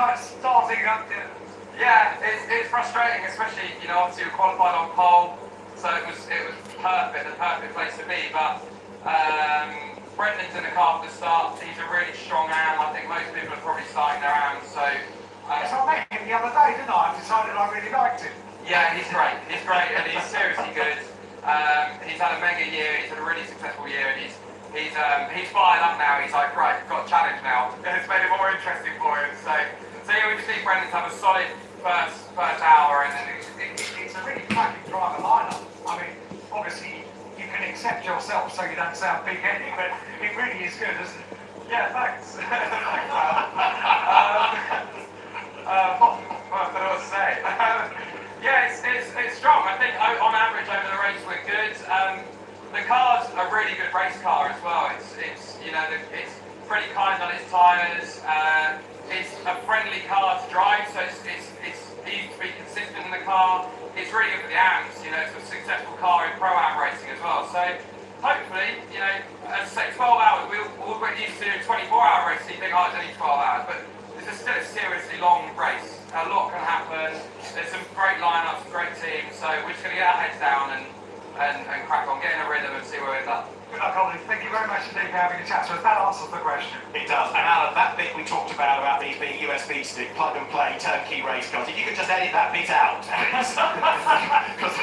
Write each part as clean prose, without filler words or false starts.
like starting up. Yeah, it's frustrating, especially obviously we qualified on pole, so it was perfect, the perfect place to be. But Brendan's in the car for the start. He's a really strong am. I think most people are probably starting their ams. So yes, I met him the other day, didn't I? I decided I really liked him. Yeah, he's great. He's great, and he's seriously good. He's had a mega year. He's had a really successful year, and he's fired up now. He's like, right, got a challenge now, and it's made it more interesting for him. So yeah, we just need Brendan to have a solid first hour, and then it's a really cracking driver lineup. I mean, obviously you can accept yourself so you don't sound big-headed, but it really is good, isn't it? Yeah, thanks. Thanks, I don't know what to say. Yeah, it's strong. I think on average over the race we're good. The car's a really good race car as well. It's pretty kind on its tyres. It's a friendly car to drive, so it's easy to be consistent in the car. It's really good for the AMs. It's a successful car in pro-am racing as well. So hopefully, as I say, 12 hours. We'll get used to 24-hour racing. You think, oh, it's only 12 hours, but this is still a seriously long race. A lot can happen. There's some great lineups, great teams. So we're just going to get our heads down and crack on, get in a rhythm and see where we end up. Good luck, Ollie. Thank you very much indeed for having a chat. So that answers the question. It does. And Alan, that bit we talked about these being USB stick, plug and play, turnkey race cars, if you could just edit that bit out. Because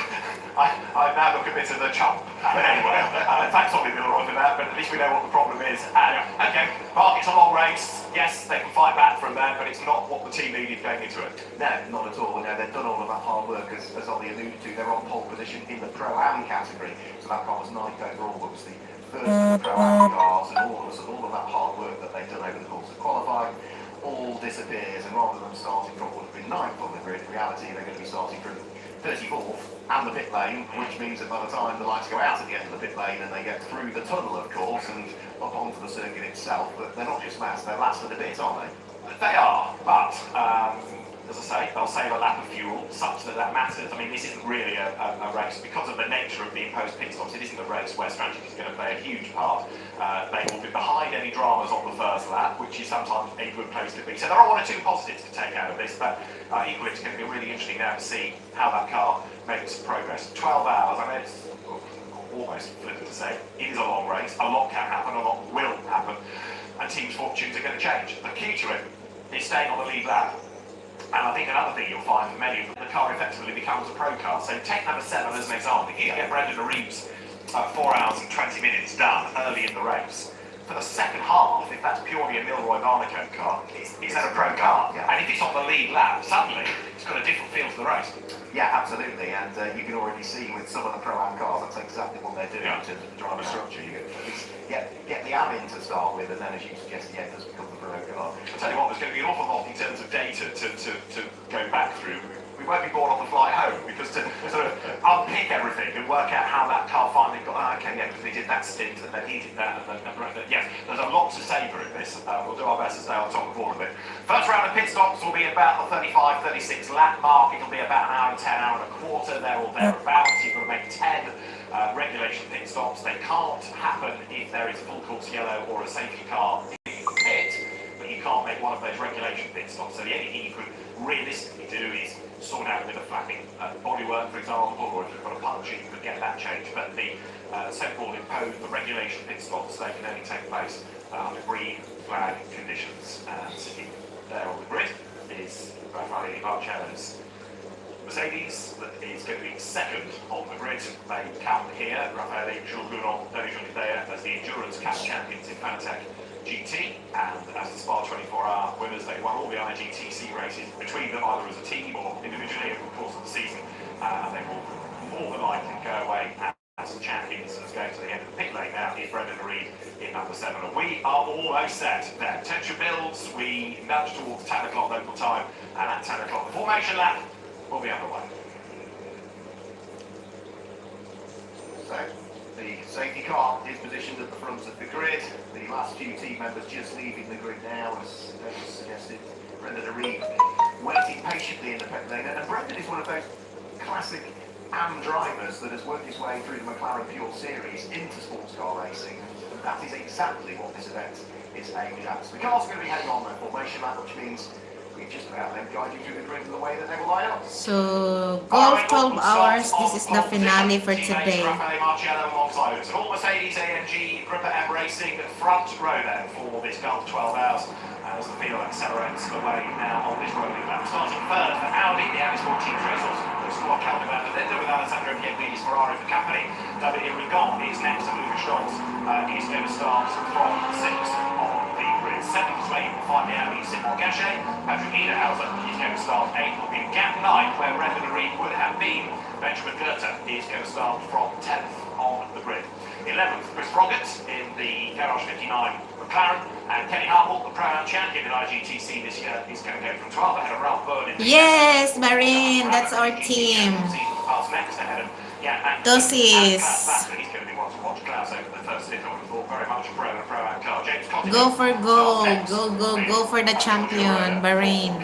I now look a bit of a chump. But anyway, thanks Ollie Milroy for that, but at least we know what the problem is. And, okay, Mark, it's a long race. Yes, they can fight back from there, but it's not what the team needed going into it. No, not at all. They've done all of that hard work, as Ollie alluded to. They're on pole position in the Pro-Am category, so that car was 9th overall, but was the first of the Pro-Am cars, and all of that hard work that they've done over the course of qualifying all disappears, and rather than starting from what would have been 9th on the grid, in reality they're going to be starting from 34th and the pit lane, which means that by the time the lights go out at the end of the pit lane and they get through the tunnel, of course, and up onto the circuit itself, but they're not just last, they're last for the bit, aren't they? They are, but as I say, they'll save a lap of fuel, such that matters. I mean, this isn't really a race because of the nature of the imposed pit stops. It isn't a race where strategy is going to play a huge part. They will be behind any dramas on the first lap, which is sometimes a good place to be. So there are one or two positives to take out of this, but equally it's going to be really interesting now to see how that car makes progress. 12 hours, I know it's almost flippant to say, it is a long race. A lot can happen, a lot will happen, and teams' fortunes are going to change. The key to it is staying on the lead lap. And I think another thing you'll find for many of them, the car effectively becomes a pro car. So take number 7 as an example. If you get Brendan Reeves 4 hours and 20 minutes done early in the race, for the second half, if that's purely a Milroy Barnacote car, it's a pro car. Yeah. And if it's on the lead lap, suddenly it's got a different feel to the race. Yeah, absolutely, and you can already see with some of the Pro-Am cars, that's exactly what they're doing in terms of the driver structure. You get the AM in to start with, and then as you suggest, the end does become the Pro car. I'll tell you what, there's going to be an awful lot in terms of data to go back through. We won't be bored on the flight home, because to sort of unpick everything and work out how that car finally got, okay, yeah, because they did that stint, and then he did that, and then yes, there's a lot to savour in this. We'll do our best to stay on top of all of it. First round of pit stops will be about the 35, 36 lap mark. It'll be about an hour and 10, hour and a quarter, there or thereabouts. You've got to make 10 regulation pit stops. They can't happen if there is a full course yellow or a safety car in the pit, but you can't make one of those regulation pit stops. So the only thing you could realistically do is sort out a bit of flapping bodywork, for example, or if you've got a punch, you could get that changed. But the so-called imposed, the regulation pit stops, they can only take place under green flag conditions. And sitting there on the grid is Raffaele Barcellino's Mercedes, that is going to be second on the grid. They count here Raffaele, Jules Gounon, Tony Jonquet as the Endurance Cup champions in Fanatec GT, and as the Spa 24-hour winners, they won all the IGTC races between them, either as a team or individually over the course of the season, and they will more than likely go away as champions. As going to the end of the pit lane now is Brendan Reed in number 7, and we are almost set there. Tension builds, we nudge towards 10 o'clock local time, and at 10 o'clock the formation lap will be underway. So, the safety car is positioned at the front of the grid. The last few team members just leaving the grid now, as David suggested. Brendan Reed waiting patiently in the pit lane, and Brendan is one of those classic AM drivers that has worked his way through the McLaren Pure Series into sports car racing, and that is exactly what this event is aimed at. So the car's going to be heading on their formation lap, which means we just about then guide you through the grid in the way that they will line up. So, golf 12 hours. This is the finale for today. It's all Mercedes AMG Gripper M Racing front row then for this golf 12 hours. As the field accelerates away now on this rolling lap. Starting third for Audi, the Audi Sport Team Trails. The squad counted out the leader with Alessandro Pietini's Ferrari for company. David Rigon is next, and Luca Stolz is going to start from sixth on the grid. Seventh is waiting to find the Audi Simon Gachet. Patrick Niederhauser is going to start eighth. In gap ninth, where Brendan Reed would have been, Benjamin Goethe is going to start from 10th on the grid. 11th, Chris Roggett in the Garage 59 McLaren, and Kenny Harple, the Pro-Am champion in IGTC this year, is going to go from 12th ahead of Ralph Byrne. Yes, Marine, that's our team. Next ahead of Dosis. He's going to be one to watch. Klaus over the first stint, I would have thought very much a Pro-Am car. James Cotton. Go for gold. Go for the champion, Marine.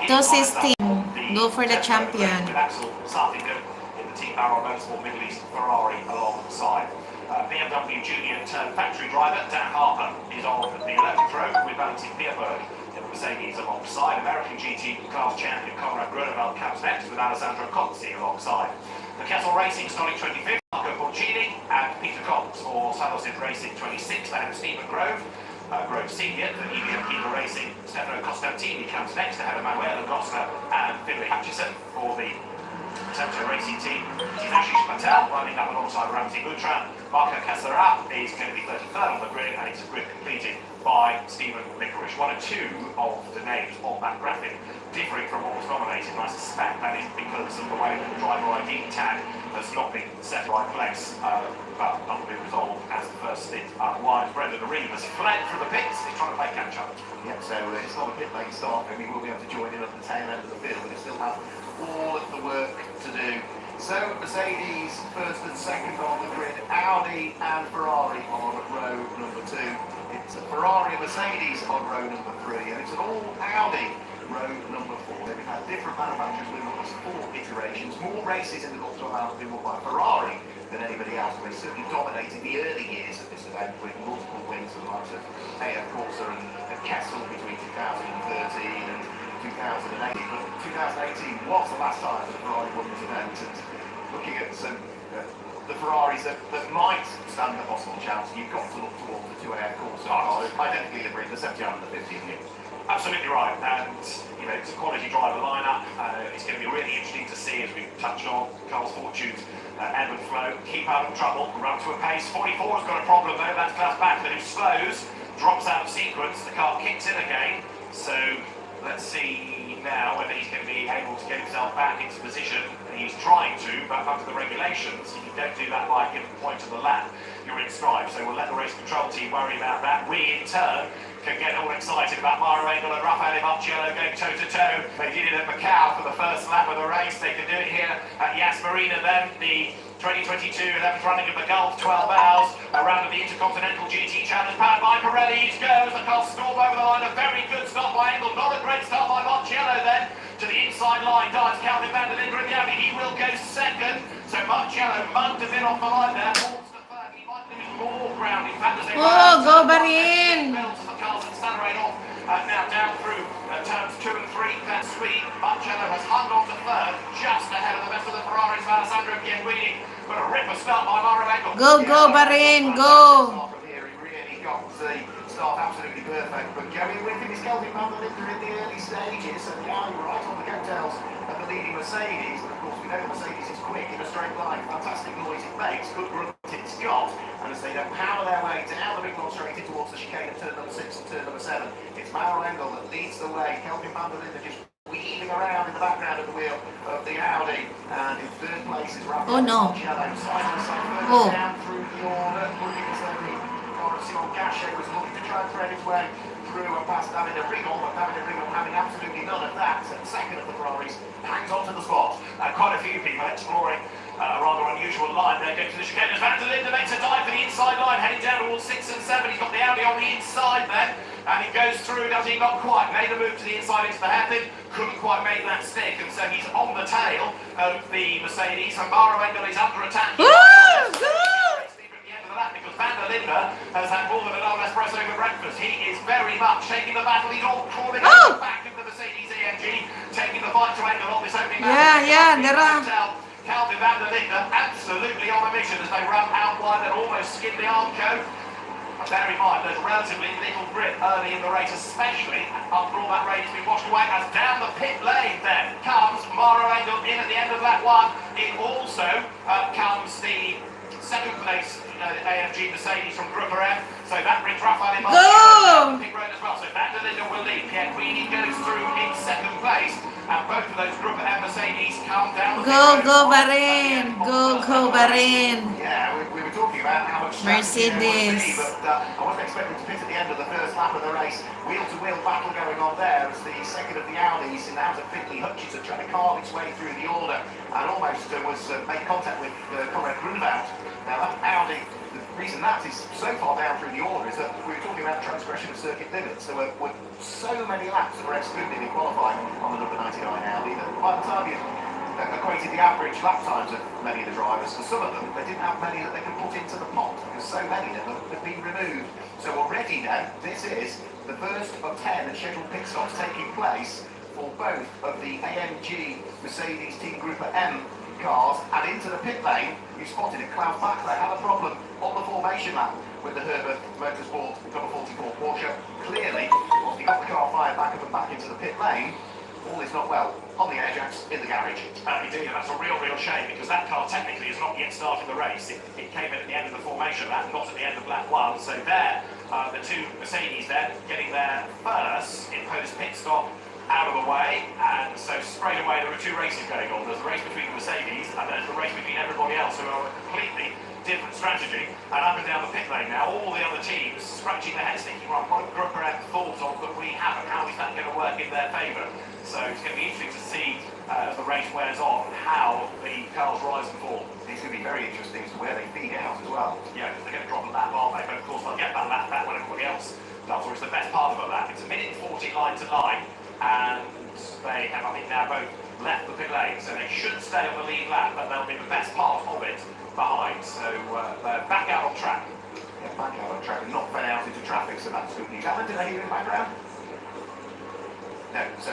Dosis team, go for the champion. With Axel Sartington in the Team Barrow Motorsport Middle East Ferrari alongside. BMW Junior turned factory driver Dan Harper is on the 11th row with Valentin Pierberg in the Mercedes alongside. American GT class champion Conrad Grunewald comes next with Alessandro Cozzi alongside. The Kessel Racing starting 25th, Marco Porcini and Peter Cox for Saddlesid Racing 26th ahead of Stephen Grove. Grove Senior for EVM Kilo Racing, Stefano Costantini comes next ahead of Manuel Acosta and Finlay Hutchison for the Tempo Racing team. Ashish Patel running up alongside Ramsey Butran. Marco Casara is going to be 33rd on the grid, and it's a grid completed by Stephen Licorice. One or two of the names on that graphic differing from what was nominated, and I suspect that is because of the way that the driver ID tag has not been set right place, but not been resolved as the first stint wide. Brendan Arena has fled from the pits. He's trying to play catch up. Yep, so it's not a pit lane start, and we will be able to join in at the tail end of the field, but it still has all of the work to do. So Mercedes first and second on the grid, Audi and Ferrari on row number 2. It's a Ferrari and Mercedes on row number 3, and it's an all Audi row number 4. They've had different manufacturers win the last 4 iterations. More races in the Golf 12 Hours have been won by Ferrari than anybody else. They certainly dominated the early years of this event with multiple wins of the likes of AF Corsa and Kessel between 2013 and 2018, but 2018 was the last time that Ferrari won this event, and looking at some the Ferraris that might stand a possible chance, you've got to look towards the 2 AF Corsa cars, identically livered the 70 and the 15 years. Absolutely right, and you know, it's a quality driver lineup. It's going to be really interesting to see, as we've touched on, Carl's fortunes ebb and flow. Keep out of trouble, run to a pace. 44 has got a problem though, that's Klaus Bachmann who slows, drops out of sequence, the car kicks in again, so let's see now whether he's going to be able to get himself back into position. He's trying to, but under the regulations, if you don't do that by a given point of the lap, you're in strife. So we'll let the race control team worry about that. We, in turn, can get all excited about Mauro Engel and Raffaele Marciello going toe-to-toe. They did it at Macau for the first lap of the race. They can do it here at Yas Marina then. The 2022 11th running of the Golf 12 Hours, a round of the Intercontinental GT Challenge powered by Pirelli. Each goes, the car storm over the line. A very good start by Engel, not a great start by Marciello then. To the inside line, dives Calvin van der Linde in the Audi. He will go second. So Marciello mugged a bit off the line there. Falls to third. He might lose more ground. In fact, as they go Barin! The cars accelerate off. Now down through turns 2 and 3. That's sweet. Marciello has hung on to third, just ahead of the rest of the Ferraris of Alessandro Pietini. But a ripper start by Mauro Engel. Go Barin, go! From here, he really got the start absolutely perfect, but going with him is Kelvin van der Linde in the early stages, and the eye right on the coattails of the leading Mercedes. And of course, we know the Mercedes is quick in a straight line, fantastic noise it makes, good grunt it's got, and as they don't power their way down the big long straight in towards the chicane of turn number 6 and turn number 7, it's Mauro Engel that leads the way. Kelvin van der Linde just weaving around in the background of the wheel of the Audi, and in third place is Raffaele Marciello. Side by side, further down through the order, looking as though the car of Simon Gachet was looking to try and thread its way through and past Davide Rigon, but Davide Rigon having absolutely none of that. And second of the Ferraris hangs on to the spot. Quite a few people exploring a rather unusual line there, going to the chicane. Van der Linde makes a dive for the inside line, heading down towards 6 and 7. He's got the Audi on the inside then, and he goes through, does he? Not quite. Made a move to the inside into the hairpin, couldn't quite make that stick, and so he's on the tail of the Mercedes, and Mauro Engel is under attack. Because Van der Linde has had more than an espresso for breakfast. He is very much taking the battle. He's all crawling back into the dara. Calvin van der Linde absolutely on a mission as they run out wide and almost skid the Armco. Bear in mind, there's relatively little grip early in the race, especially after all that rain has been washed away. As down the pit lane then comes Mara Engel in at the end of that one. It also comes the second place AMG Mercedes from Grupper M. So that brings Rafael in Go! pit road as well. So van der Linde will lead. Pierre Guidi goes through in second place. And both of those Grupper M Mercedes come down the pit road. Go, Bahrain. Go, Bahrain. Yeah, we were talking about how much Mercedes. but I wasn't expecting to pit at the end of the first lap of the race. Wheel-to-wheel battle going on there as the second of the Audis in the hands of Finley Hutchinson trying to carve its way through the order and almost made contact with Conrad Grunewald. Now that Audi, the reason that is so far down through the order is that we were talking about transgression of circuit limits. There were so many laps that were excluded in qualifying on the number 99 Audi that by the time you equated the average lap times of many of the drivers, for some of them, they didn't have many that they could put into the pot because so many of them had been removed. So already then, this is the first of 10 scheduled pit stops taking place for both of the AMG Mercedes Team Grouper M cars, and into the pit lane, you spotted it, Klaus Bachler had a problem on the formation lap with the Herbert Motorsport number 44 Porsche. Clearly, once he got the car fired back up and back into the pit lane, all is not well on the airjacks in the garage. Indeed, and that's a real shame because that car technically has not yet started the race. It came in at the end of the formation lap, not at the end of lap 1. So there, the two Mercedes there getting their first in post-pit stop out of the way, and so straight away there are two races going on. There's the race between the Mercedes and there's the race between everybody else who are a completely different strategy. And up and down the pit lane now, all the other teams scratching their heads thinking, right, what Grupper have thought of that we haven't? How is that going to work in their favour? So it's going to be interesting to see as the race wears on how the cars rise and fall. It's going to be very interesting as to where they feed out as well. Yeah, because they're going to drop a lap, aren't they? But of course they'll get that lap back when everybody else does, or it's the best part of a lap. It's a minute 40 line to line, and they have, I think, now both left the pit lane, so they should stay on the lead lap, but they'll be the best part of it behind. So they're back out on track. Yeah, back out on track and not fed out into traffic, so that's good news. Alan, did I hear you in the background? No, so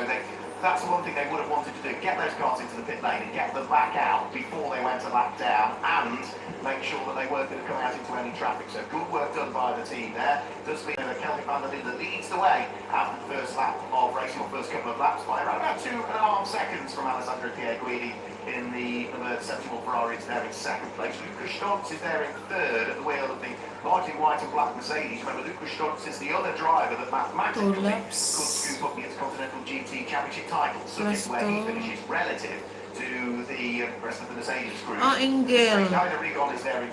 that's the one thing they would have wanted to do, get those cars into the pit lane and get them back out before they went a lap down and make sure that they weren't going to come out into any traffic. So good work done by the team there. Does mean that Kelvin van der Linde leads the way after the first lap of racing, or first couple of laps, by around about 2.5 seconds from Alessandro Pierguidi in the number 71 Ferrari. Is there in second place. Lucas Stoltz is there in third at the wheel of the largely white and black Mercedes. Remember, Lucas Stoltz is the other driver that mathematically could scoop up the Intercontinental GT Championship title, subject where he finishes relative to the rest of the Mercedes group. Oh, Engel.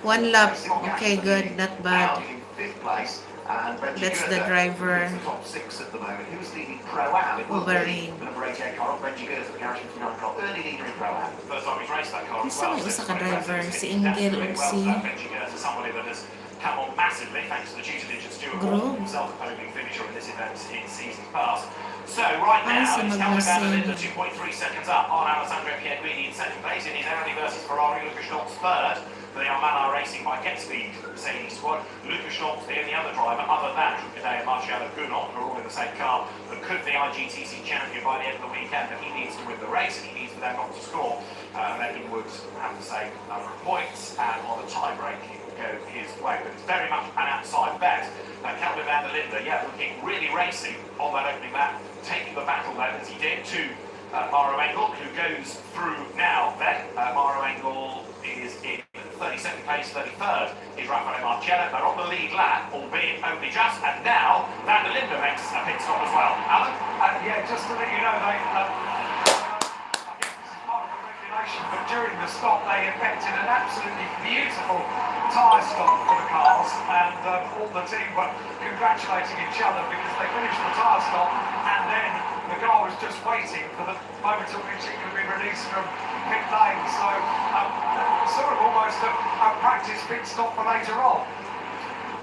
One lap. Okay, good. Not bad. In fifth place. And That's the driver. The top 6 at the moment. Who's leading Pro-Am? It will be the number 88 car, Benji Gertz, the Garage 59 car. Early leader in Pro-Am. First time he's raced that car as Isa well. may isa ka driver, si Engel ug si Benji Gertz is somebody that has come on massively thanks to the tutelage of Stuart Gordon, himself a podium finisher in this event in seasons past. So right now, it's Calvin van der Linde 2.3 seconds up on Alessandro Pierguidi in second place in his Audi versus Ferrari. Lucas Stoltz third for the Almana Racing by GetSpeed Mercedes squad. Lucas Stoltz the only other driver other than Trukadea and Marciano Gounod, who are all in the same car, that could be IGTC champion by the end of the weekend. But he needs to win the race and he needs for them not to score. Then he would have the same number of points, and on the tie break he would go his way. But it's very much an outside bet. Calvin van der Linde, yeah, looking really racing on that opening lap, taking the battle then as he did to Maro Engel, who goes through now then. Maro Engel is in 32nd place, 33rd is Raffaele Marcello. They're on the lead lap, albeit only just, and now van der Linde makes a pit stop as well. Alan? Yeah, just to let you know, I guess this is part of the regulation, but during the stop they effected an absolutely beautiful tyre stop for the cars, and all the team were congratulating each other because they finished the tyre stop, and then the car was just waiting for the moment at which it could be released from pit lane. So sort of almost a practice pit stop for later on.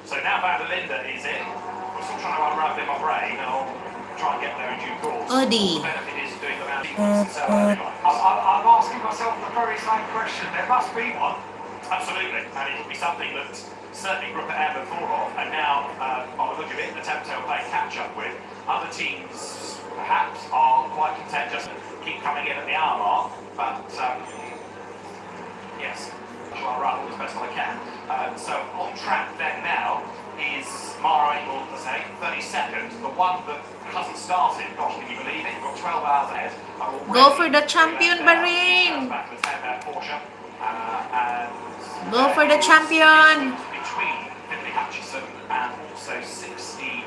So now van der Linde is in. I'm still trying to unravel in my brain, and I'll try and get there in due course. Audi. The benefit is doing the sequence I'm asking myself the very same question. There must be one. Absolutely, and it'll be something that certainly Grupper M have thought of, and now, by the look of it, the Temptail play catch up with. Other teams, perhaps, are quite content just to keep coming in at the hour mark, but So on track then now is Marina, 32nd, the one that hasn't started. Gosh, can you believe it? You've got 12 hours ahead. Go for the champion, Bahrain. Go for the champion. Between Finley Hutchison and also 61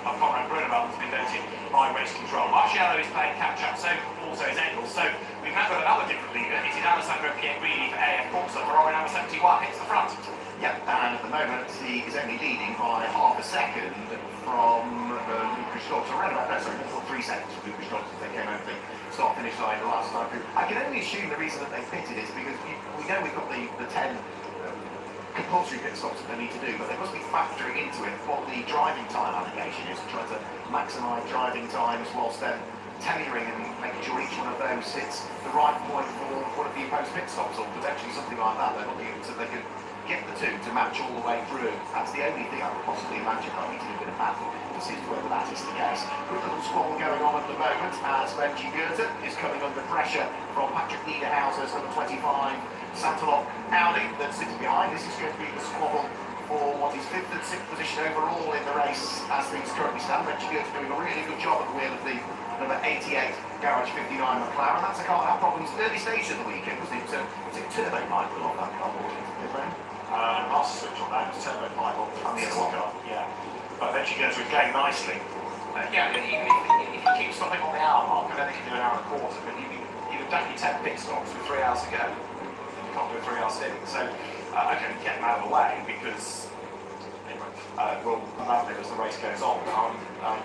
of Conrad Brunewald has been noted by race control. Marciano is playing catch up, so also is Engels. So we've now got another different leader. It is Alessandro Pietrini for AF Corsa. Ferrari number 71 hits the front. Yeah, and at the moment he is only leading by half a second from Lucas Schultz. Around about, no, sorry, 3 seconds from Lucas Schultz as they came over the start-finish line the last time through. I can only assume the reason that they pitted is because we know we've got the 10 compulsory pit stops that they need to do, but they must be factoring into it what the driving time allocation is, trying to maximise driving times whilst then tailoring and making sure each one of those hits the right point for one of the imposed pit stops, or potentially something like that. They're looking so they can get the two to match all the way through. That's the only thing I could possibly imagine. I need to do a bit of math to see whether that is the case. Good little squabble going on at the moment as Benji Goethe is coming under pressure from Patrick Niederhauser's number 25 Santalon Audi that sits behind. This is going to be the squabble for what is 5th and 6th position overall in the race as things currently stand. Benji Goethe doing a really good job at the wheel of the number 88 Garage 59 McLaren. That's a car that had problems early stages of the weekend, wasn't it? Was it turbo Michael on that car? Master switch on that, it was turbo pipe on the other car, yeah. But then she goes with going nicely. Yeah, even if you keep stopping on the hour mark, and then you can do an hour and a quarter, but you've done your 10 pit stops with 3 hours to go. You can't do a 3-hour stint. So, okay, get them out of the way because, anyway, we'll allow it as the race goes on. I'm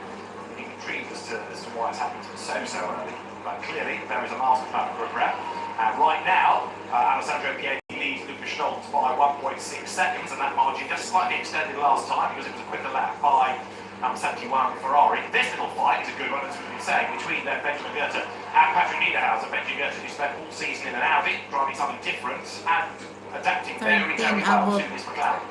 intrigued as to why it's happened so early. But clearly, there is a master plan for a grab. And right now, Alessandro Pietrini leads Lucas Schultz by 1.6 seconds, and that margin just slightly extended last time because it was a quicker lap by 71 Ferrari. This little fight is a good one, as we've been saying, between Benjamin Goethe and Patrick Niederhauser. Benjamin Goethe, who spent all season in an Audi, driving something different and adapting very, very well to this McLaren.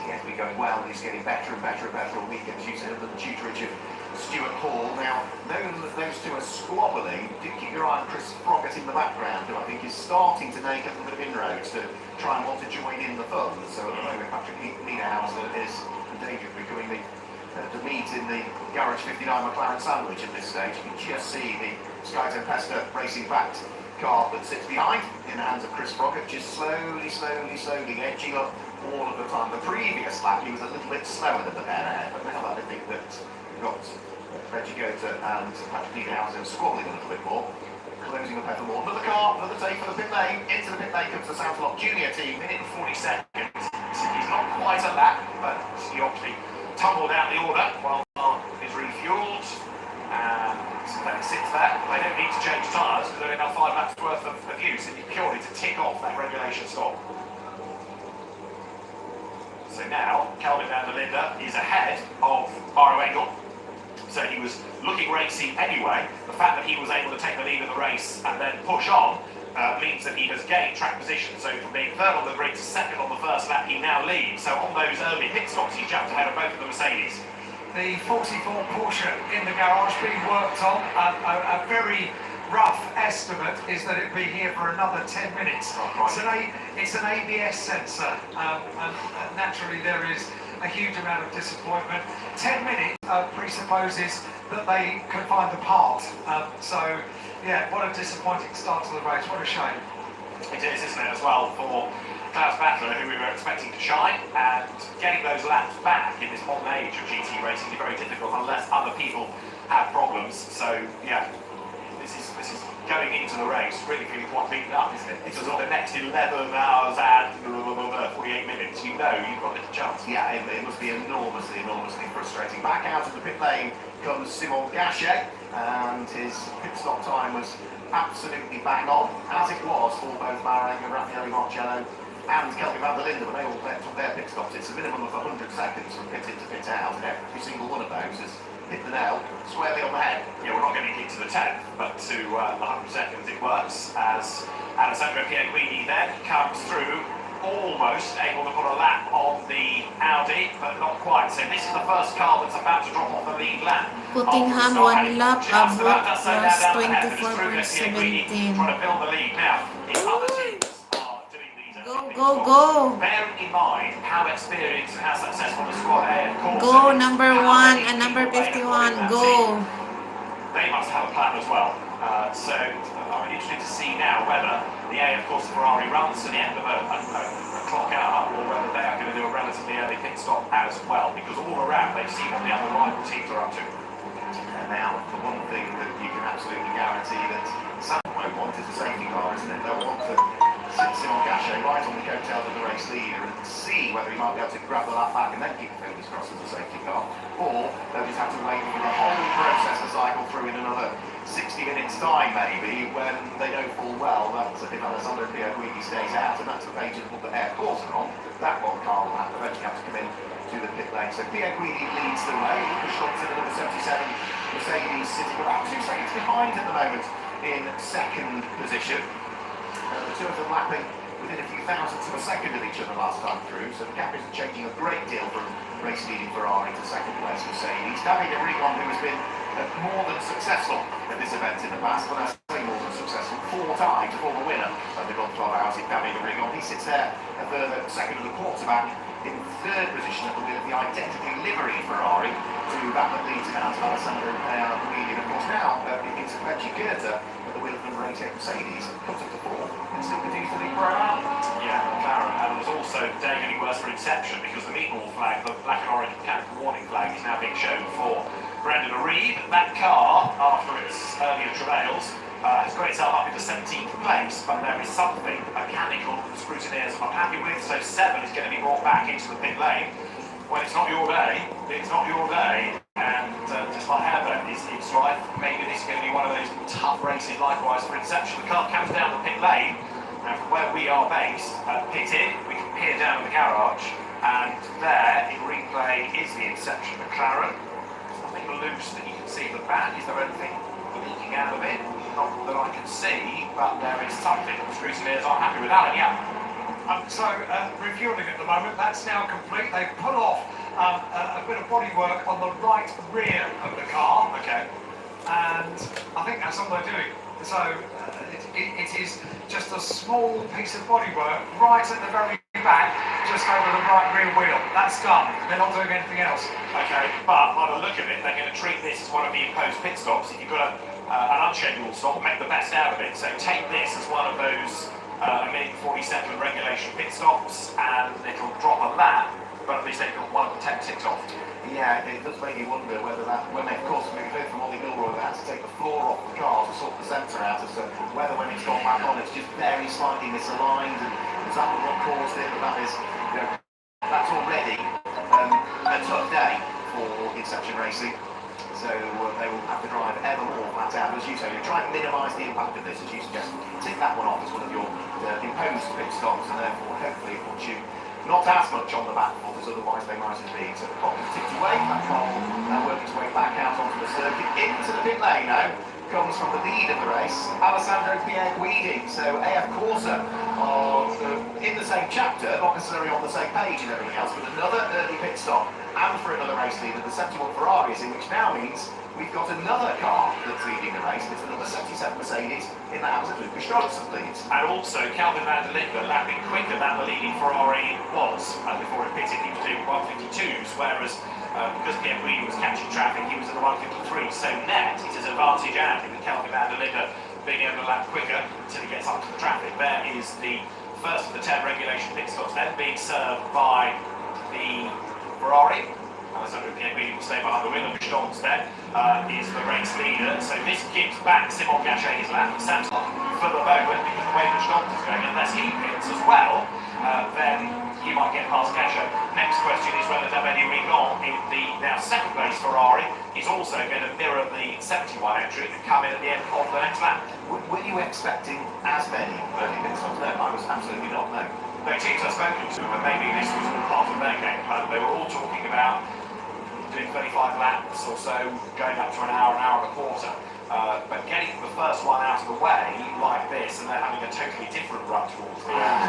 He has been going well, he's getting better and better and better all weekend, using the tutorage of Stuart Hall. Now, those two are squabbling. Do keep your eye on Chris Froggatt in the background, who I think is starting to make a little bit of inroads to try and want to join in the fun. So at the moment, Patrick Niederhauser is in danger of becoming the meat in the Garage 59 McLaren sandwich at this stage. You can just see the Sky Tempesta racing backed car that sits behind in the hands of Chris Froggatt, just slowly edging up all of the time. The previous lap, he was a little bit slower than the pair ahead, but now I think that got Benji Goethe and Patrick Niederhauser squabbling a little bit more, closing the pedal more. Another car, another take for the pit lane. Into the pit lane comes the Santalon Junior team. Minute and 40 seconds. He's not quite a lap, but he obviously tumbled out the order while Mark is refuelled. And then it sits there. They don't need to change tyres because they're enough 5 laps worth of use. It's purely to tick off that regulation stop. So now, Kelvin van der Linde is ahead of Arno Engel. So he was looking racy anyway. The fact that he was able to take the lead of the race and then push on means that he has gained track position. So from being third on the grid to second on the first lap, he now leads. So on those early pit stops, he jumped ahead of both of the Mercedes. The 44 Porsche in the garage being worked on. A very rough estimate is that it'll be here for another 10 minutes. It's an ABS sensor, and naturally there is a huge amount of disappointment. 10 minutes presupposes that they can find the part. So, yeah, what a disappointing start to the race. What a shame. It is, isn't it, as well, for Klaus Battler, who we were expecting to shine, and getting those laps back in this modern age of GT racing is very difficult unless other people have problems. So, yeah, this is going into the race really feeling quite beaten up, isn't it? Because on the next 11 hours and 48 minutes, you know you've got a little chance. Yeah, it must be enormously frustrating. Back out of the pit lane comes Simon Gachet, and his pit stop time was absolutely bang on, as it was for both Bahrain and Raffaele Marcello and Kelvin van der Linde when they all left their pit stops. It's a minimum of 100 seconds from pit in to pit out, and every single one of those has hit the nail squarely on the head. Yeah, we're not going to get to the 10th, but to the 100 seconds it works, as Alessandro Pietrini then comes through, almost able to put a lap on the Audi, but not quite. So this is the first car that's about to drop off the lead lap. Puttingham 1 lap above plus 24.17. Trying to build the lead now. The other teams are doing these. Go Go. Bearing in mind how experienced and how successful the squad of course. Go, number 1 and number 51. Go. They must have a plan as well. So I'm interested to see now whether the of course, Ferrari runs to the end of a clock hour, or whether they are going to do a relatively early pit stop as well, because all around they've seen what the other rival teams are up to. And now, the one thing that you can absolutely guarantee that Sam won't want is a safety car, isn't it? They'll want to sit Simon Gachet right on the coattails of the race leader and see whether he might be able to grab the lap back and then keep the fingers crossed as a safety car, or they'll just have to wait for the whole process to cycle through in another 60 minutes time maybe, when they know full well that if Alessandro Piaguini stays out, and that's the page that put the air course on, that one car will eventually have to come in to the pit lane. So Piaguini leads the way. Lucas Schultz in the number 77 Mercedes sitting about 2 seconds behind at the moment in second position. The two of them lapping within a few thousandths of a second of each other last time through, so the gap isn't changing a great deal from race leading Ferrari to second place Mercedes. Davide Rigon, who has been more than successful at this event in the past, when I say more than successful, 4 times former winner of the Gulf 12 Hours in Davide Rigon. He sits there at the second of the quarterback in third position at the identically livery Ferrari to that leads out to Alessandro Piaguini. And of course now it's Reggie Goethe at the wheel of number 88 Mercedes, comes up to 4th and still continues to lead Pro-Am. Yeah, McLaren, and there's also day getting worse for Inception, because the meatball flag, the black and orange mechanical warning flag, is now being shown for Brendan Reed. That car, after its earlier travails, has got itself up into 17th place, but there is something mechanical that the scrutineers are happy with, so 7 is going to be brought back into the pit lane. When it's not your day, it's not your day, and just like Herbert is its life, maybe this is going to be one of those tough races likewise for Inception. The car comes down the pit lane, and from where we are based, pitted, we can peer down in the garage, and there in replay is the Inception McLaren. There's nothing loose that you can see at the back. Is there anything leaking out of it? Not that I can see, but there is something that the scrutineers are happy with. Alan, yeah. So, refueling at the moment, that's now complete. They pull off a bit of bodywork on the right rear of the car. Okay. And I think that's all they're doing. So, it is just a small piece of bodywork right at the very back, just over the right rear wheel. That's done. They're not doing anything else. Okay, but by the look of it, they're going to treat this as one of the imposed pit stops. If you've got an unscheduled stop, make the best out of it. So take this as one of those a minute 40-second regulation pit stops, and it'll drop a lap, but at least they've got one of the 10 ticks off. Yeah, it does make you wonder whether that, when they, of course, we've heard from Ollie Milroy, they had to take the floor off the car to sort the centre out, as to whether when it's gone back on, it's just very slightly misaligned, and is that what caused it? But that is, that's already a tough day for Inception Racing. So they will have to drive ever more flat out. As you say, you try and minimise the impact of this, as you suggest. Take that one off as one of your imposed pit stops, and therefore hopefully it puts you not as much on the back foot as otherwise they might have been. So the clock is ticked away. That car now working its way back out onto the circuit, into the pit lane now. Comes from the lead of the race, Alessandro Piaguini. So AF Corsa are in the same chapter, not necessarily on the same page and everything else, but another early pit stop, and for another race leader, the 71 Ferrari is in, which now means we've got another car that's leading the race. It's another 77 Mercedes in the hands of Lucas Schultz, please. And also Calvin van der Linde lapping quicker than the leading Ferrari was before it pitted. He was doing 152s, whereas because Piaguini was catching traffic, he was at the 153. So net, it's his advantage, and with Calvin van der Linde being able to lap quicker until he gets up to the traffic. There is the first of the 10 regulation pit stops then being served by the Ferrari. Alessandro Piaguini will stay behind the wheel, and Schultz then is the race leader. So this gives back Simon Gachet his lap. Sam's for the moment, because the way that Schultz is going, unless he pits as well, then he might get past Gachet. Next question is whether Davide Rigon, in the now second place Ferrari, is also going to mirror the 71 entry and come in at the end of the next lap. Were you expecting as many early pit stops? No, I was absolutely not, no. No teams I've spoken to, but maybe this was all part of their game plan. They were all talking about doing 35 laps or so, going up to an hour and a quarter. But getting the first one out of the way like this, and then having a totally different run towards the end,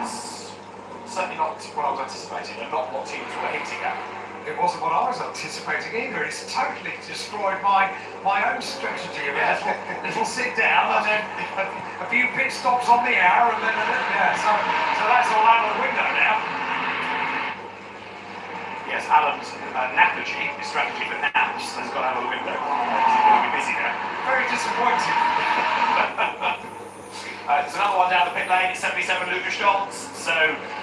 is certainly not what I was anticipating, and not what teams were hinting at. it wasn't what I was anticipating either. It's totally destroyed my own strategy of a little sit down and then a few pit stops on the hour and then so that's all out of the window now. Yes, Alan's napagy, his strategy for naps, has gone out of the window. He's going to be busy now. Very disappointing. There's another one down the pit lane, it's 77 Lucas Stoltz. So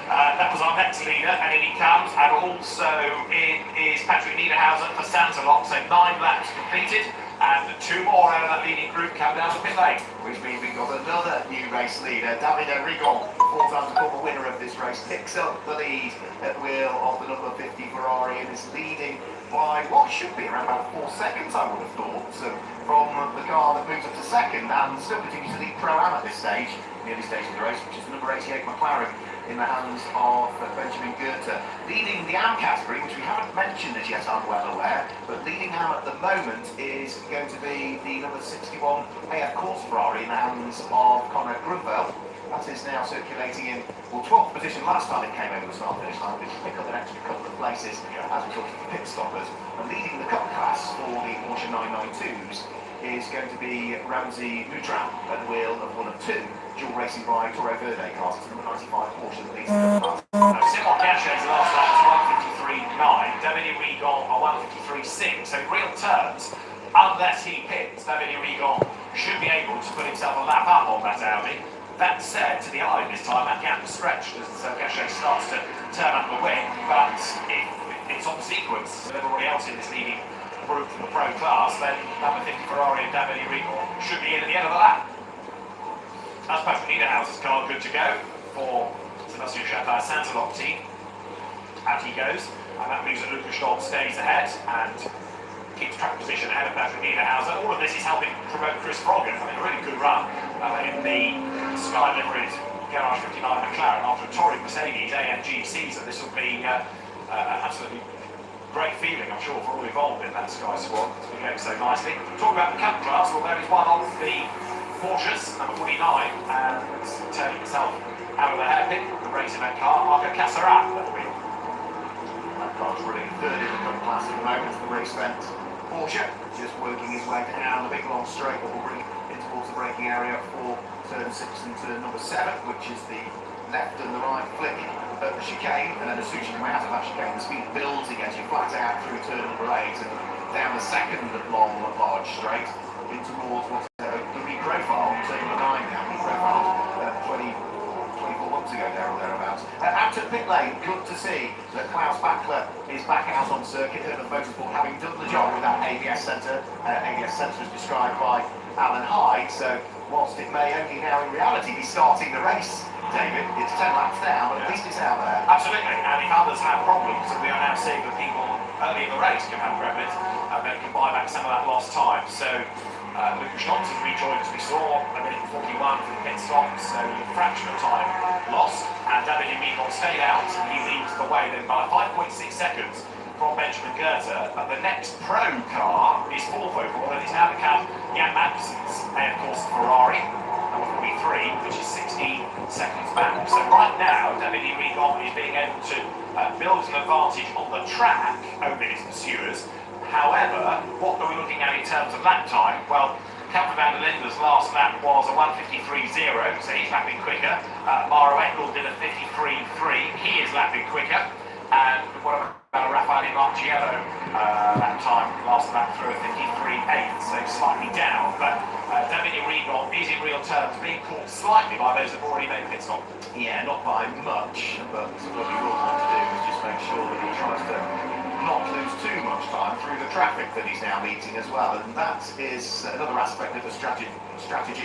that was our next leader, and in he comes. And also in is Patrick Niederhauser for Sansalot. So 9 laps completed, and 2 more out of that leading group come down the pit lane. Which means we've got another new race leader. David Rigon, 4-time former winner of this race, picks up the lead at wheel of the number 50 Ferrari and is leading by what should be around about 4 seconds, I would have thought. So from the car that moves up to second and still continues to lead Pro-Am at this stage, the early stage of the race, which is the number 88 McLaren in the hands of Benjamin Goethe. Leading the AM category, which we haven't mentioned as yet, I'm well aware, but leading AM at the moment is going to be the number 61 AF Course Ferrari in the hands of Conrad Grunfeld. That is now circulating in, 12th position last time it came over the start finish line, but pick up an extra couple of places as we talk to the pit stoppers. And leading the cup class for the Porsche 992s is going to be Ramsey Moutram at the wheel of 1 of 2, dual racing by Toro Verde cars. It's the number 95 Porsche that leads the cup class. Simon Gachet's last lap was 153.9, David Rigon are 153.6. So in real terms, unless he pits, David Rigon should be able to put himself a lap up on that Audi. That said, to the eye this time, that gap is stretched as Gachet starts to turn up the wing, but if it's on sequence with everybody else in this leading group from the Pro class, then number 50 Ferrari and David Rigon should be in at the end of the lap. That's Patrick Niederhauser's car good to go for Sebastian Chapin's Sansalot team. Out he goes, and that means that Lucas Stoltz stays ahead and keeps track position ahead of Patrick Niederhauser. All of this is helping promote Chris Froggen, having a really good run in the Sky Liveried Garage 59 McLaren after a torrid Mercedes AMG season. This will be absolutely great feeling, I'm sure, for all involved in that Sky squad. It's been going so nicely. Talking about the cup class, well, there is one of the Porsches, number 49, and it's turning itself out of the hairpin. The race event car, Marco Cassarat, that will be. That car's running third in the cup class at the moment. The race event Porsche just working his way down the big long straight that will bring in towards the braking area for turn 6 and turn number 7, which is the left and the right flick at the chicane, and then as soon as you come out of that chicane, the speed builds again, you flat out through turn number 8 and down the second long large straight in towards what's the re-profile, turn number 9 now, re-profile 24 months ago there or thereabouts. Out at pit lane, good to see that Klaus Bachler is back out on circuit at the motorsport, having done the job with that ABS centre. ABS centre is described by Alan Hyde, so whilst it may only now in reality be starting the race, David, it's 10 laps down, but at least it's out there. Absolutely, and if others have problems, and we are now seeing that people early in the race can have problems, then can buy back some of that lost time. So Lucas Stoltz has rejoined, as we saw, a minute 41 for the pit stop, so a fraction of time lost, and David Rigon stayed out, and he leads the way then by 5.6 seconds from Benjamin Goethe. But the next Pro car is fourth overall, and it's now become Jan Magnusson's, and of course Ferrari, number 43, which is 16 seconds back. So right now, David Rigon is being able to build an advantage on the track over his pursuers. However, what are we looking at in terms of lap time? Well, Calvin van der Linde's last lap was a 1:53.0, so he's lapping quicker. Maro Engel did a 53.3, he is lapping quicker. And what about Raffaele Marciello? That time, last lap through a 53.8, so slightly down. But David Rigon is in real terms being caught slightly by those that have already made a pit stop. Yeah, not by much, but what he will want to do is just make sure that he tries to not lose too much time through the traffic that he's now meeting as well, and that is another aspect of the strategy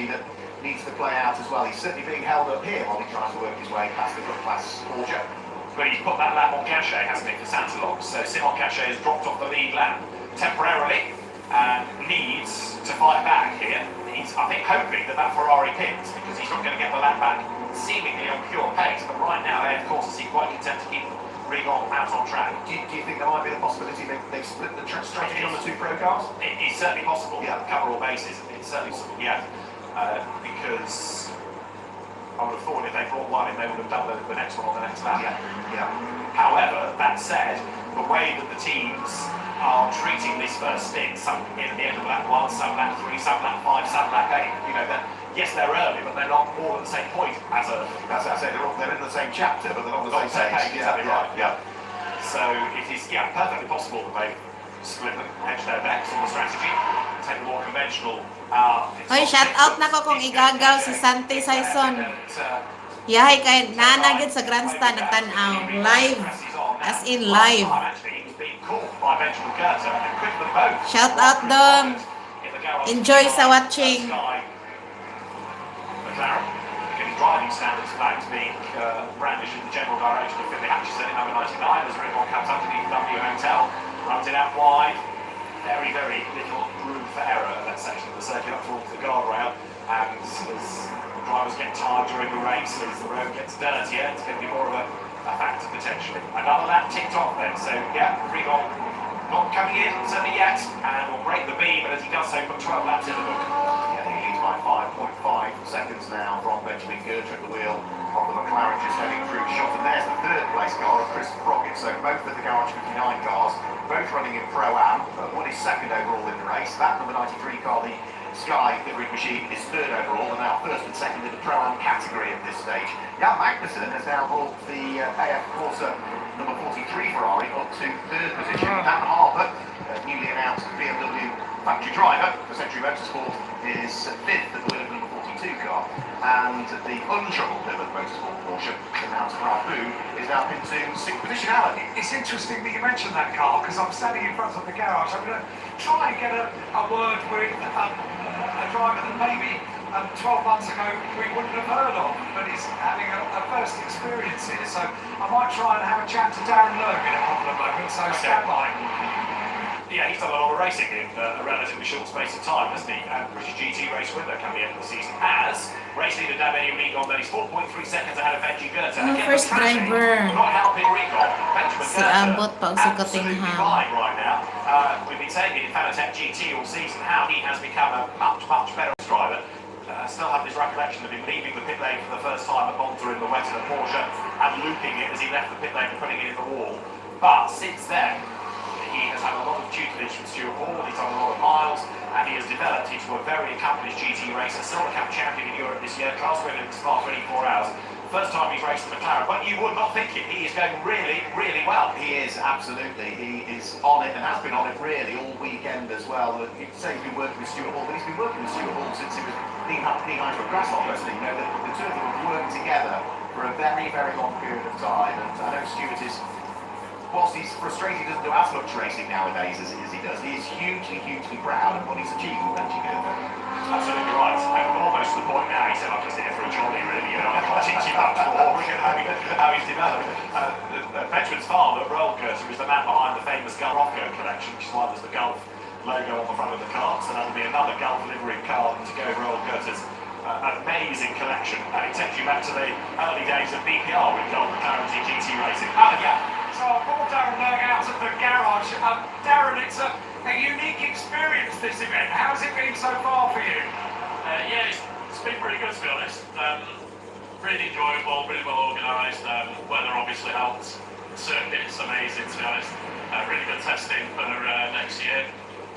that needs to play out as well. He's certainly being held up here while he tries to work his way past the cup class Porsche. But he's put that lap on Gachet, hasn't he, for Sansalot? So Simon Gachet has dropped off the lead lap temporarily and needs to fight back here. He's, I think, hoping that Ferrari pins because he's not going to get the lap back seemingly on pure pace. But right now, they of course seem quite content to keep Rigon out on track. Do you think there might be the possibility they've split the strategy on the two Pro cars? It's certainly possible. Yeah, cover all bases. It's certainly possible. Yeah, because I would have thought if they brought one in, they would have done the next one on the next lap. Yeah. However, that said, the way that the teams are treating this first stint, some in the end of lap 1, some lap 3, some lap 5, some lap 8, you know, yes, they're early, but they're not all at the same point as I say, they're in the same chapter, but they're not on the same page. Exactly right. Yeah. So it is, perfectly possible that they split them, hedge their bets on the strategy, take the more conventional. Hoy, shout out na ko kung igagaw si Santi Saison. Yahay kay nanagid sa grandstand nagtanaw. Live. As in live. Shout out dong. Enjoy sa watching. Driving standards flags being brandished in the general direction of Finley Hutchison in number 99 as Ribbon comes underneath W Hotel, runs it out wide. Very, very little room for error at that section of the circuit up towards the guardrail. And as drivers get tired during the race, as the road gets dirtier, it's going to be more of a factor potentially. Another lap ticked off then, so Rigon not coming in certainly yet, and will break the beam, but as he does so, put 12 laps in the book. He leads by 5.5 seconds now from Benjamin Gertrude at the wheel of the McLaren just heading through shot. And there's the third place car of Chris Froggett. So both of the Garage 59 cars, both running in Pro-Am. One is second overall in the race. That number 93 car, the Sky livery machine, is third overall, and now first and second in the Pro-Am category at this stage. Jan Magnussen has now brought the AF Corsa number 43 Ferrari up to third position. Dan Harper, newly announced BMW factory driver for Century Motorsport, is fifth at the wheel of the number 42 car. And the untroubled Plymouth Motorsport Porsche, announced Rafu, is now into sixth position. Alan, it's interesting that you mentioned that car, because I'm standing in front of the garage. I'm going to try and get a word with a driver that maybe 12 months ago we wouldn't have heard of, but he's having a first experience here. So I might try and have a chat to Darren Loeb in a couple of moments, so stand by. Yeah, he's done a lot of racing in a relatively short space of time, hasn't he? And British GT race winner coming into the season as race leader Dhabi Rigon, then he's 4.3 seconds ahead of Benji Gerta. First driver. Not helping Rigon. Benjamin Si Abot pa si Cottingham. Fine right now. We've been saying it in Fanatec GT all season how he has become a much better driver. Still have this recollection of him leaving the pit lane for the first time at Monza in the wet in a Porsche and looping it as he left the pit lane and putting it in the wall. But since then, he has had a lot of tutelage from Stuart Hall, he's done a lot of miles, and he has developed into a very accomplished GT racer, Silver Cup champion in Europe this year, class winner in Spa 24 hours. First time he's raced the McLaren, but you would not think it. He is going really, really well. He is, absolutely. He is on it and has been on it really all weekend as well. You'd say he's been working with Stuart Hall, but he's been working with Stuart Hall since he was knee-high to a grasshopper. You know, the two of them have worked together for a very, very long period of time, and I know Stuart is, whilst he's frustrated, he doesn't do as much racing nowadays as he does. He is hugely proud of what he's achieved with Benji Gertrude. Absolutely right. And almost to the point now, he said, I'm just here for a jolly, really. You know, I'm not teaching much more. Look at how he's developed. Benjamin's father, Roel Gertrude, is the man behind the famous Rocco collection, which is why there's the Gulf logo on the front of the car. So that'll be another Gulf livery car to go Roel Gertrude's amazing collection. And it takes you back to the early days of BPR with Gulf McLaren GT racing. So I brought Darren Loeb out of the garage. Darren, it's a unique experience, this event. How's it been so far for you? Yeah, it's been pretty good, to be honest. Really enjoyable, really well organised. Weather obviously helped. The circuit's amazing, to be honest. Really good testing for next year.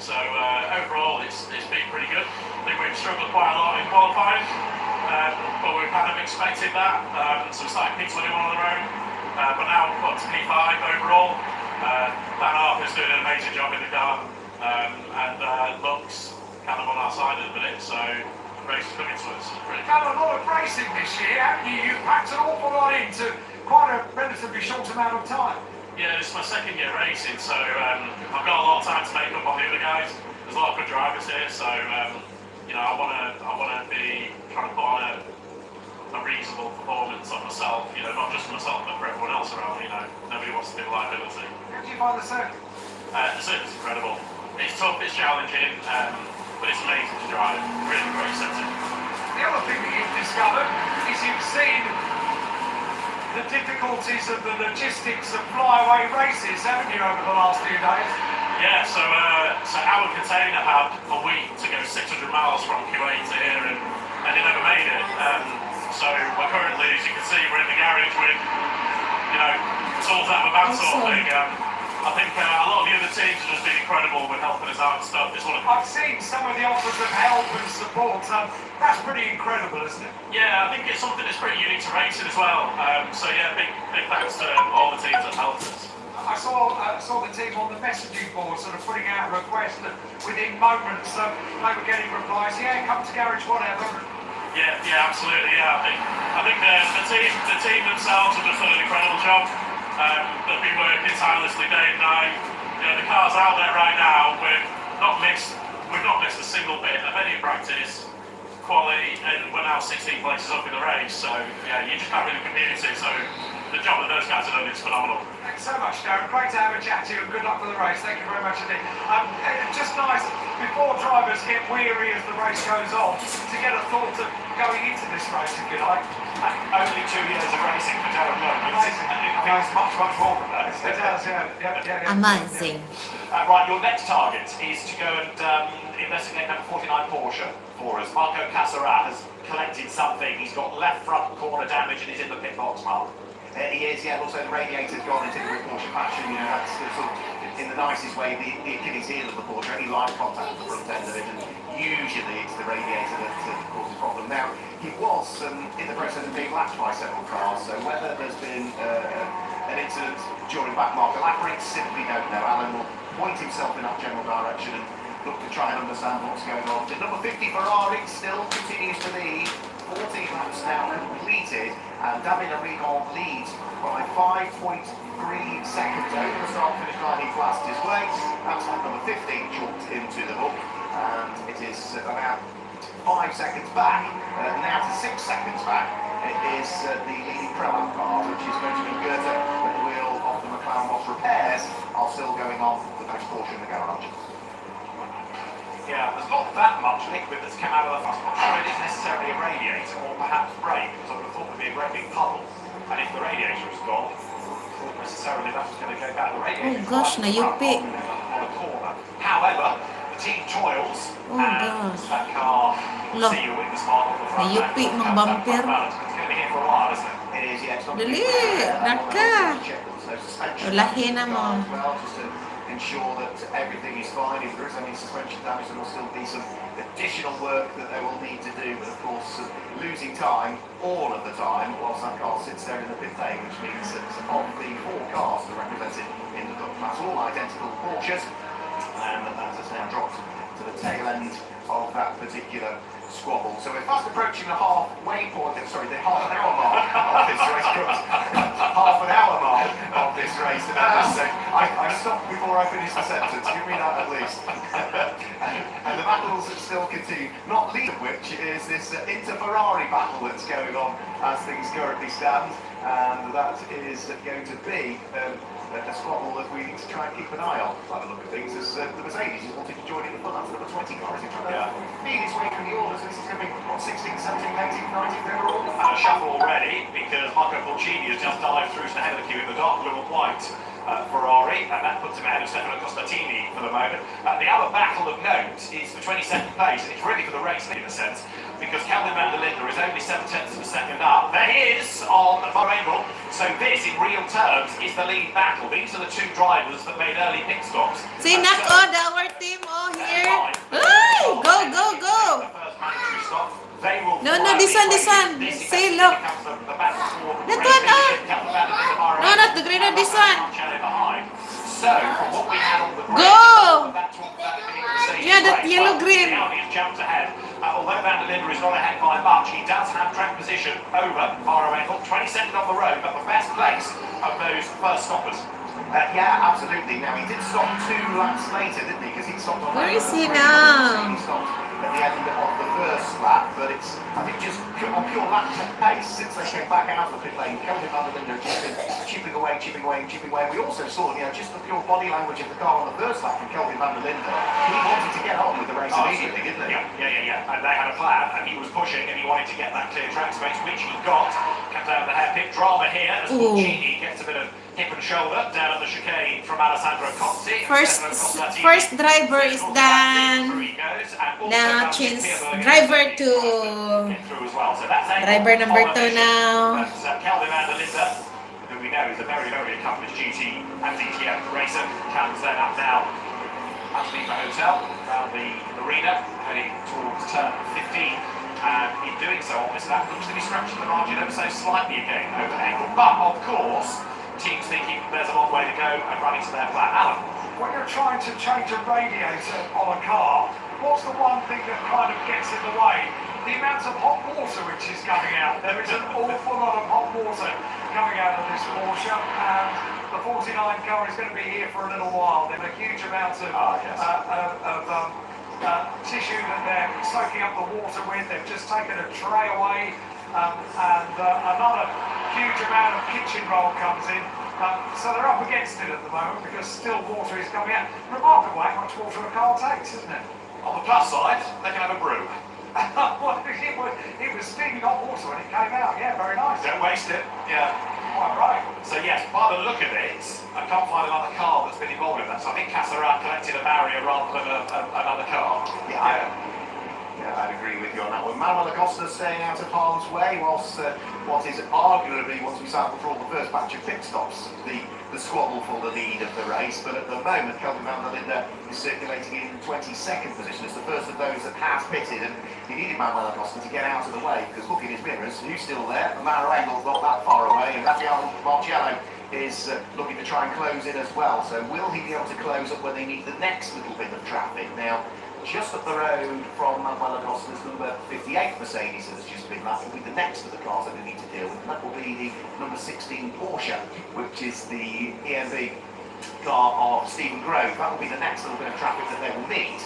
So overall, it's been pretty good. I think we've struggled quite a lot in qualifying, but we kind of expected that. So we started P21 on the road, but now we've got to P5 overall. Dan Harper's doing an amazing job in the car, and looks kind of on our side at the minute. So the race is coming to us. You've done a lot of racing this year, haven't you? You've packed an awful lot into quite a relatively short amount of time. Yeah, this is my second year racing, so I've got a lot of time to make up on the other guys. There's a lot of good drivers here, so you know, I want to be trying to put on a reasonable performance on myself. You know, not just for myself, but for everyone else around me. You know, nobody wants to be a liability. How do you find the circuit? The circuit's incredible. It's tough, it's challenging, but it's amazing to drive. Really great setting. The other thing that you've discovered is you've seen the difficulties of the logistics of flyaway races, haven't you, over the last few days? Yeah, so our container had a week to go 600 miles from Kuwait to here, and it never made it. So we're currently, as you can see, we're in the garage with, you know, tools out of a van sort of thing. I think a lot of the other teams have just been incredible with helping us out and stuff. Just want to. I've seen some of the offers of help and support. That's pretty incredible, isn't it? Yeah, I think it's something that's pretty unique to racing as well. So yeah, big thanks to all the teams that helped us. I saw the team on the messaging board sort of putting out a request that within moments they were getting replies. Yeah, come to garage, whatever. Yeah, absolutely. Yeah, I think the team themselves have just done an incredible job. They've been working tirelessly day and night. You know, the car's out there right now. We've not missed a single bit of any practice, quality, and we're now 16 places up in the race. So yeah, you just can't win the community. So the job that those guys have done is phenomenal. Thanks so much, Darren. Great to have a chat to you, and good luck for the race. Thank you very much indeed. It's just nice, before drivers get weary as the race goes on, to get a thought of going into this race, if you like. Only 2 years of racing for Darren Lowe. It feels much more than that. It does, yeah. Amazing. Right, your next target is to go and investigate number 49 Porsche for us. Marco Casarat has collected something. He's got left front corner damage and he's in the pit box, Mark. He is, yeah. Also, the radiator's gone into the Porsche fashion. You know, that's sort of, in the nicest way, the Achilles heel of the Porsche. Any line contact with the front end of it, and usually it's the radiator that causes problem. Now, he was in the process of being lapped by several cars, so whether there's been an incident during back marker lap race, simply don't know. Alan will point himself in that general direction and look to try and understand what's going on. The number 50 Ferrari still continues to lead. 14 laps now completed, and David Rigon leads by 5.3 seconds over the start-finish line. He flashed his way. That's lap number 15 chalked into the book, and it is about 5 seconds back, now to 6 seconds back. It is the leading Pro-Am car, which is going to be Goethe, but the wheel of the McLaren Boss repairs are still going on with those Porsche in the garage. Yeah, there's not that much liquid that's come out of the fuss. I'm not sure it is necessarily a radiator or perhaps brake, because I would have thought there'd be a great big puddle. And if the radiator is gone, not necessarily that was going to go back. The radiator gosh, nayupi. on a corner. However, the team toils, Oh, and gosh. that car will Look. see you witness part of the front. Nayupi end. ng bumper. It's going to be here for a while, isn't it? It is, yeah. It's not Dali, naka. Ulahin na mo. Well, just to ensure that everything is fine. If there is any suspension damage, there will still be some additional work that they will need to do. But of course, losing time all of the time whilst that car sits there in the pit lane, which means that of the 4 cars that are represented in the Cup class, all identical Porsches, and that has now dropped to the tail end of that particular squabble. So we're fast approaching the halfway point, the half an hour mark of this race. Half an hour mark of this race. And I stopped before I finished the sentence. Give me that at least. And the battles that still continue, not least of which is this Inter-Ferrari battle that's going on as things currently stand. And that is going to be a squabble that we need to try and keep an eye on, by the look of things, as the Mercedes is wanting to join in the fun. That's number 20 car, is it? Feed its way through the orders. This is going to be, what, 16th, 17th, 18th, 19th overall? And a shuffle already, because Marco Pulcini has just dived through to the head of the queue in the dark blue and white Ferrari, and that puts him ahead of Stefano Costatini for the moment. The other battle of note is for 22nd place, and it's really for the race in a sense, because Calvin van der Linde is only 7/10 of a second up. There he is on Bahrain. So this, in real terms, is the lead battle. These are the 2 drivers that made early pit stops. See, our team, here. Ay, go. The first mandatory stop. They will No, this one. See, look. That one, No, not the green one, this one. So, from what we had on the Go! that's what that Yeah, that yellow-green. Audi has jumped ahead. Although van der Linde is not ahead by much, he does have track position over Bahrain. 22nd on the road, but the best place of those first stoppers. Yeah, absolutely. Now, he did stop 2 laps later, didn't he? Because he stopped on... Where is he now? He stopped at the end of the first lap, but it's, I think, just on pure lap pace, since they came back out of the pit lane, Kelvin van der Linde has been chipping away. We also saw, just the pure body language of the car on the first lap from Kelvin van der Linde. He wanted to get on with the race immediately, didn't he? Yeah. And they had a plan, and he was pushing, and he wanted to get that clear track space, which he got. Comes out of the hairpin drama here as Pulcini gets a bit of hip and shoulder down at the chicane from Alessandro Cozzi. First driver is done. Now change driver to driver number 2 now. Calvin van der Linde, who we know is a very, very accomplished GT and DTM racer. Cam's then up now at the hotel around the Marina, heading towards turn 15. And in doing so, obviously that looks to be stretching the margin ever so slightly again over angle. But of course, teams thinking there's a long way to go and running to their plan. Alan. When you're trying to change a radiator on a car, what's the one thing that kind of gets in the way? The amount of hot water which is coming out. There is an awful lot of hot water coming out of this Porsche, and the 49 car is going to be here for a little while. There's a huge amount of tissue that they're soaking up the water with. They've just taken a tray away, and another huge amount of kitchen roll comes in. So they're up against it at the moment because still water is coming out. Remarkable how much water a car takes, isn't it? On the plus side, they can have a brew. Well, it was steaming hot water when it came out. Yeah, very nice. Don't waste it. Yeah. Quite right. So yes, by the look of it, I can't find another car that's been involved in that. So I think Casarat collected a barrier rather than another car. Yeah, I'd agree with you on that one. Manuel Acosta staying out of harm's way, whilst what is arguably, once we sample for all the first batch of pit stops, the squabble for the lead of the race. But at the moment, Kelvin van der Linde is circulating in 22nd position. It's the first of those that has pitted, and he needed Manuel Acosta to get out of the way, because look at his mirrors, who's still there? Maro Engel's not that far away, and Raffaele Marciello is looking to try and close in as well. So will he be able to close up when they need the next little bit of traffic? Now, just up the road from Manuel Acosta's number 58 Mercedes has just been that will be the next of the cars that we need to deal with, and that will be the number 16 Porsche, which is the EMB car of Stephen Grove. That will be the next little bit of traffic that they will meet.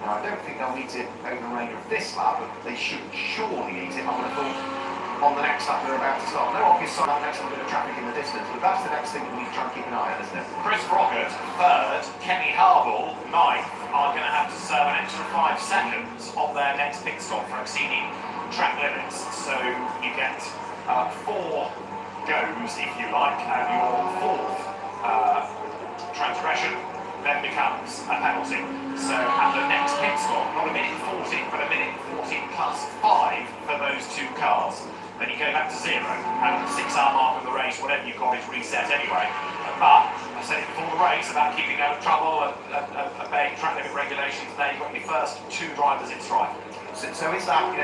Now, I don't think they'll meet it over the remainder of this lap, but they should surely meet it, I would have thought, on the next lap they're about to start. No obvious sign of that next little bit of traffic in the distance, but that's the next thing that we need to try and keep an eye on, isn't it? Chris Brockett, third. Kenny Harble, ninth, are going to have to serve an extra 5 seconds on their next pit stop for exceeding track limits. So you get 4 goes, if you like, and your 4th transgression then becomes a penalty. So at the next pit stop, not a minute 40, but a minute 40 plus 5 for those 2 cars. Then you go back to 0, and at the 6-hour mark of the race, whatever you've got is reset anyway. But I said it before the race about keeping out of trouble and obeying track limit regulations. There you've got your first 2 drivers in strife. So is that,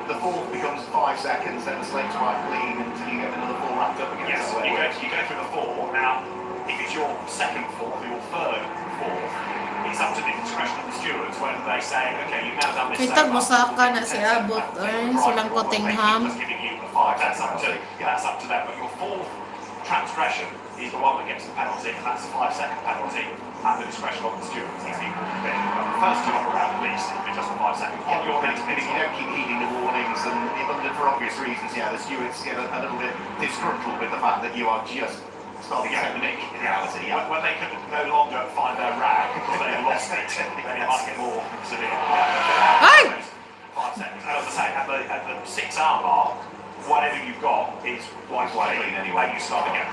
the 4th becomes 5 seconds, then the slate's quite clean until you get another 4 wrapped up again? Yes, you go through the 4. Now, if it's your 2nd 4th or your 3rd 4th, it's up to the discretion of the stewards when they say, okay, you've now done this. Kita musaka na si Abot. Ay, silang Cottingham. That's up to them. But your 4th transgression is the one that gets the penalty, and that's a 5-second penalty at the discretion of the stewards. It's equal to the first 2 up around at least, it'll be just a 5-second. On your next minute, you don't keep heeding the warnings, and for obvious reasons, the stewards get a little bit disgruntled with the fact that you are just starting to get the nick in reality. When they can no longer find their rag because they have lost it, then it might get more severe. 5 seconds. And as I say, at the 6-hour mark, whatever you've got is wiped clean anyway. You start again.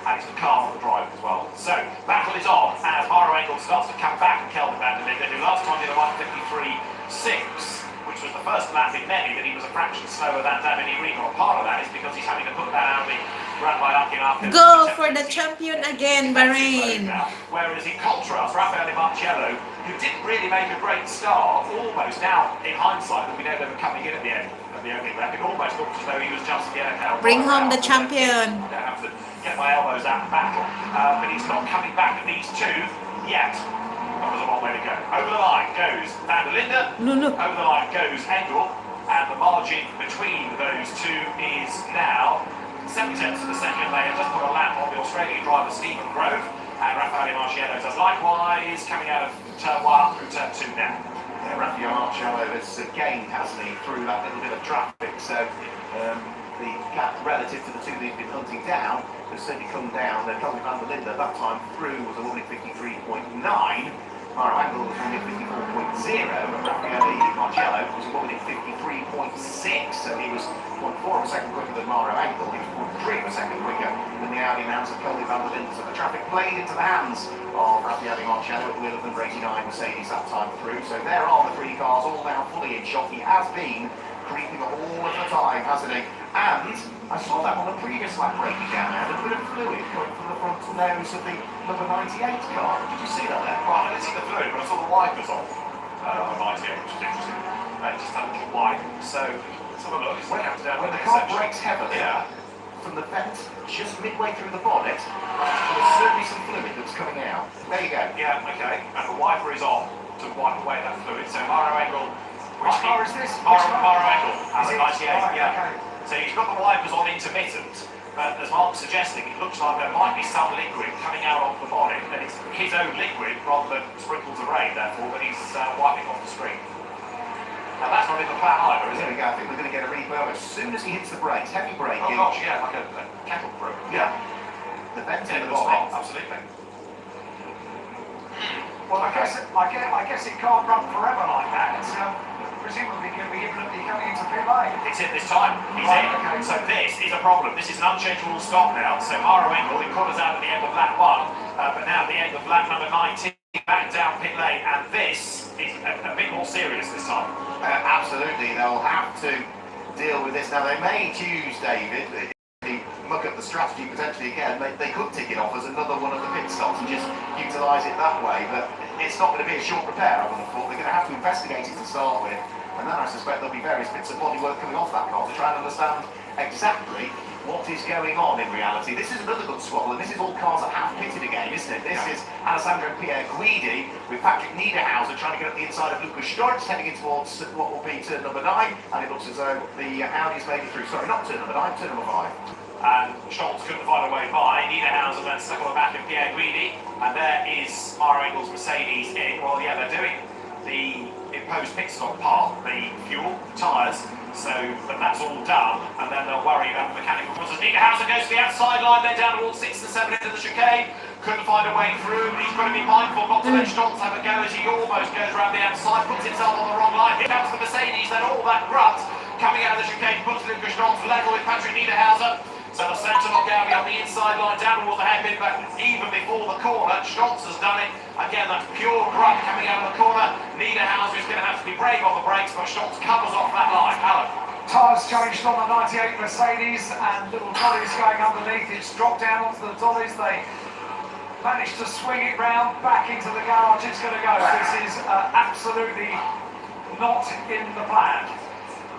And it's the car on the drive as well. So, battle is on as Maro Engel starts to come back and Kelvin van der Linde, who last time did a 1:53.6, which was the first lap in many, but he was a fraction slower than Davide Rino. Part of that is because he's having to put that out the run by Arkin. Go for the champion again, Bahrain. Whereas in contrast, Raffaele Marciello, who didn't really make a great start, almost now in hindsight that we know they were coming in at the end of the opening lap, it almost looked as though he was just bring home the champion. I don't have to get my elbows out of battle, but he's not coming back at these 2 yet. That was a long way to go. Over the line goes van der Linde. Over the line goes Engel, and the margin between those 2 is now 7/10 of a second. They have just put a lap on the Australian driver Stephen Grove, and Raffaele Marciello does likewise, coming out of turn 1 through turn 2 now. Raffaele Marciello has gained, hasn't he, through that little bit of traffic. So the gap relative to the 2 that he's been hunting down has certainly come down. Then Kelvin van der Linde that time through was a 1:53.9. Maro Engel was 1:54.0, and Raffaele Marciello was a 1:53.6, so he was 0.4 of a second quicker than Maro Engel. He was 0.3 of a second quicker than the Audi announcer Kelvin van der Linde. So the traffic played into the hands of Raffaele Marciello at the wheel of number 89 Mercedes that time through. So there are the 3 cars all now fully in shot. He has been creeping up all of the time, hasn't he? And I saw that on the previous lap breaking down there, a bit of fluid coming from the front nose of the number 98 car. Did you see that there? Well, I didn't see the fluid, but I saw the wipers on the 98, which was interesting. Just had a little wipe. So, let's have a look. When the car brakes heavily, from the vent just midway through the bonnet, there's certainly some fluid that's coming out. There you go. Yeah, okay. And the wiper is on to wipe away that fluid. So Maro Engel, What car is this? Maro Engel, Is it? 98, Right, yeah. okay. So he's got the wipers on intermittent, but as Mark's suggesting, it looks like there might be some liquid coming out of the bonnet, and it's his own liquid rather than sprinkles of rain, therefore, that he's wiping off the screen. Now that's not in the plan either, is There it? we go. I think we're going to get a replay as soon as he hits the brakes. Heavy braking. Oh gosh, yeah, like a kettle brew. Yeah. The vent in End the of the spot, bonnet. absolutely. Well, I guess it can't run forever like that. It's presumably going to be imminently coming into pit lane. It's in this time. He's Right, in. okay. So this is a problem. This is an unchangeable stop now. So Maro Engel, he caught us out at the end of lap 1, but now at the end of lap number 19, back down pit lane, and this is a bit more serious this time. Absolutely. They'll have to deal with this. Now, they may choose, David, if they muck up the strategy potentially again, they could tick it off as another one of the pit stops and just utilise it that way, but it's not going to be a short repair, I would have thought. They're going to have to investigate it to start with, and then I suspect there'll be various bits of bodywork coming off that car to try and understand exactly what is going on in reality. This is another good squabble, and this is all cars that have pitted again, isn't it? This is Alessandro Pierre Guidi with Patrick Niederhauser trying to get up the inside of Lucas Storch, heading in towards what will be turn number 9, and it looks as though the Audi's made it through. Sorry, not turn number 9, turn number 5. And Stoltz couldn't find a way by. Niederhauser then stuck on the back of Pierre Guidi, and there is Maro Engel's Mercedes in. Well, yeah, they're doing the imposed pit stop part, the fuel, tyres, so that's all done, and then they'll worry about the mechanical process. Niederhauser goes to the outside line, they're down towards 6 and 7 into the chicane, couldn't find a way through. He's got to be mindful not to let Stoltz have a go as he almost goes around the outside, puts himself on the wrong line. Here comes the Mercedes, then all that grunt coming out of the chicane puts Lucas Stoltz level with Patrick Niederhauser. So the centre look out on the inside line down towards the hairpin, but even before the corner, Stoltz has done it. Again, that's pure grunt coming out of the corner. Niederhauser is going to have to be brave on the brakes, but Stoltz covers off that line. Alan. Tyres changed on the 98 Mercedes, and little dollies going underneath. It's dropped down onto the dollies. They managed to swing it round back into the garage. It's going to go. This is absolutely not in the plan.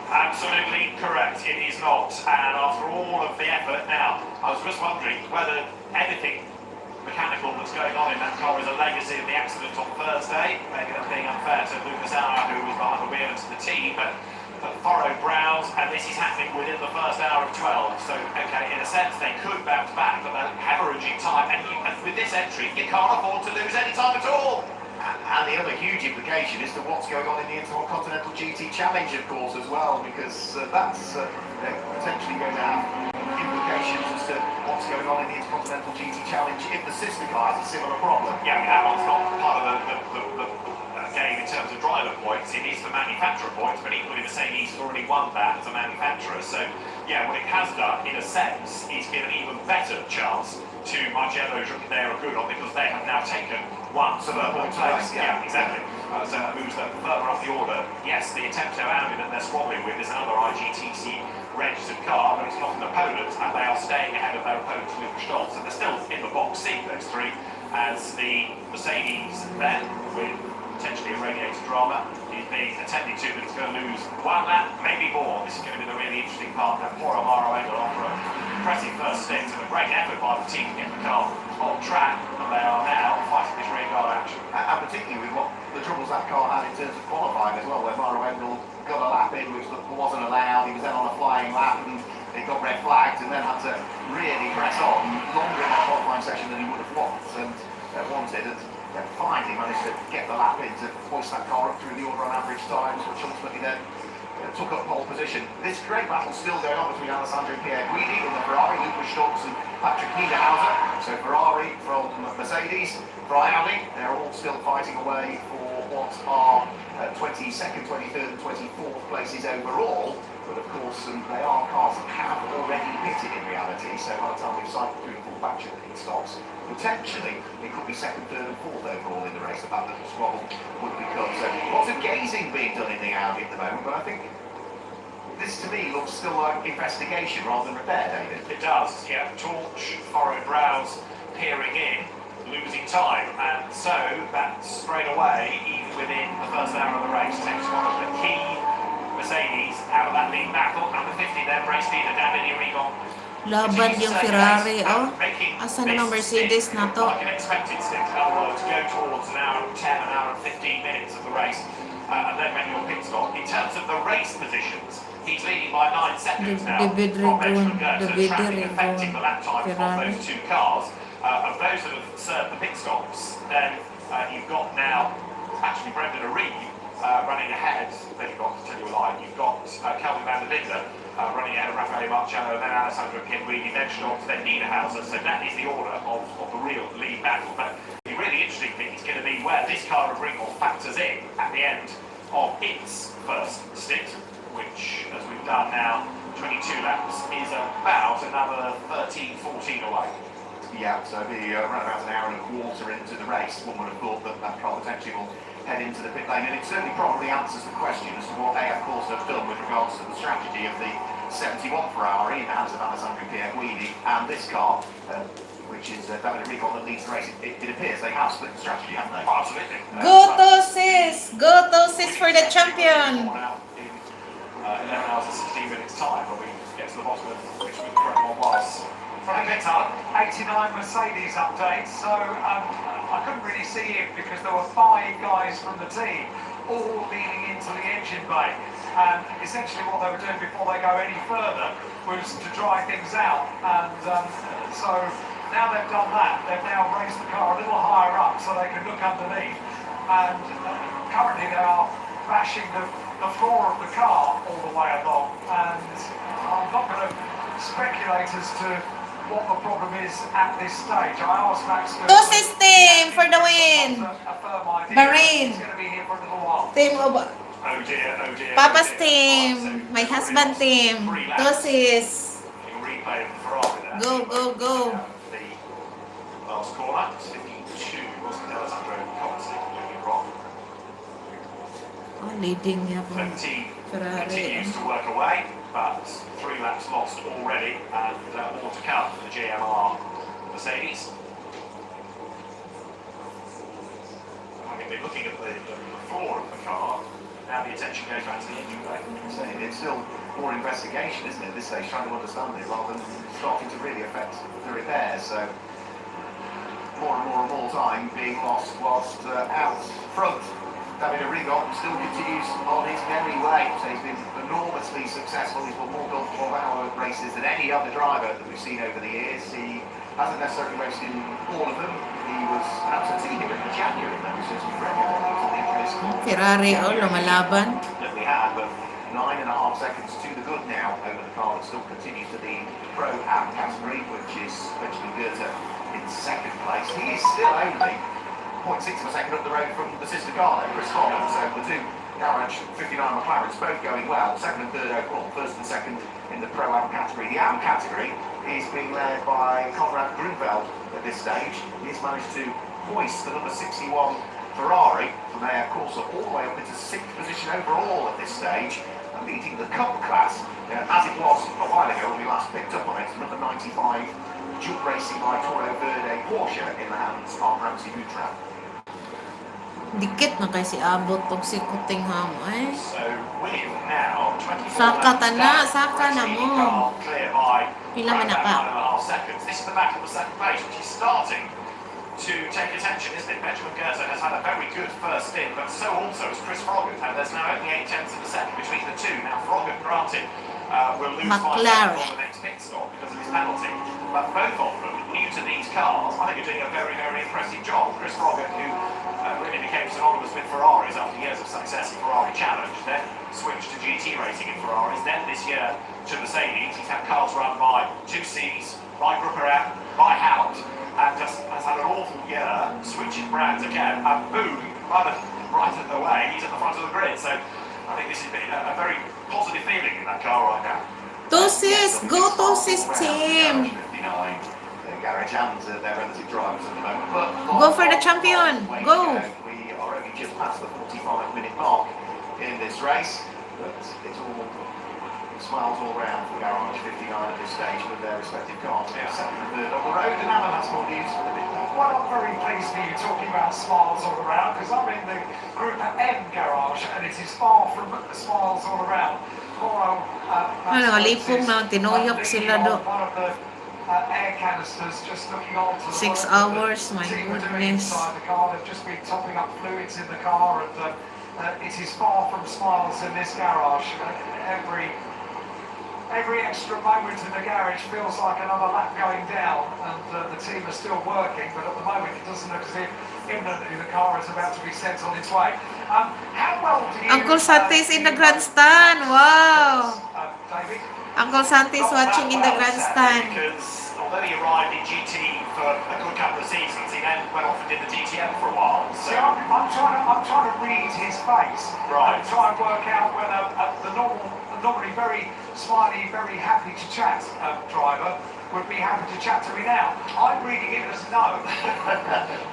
Absolutely correct, it is not. And after all of the effort now, I was just wondering whether anything mechanical that's going on in that car is a legacy of the accident on Thursday. Maybe that's being unfair to Lucas Auer, who was behind the wheel, and to the team, but furrowed brows, and this is happening within the first hour of 12. So, okay, in a sense, they could bounce back, but they're hemorrhaging time, and with this entry, you can't afford to lose any time at all. And the other huge implication is to what's going on in the Intercontinental GT Challenge, of course, as well, because that's potentially going to have implications as to what's going on in the Intercontinental GT Challenge if the sister car has a similar problem. Yeah, I mean, that one's not part of the game in terms of driver points. It is for manufacturer points, but equally Mercedes has already won that as a manufacturer. So, yeah, what it has done, in a sense, is give an even better chance to Marcello they are good on, because they have now taken one further place. Yeah, exactly. So that moves them further up the order. Yes, the Attempto Audi that they're squabbling with is another IGTC registered car, but it's not an opponent, and they are staying ahead of their opponents, Lucas Stoltz. And they're still in the box seat, those three, as the Mercedes then, with potentially a radiator drama, is being attended to, but it's going to lose one lap, maybe more. This is going to be the really interesting part. Now, poor Maro Engel, after a impressive first stint and a great effort by the team to get the car on track, and they are now fighting this rear guard action. And particularly with what the troubles that car had in terms of qualifying as well, where Maro Engel got a lap in which wasn't allowed. He was then on a flying lap and it got red flagged, and then had to really press on longer in that qualifying session than he would have wanted. And finally managed to get the lap in to hoist that car up through the order on average times, which ultimately then took up pole position. This great battle still going on between Alessandro Pierre Guidi in the Ferrari, Lucas Stoltz and Patrick Niederhauser. So Ferrari from Mercedes, for Audi, they're all still fighting away for what are 22nd, 23rd and 24th places overall. But of course, they are cars that have already pitted in reality, so by the time we've cycled through the full batch of the pit stops, potentially it could be 2nd, 3rd and 4th overall in the race. That little squabble would become. So lots of gazing being done in the Audi at the moment, but I think this to me looks still like investigation rather than repair, David. It does, yeah. Torch, furrowed brows, peering in, losing time, and so that straight away, even within the first hour of the race, takes one of the key Mercedes out of that lead battle. Number 50 then, race leader Dhabi Rigon. Laban yung Ferrari, oh. Asa namang Mercedes na to? Like an expected stint, in other words, go towards an hour and 10, an hour and 15 minutes of the race, and then make your pit stop. In terms of the race positions, he's leading by 9 seconds now from Benjamin Gertz, traffic affecting the lap time of those two cars. Of those that have served the pit stops, then you've got now actually Brendan Aree running ahead. Then you've got, to tell you a lie, you've got Kelvin van der Linde running ahead of Raffaele Marciano, then Alessandro Pianguini, then Schnotz, then Niederhauser. So that is the order of the real lead battle. But the really interesting thing is going to be where this car of Ringwald factors in at the end of its first stint, which, as we've done now, 22 laps, is about another 13, 14 away. Yeah, so be around about an hour and a quarter into the race. One would have thought that that car potentially will head into the pit lane, and it certainly probably answers the question as to what they have, of course, have done with regards to the strategy of the 71 Ferrari in the hands of Alessandro Pianguini and this car, which is Davide Rigon that leads the race. It appears they have split the strategy, haven't they? Absolutely. Go Tosis! Go Tosis for the champion! 11 hours and 16 minutes time when we get to the bottom of which the correct one was. From the pit tunnel. 89 Mercedes update, so I couldn't really see it because there were 5 guys from the team all leading into the engine bay, and essentially what they were doing before they go any further was to dry things out, and so now they've done that, they've now raised the car a little higher up so they can look underneath, and currently they are bashing the floor of the car all the way along, and I'm not going to speculate as to what the problem is at this stage. I asked Max Tosis team for the win! Bahrain. He's going to be here for a little while. Team of Oh dear, oh dear. Papa's oh dear. team, my husband team, Tosis. Replay of the Ferrari there. Go, go, go. The last corner, 52, wasn't Alessandro looking wrong. Oh, leading niya po. 17 Ferrari. continues to work away, but 3 laps lost already, and more to come for the GMR Mercedes. Having been looking at the floor of the car, now the attention goes back to the engine bay. It's still more investigation, isn't it, at this stage, trying to understand it rather than starting to really affect the repairs. So more and more time being lost whilst out front. Davide Rigon still continues on his merry way. So he's been enormously successful. He's won more Golf 12-hour races than any other driver that we've seen over the years. He hasn't necessarily raced in all of them. He was an absentee here in January. That was just Ferrari, oh, lumalaban. that we had, but 9.5 seconds to the good now over the car that still continues to lead Pro-Am category, which is Benjamin Gertz in second place. He is still only 0.6 of a second up the road from the sister car, Chris Follin. So the two garage 59 McLarens both going well. Second and third overall, first and second in the Pro-Am category. The Am category is being led by Conrad Grunfeld at this stage. He's managed to hoist the number 61 Ferrari from there, of course, all the way up into 6th position overall at this stage, and leading the Cup class, as it was a while ago when we last picked up on it, number 95, dual racing by Toro Verde Porsche in the hands of Ramsey Butrap. Dikit na kay si Abot tong si Cottingham, eh. So with now 24 Saka laps tana, down, saka na Mercedes mo. car clear by Pila man about naka? 9.5 seconds. This is the battle for second place, which is starting to take attention, isn't it? Benjamin Gertz has had a very good first stint, but so also has Chris Froggatt, and there's now only 8 tenths of a second between the two. Now Froggatt, granted, will lose 5 McLaren. seconds on the next pit stop because of his penalty, but both of them, new to these cars, I think are doing a very, very impressive job. Chris Froggatt, who really became synonymous with Ferraris after years of success in Ferrari Challenge, then switched to GT racing in Ferraris, then this year to Mercedes. He's had cars run by 2Cs, by Grupperat, by Hout, and just has had an awful year, switching brands again, and boom, right at the way, he's at the front of the grid. So I think this has been a very positive feeling in that car right now. Tosis, go Tosis team. 59, Garage and their relative drivers at the moment. But Go for the champion, go. We are only just past the 45-minute mark in this race, but it's all Smiles all round for garage 59 at this stage with their respective cars. Second and third on the road, and Alan has more news for the bit. Well, I'm very pleased for you talking about smiles all around, because I'm in the Group M garage, and it is far from smiles all around. Poor old, Nalipong na, tinuyok sila do. One of the air canisters just looking on to the 6 hours, my team are doing goodness. inside the car. They've just been topping up fluids in the car, and it is far from smiles in this garage. Every extra moment in the garage feels like another lap going down, and the team are still working, but at the moment it doesn't look as if imminently the car is about to be sent on its way. How well do you... Uncle Santi is in the grandstand. Wow. David? Uncle Santi is watching in the grandstand. Because although he arrived in GT for a good couple of seasons, he then went off and did the DTM for a while. So See, I'm trying to read his face, Right. and try and work out whether the normally very smiley, very happy to chat driver would be happy to chat to me now. I'm reading it as no.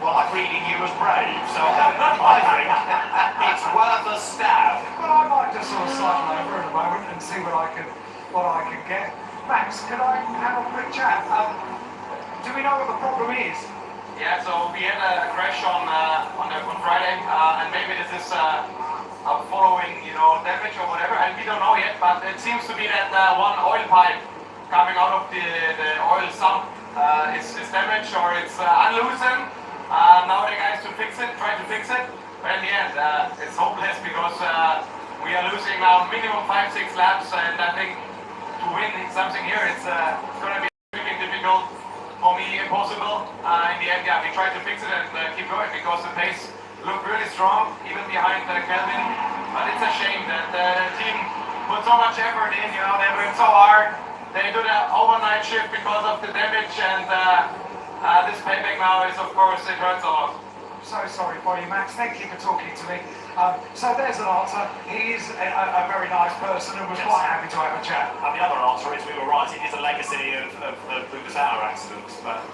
well, I'm reading you as brave, so I think it's worth a stab. But I might just sort of cycle over in a moment and see what I can get. Max, can I have a quick chat? Do we know what the problem is? Yeah, so we had a crash on Friday, and maybe this is following, damage or whatever, and we don't know yet, but it seems to be that one oil pipe coming out of the oil sump is damaged or it's unloosened. Now the guys try to fix it, but in the end, it's hopeless because we are losing now minimum 5-6 laps, and I think to win something here, it's going to be really difficult. For me, impossible. In the end, yeah, we tried to fix it and keep going because the pace looked really strong, even behind Kelvin. But it's a shame that the team put so much effort in. They worked so hard. They did an overnight shift because of the damage, and this payback now is, of course, it hurts a lot. So sorry for you, Max. Thank you for talking to me. So there's an answer. He is a very nice person and was quite happy to have a chat. And the other answer is we were right, it is a legacy of the Lucas Hour accident, but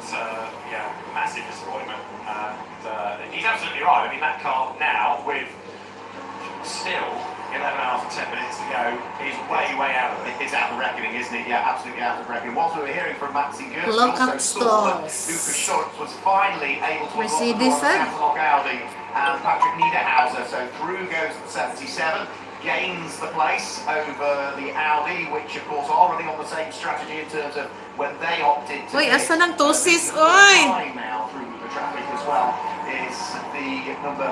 yeah, massive disappointment. And he's absolutely right. I mean, that car now, with still 11 hours and 10 minutes to go, is way out of it. It's out of the reckoning, isn't it? Yeah, absolutely out of the reckoning. Whilst we were hearing from Maxi Gerst, Local also saw that stores. Lucas Schultz was finally able to Mercedes, unlock the door on the Catalog Audi, and Patrick Niederhauser, so through goes the 77, gains the place over the Audi, which of course are running on the same strategy in terms of when they opted to... Uy, asa ng tosis, oy! Time now through the traffic as well is the number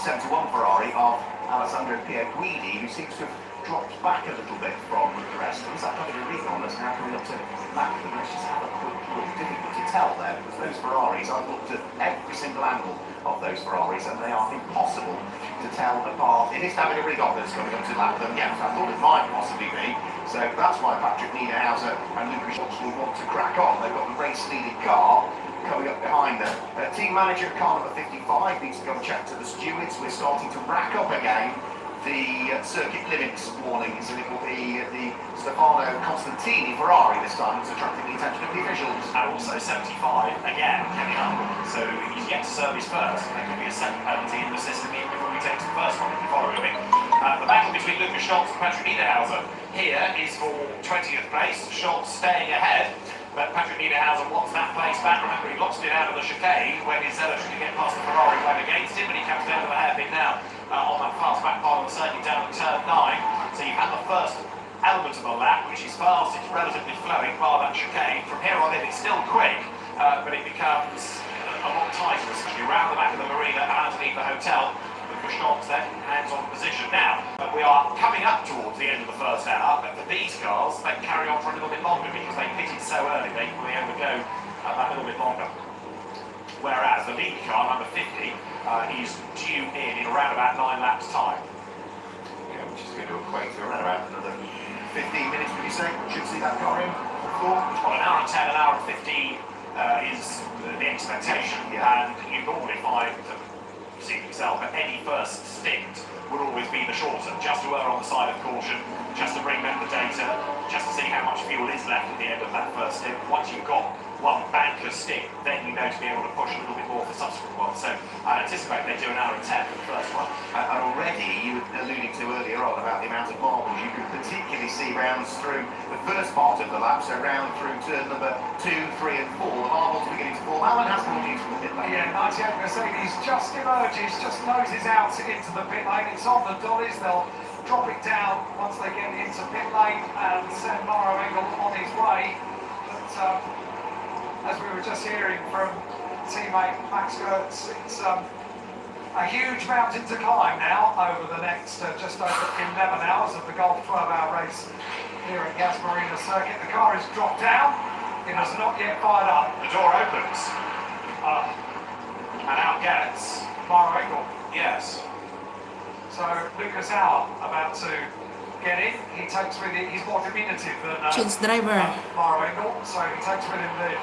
71 Ferrari of Alessandro Pierguidi, who seems to have dropped back a little bit from the rest. Is that having a read on us now coming up to back? Let's just have a quick look. Difficult to tell there, because those Ferraris, I've looked at every single angle of those Ferraris, and they are impossible to tell apart. It is having a read on us coming up to lap them. Yes, I thought it might possibly be. So that's why Patrick Niederhauser and Lucas Schultz will want to crack on. They've got the race-leading car coming up behind them. Team manager, car number 55, needs to go and check to the stewards. We're starting to rack up again the circuit limits warnings, and it will be the Stefano Constantini Ferrari this time that's attracting the attention of the officials. And also 75 again coming up. So he's yet to service first. There could be a second penalty in the system even before he takes the first one, if you follow me. The battle between Lucas Schultz and Patrick Niederhauser here is for 20th place. Schultz staying ahead, but Patrick Niederhauser wants that place back. Remember, he lost it out of the chicane when his zealous to get past the Ferrari went against him, and he comes down to the hairpin now on that fast back part of the circuit down at turn 9. So you've had the first element of the lap, which is fast, it's relatively flowing, bar that chicane. From here on in, it's still quick, but it becomes a lot tighter, especially around the back of the Marina and underneath the hotel. Lucas Schultz then hands on position now. We are coming up towards the end of the first hour, but for these cars, they carry on for a little bit longer because they pitted so early, they overgo that little bit longer. Whereas the lead car, number 50, is due in around about 9 laps' time. Yeah, which is going to equate to around about another 15 minutes, would you say? Should see that car in before? Well, an hour and 10, an hour and 15 is the expectation, and you normally find, see yourself, but any first stint would always be the shorter, just to err on the side of caution, just to bring back the data, just to see how much fuel is left at the end of that first stint. Once you've got one banker stick, then you know to be able to push a little bit more for subsequent ones. So I anticipate they do an hour and 10 for the first one. And already you would alluding to earlier on about the amount of marbles, you can particularly see rounds through the first part of the lap, so round through turn number 2, 3 and 4, the marbles beginning to form. Alan has more news from the pit lane. Yeah, 98 Mercedes just emerges, just noses out into the pit lane. It's on the dollies. They'll drop it down once they get into pit lane and send Mauro Engel on his way. But as we were just hearing from teammate Max Gertz, it's a huge mountain to climb now over the next just over 11 hours of the Golf 12-hour race here at Marina circuit. The car is dropped down. It has not yet fired up. The door opens. And out gets. Mauro Engel. Yes. So Lucas Hauer about to get in. He takes with him, he's more diminutive than Change driver. Mauro Engel, so he takes with him the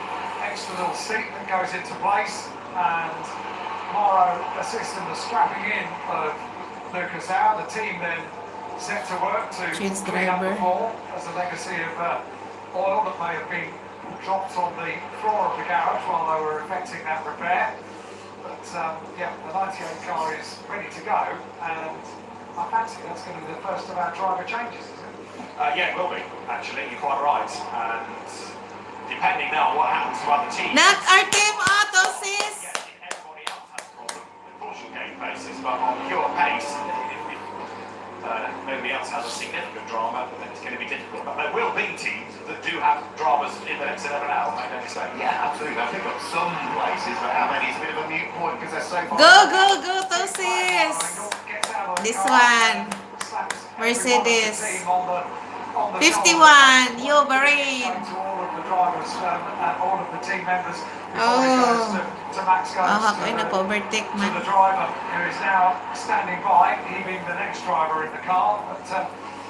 extra little seat that goes into place, and Mauro assists in the strapping in of Lucas Hauer. The team then set to work to Change clean up the driver. floor as a legacy of oil that may have been dropped on the floor of the garage while they were effecting that repair. But yeah, the 98 car is ready to go, and I fancy that's going to be the first of our driver changes, isn't it? Yeah, it will be, actually. You're quite right. And depending now on what happens to other teams. Not our team auto, sis. Yes, everybody else has a problem. Of course, you'll gain paces, but on pure pace, if nobody else has a significant drama, then it's going to be difficult. But there will be teams that do have dramas in the next 11 hours, make no mistake. Yeah, absolutely. I think got some places, but how many is a bit of a mute point because they're so far. Go, Tosis. This one. Mercedes. 51, yo, Bahrain. To all of the drivers and all of the team members. Oh. To Max Gertz, Ako ay nag-overtake to man. the driver who is now standing by, he being the next driver in the car. But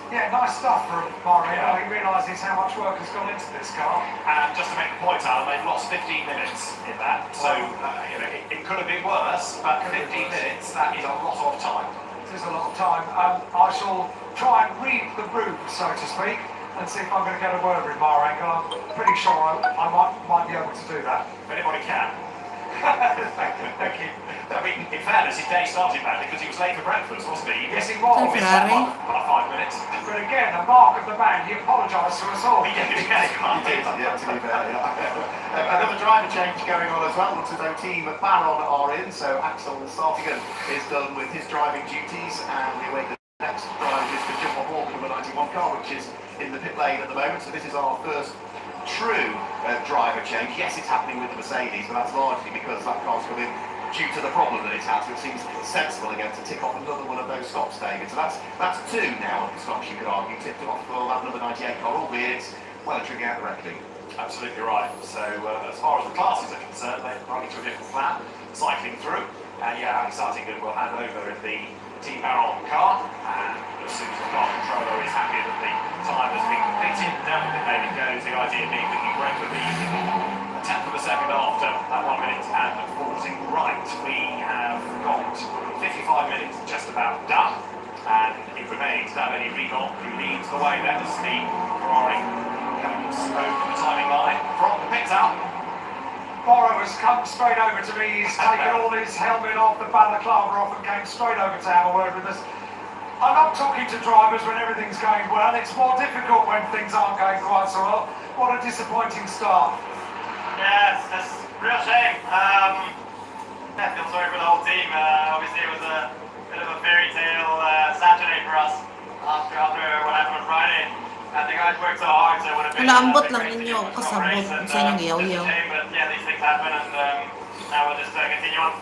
yeah, nice stuff from Marina. He realises how much work has gone into this car. And just to make the point, Alan, they've lost 15 minutes in that. So, you know, it could have been worse, but 15 minutes, that is a lot of time. It is a lot of time. I shall try and read the room, so to speak, and see if I'm going to get a word with Mauro Engel. I'm pretty sure I might be able to do that. If anybody can. Thank you. I mean, in fairness, his day started badly because he was late for breakfast, wasn't he? Yes, he was. Missed that Ferrari. one by 5 minutes. But again, a mark of the man. He apologised to us all. He did, He did, yeah, to be fair, yeah. Another driver change going on as well. Looks as though Team Baron are in, so Axel Sartigan is done with his driving duties, and we await the next driver is to jump on board the number 91 car, which is in the pit lane at the moment. So this is our first true driver change. Yes, it's happening with the Mercedes, but that's largely because that car's come in due to the problem that it's had. So it seems sensible again to tick off another one of those stops, David. So that's two now of the stops you could argue tipped off for that number 98 car, albeit well and truly out the reckoning. Absolutely right. So as far as the classes are concerned, they're running to a different plan, cycling through. And yeah, Alex Sartigan will hand over in the Team Baron car, and as soon as the car controller is happy that the time has been completed, down the pit lane it goes. The idea being that you break with a tenth of a second after that 1 minute and 40 right. We have got 55 minutes just about done, and it remains Davide Rigon who leads the way. That is the Ferrari coming over the timing line from the pit out. Mauro has come straight over to me. He's taken all his helmet off, the balaclava off, and came straight over to have a word with us. I love talking to drivers when everything's going well. It's more difficult when things aren't going quite so well. What a disappointing start. Yeah, it's a real shame. I feel sorry for the whole team. Obviously, it was a bit of a fairy tale Saturday for us after what happened on Friday. And the guys worked so hard, so it would have been Wala, ambot a lang great ninyo, to kasabot race, and, sa inyong it's a yaw-yaw. shame, but yeah, these things happen, and now we'll just continue on.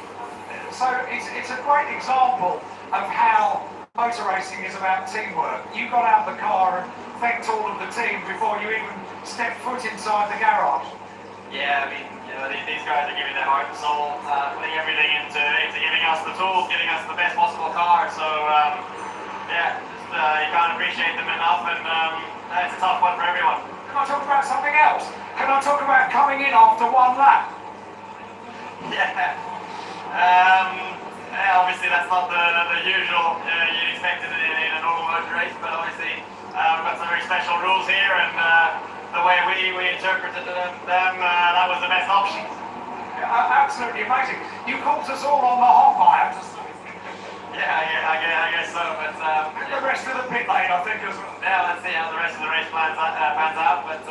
So it's a great example of how motor racing is about teamwork. You got out the car and thanked all of the team before you even stepped foot inside the garage. Yeah, I mean, you know, these guys are giving their heart and soul, putting everything into giving us the tools, giving us the best possible car. So yeah, just, you can't appreciate them enough, and it's a tough one for everyone. Can I talk about something else? Can I talk about coming in after one lap? Yeah. Yeah, obviously that's not the usual you'd expect in a normal motor race, but obviously we've got some very special rules here, and the way we interpreted them, that was the best option. Yeah, absolutely amazing. You caught us all on the hot wire. Yeah, I guess so, but rest of the pit lane, I think, as well. Yeah, let's see how the rest of the race pans out. But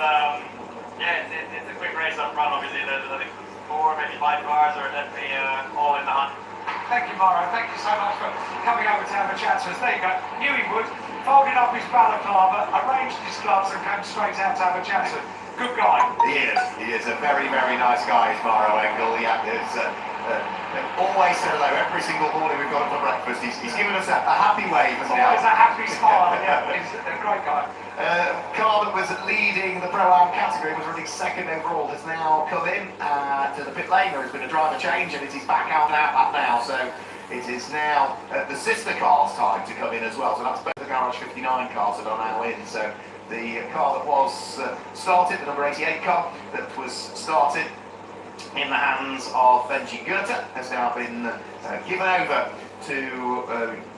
yeah, it's a quick race up front. Obviously, there's I think 4, maybe 5 cars are definitely all in the hunt. Thank you, Mauro. Thank you so much for coming over to have a chat to us. There you go. Knew he would. Folded up his balaclava, arranged his gloves, and came straight out to have a chat to us. Good guy. He is a very, very nice guy, is Mauro Engel. Yeah, always said hello every single morning we've got him for breakfast. He's given us a happy wave, hasn't he? Always a happy smile. Yeah, he's a great guy. Car that was leading the Pro-Am category, was running second overall, has now come in to the pit lane. There has been a driver change and it is back out and out now. So it is now the sister car's time to come in as well. So that's both the Garage 59 cars that are now in. So the car that was started, the number 88 car that was started in the hands of Benji Goethe, has now been given over to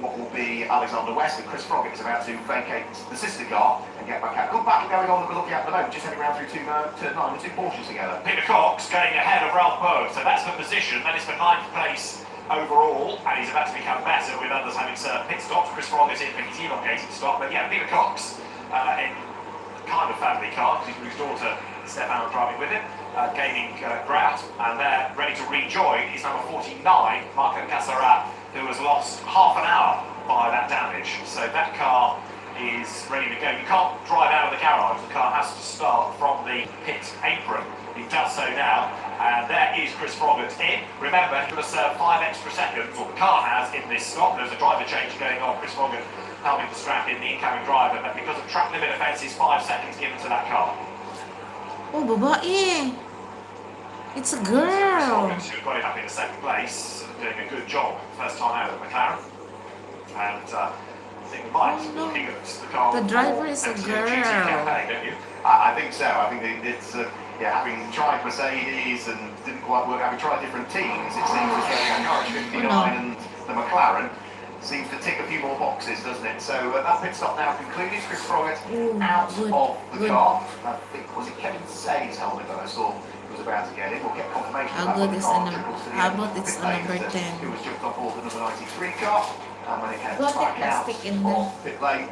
what will be Alexander West, and Chris Froggatt is about to vacate the sister car and get back out. Good battle going on that we're looking at the moment, just heading around through turn 9, the two Porsches together. Peter Cox going ahead of Ralph Berg, so that's the position. That is for 9th place overall, and he's about to become better with others having served pit stops. Chris Froggatt in for his elongated stop, but yeah, Peter Cox in kind of family car, because his daughter Stefan driving with him, gaining ground, and they're ready to rejoin is number 49, Marco Casarat, who has lost half an hour by that damage. So that car is ready to go. You can't drive out of the garage, the car has to start from the pit apron. It does so now, and there is Chris Froggatt in. Remember, he's going to serve 5 extra seconds, or the car has, in this stop. There's a driver change going on. Chris Froggatt helping to strap in the incoming driver, but because of track limit offences, 5 seconds given to that car. Oh, babae. It's a girl. Who got it up into 2nd place, doing a good job first time out of McLaren. And I think we might be looking at the car. The driver is a girl. Campaign, don't you? I think so. I think it's having tried Mercedes and didn't quite work, having tried different teams, it seems as though the Garage 59 and the McLaren seems to tick a few more boxes, doesn't it? So that pit stop now concluded. Chris Froggatt out of the car. I think, was it Kevin Say's helmet that I saw was about to get in? We'll get confirmation How of that good when is the car the number? dribbles to the How end. about it's Pit the lane, number 10? Who was jumped off board the number 93 car. And when it heads Got the back out plastic in there. of pit lane,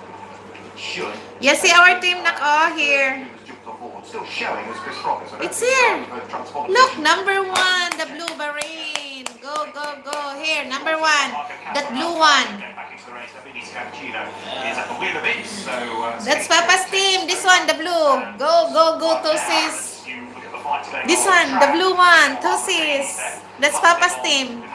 should. Yes, see our team nak here. Who was jumped off board. Still showing as Chris Froggatt. So I don't It's think here. the transponder Look, position- number 1, the blue Bahrain. Go, go, go. Here, number 1. That blue one. Back into the race. Davide Scampino is at the wheel of it. So That's Papa's team. This one, the blue. Go, go, go, Tosis. You look at the fight today. This one, the blue one, Tosis. That's Papa's team.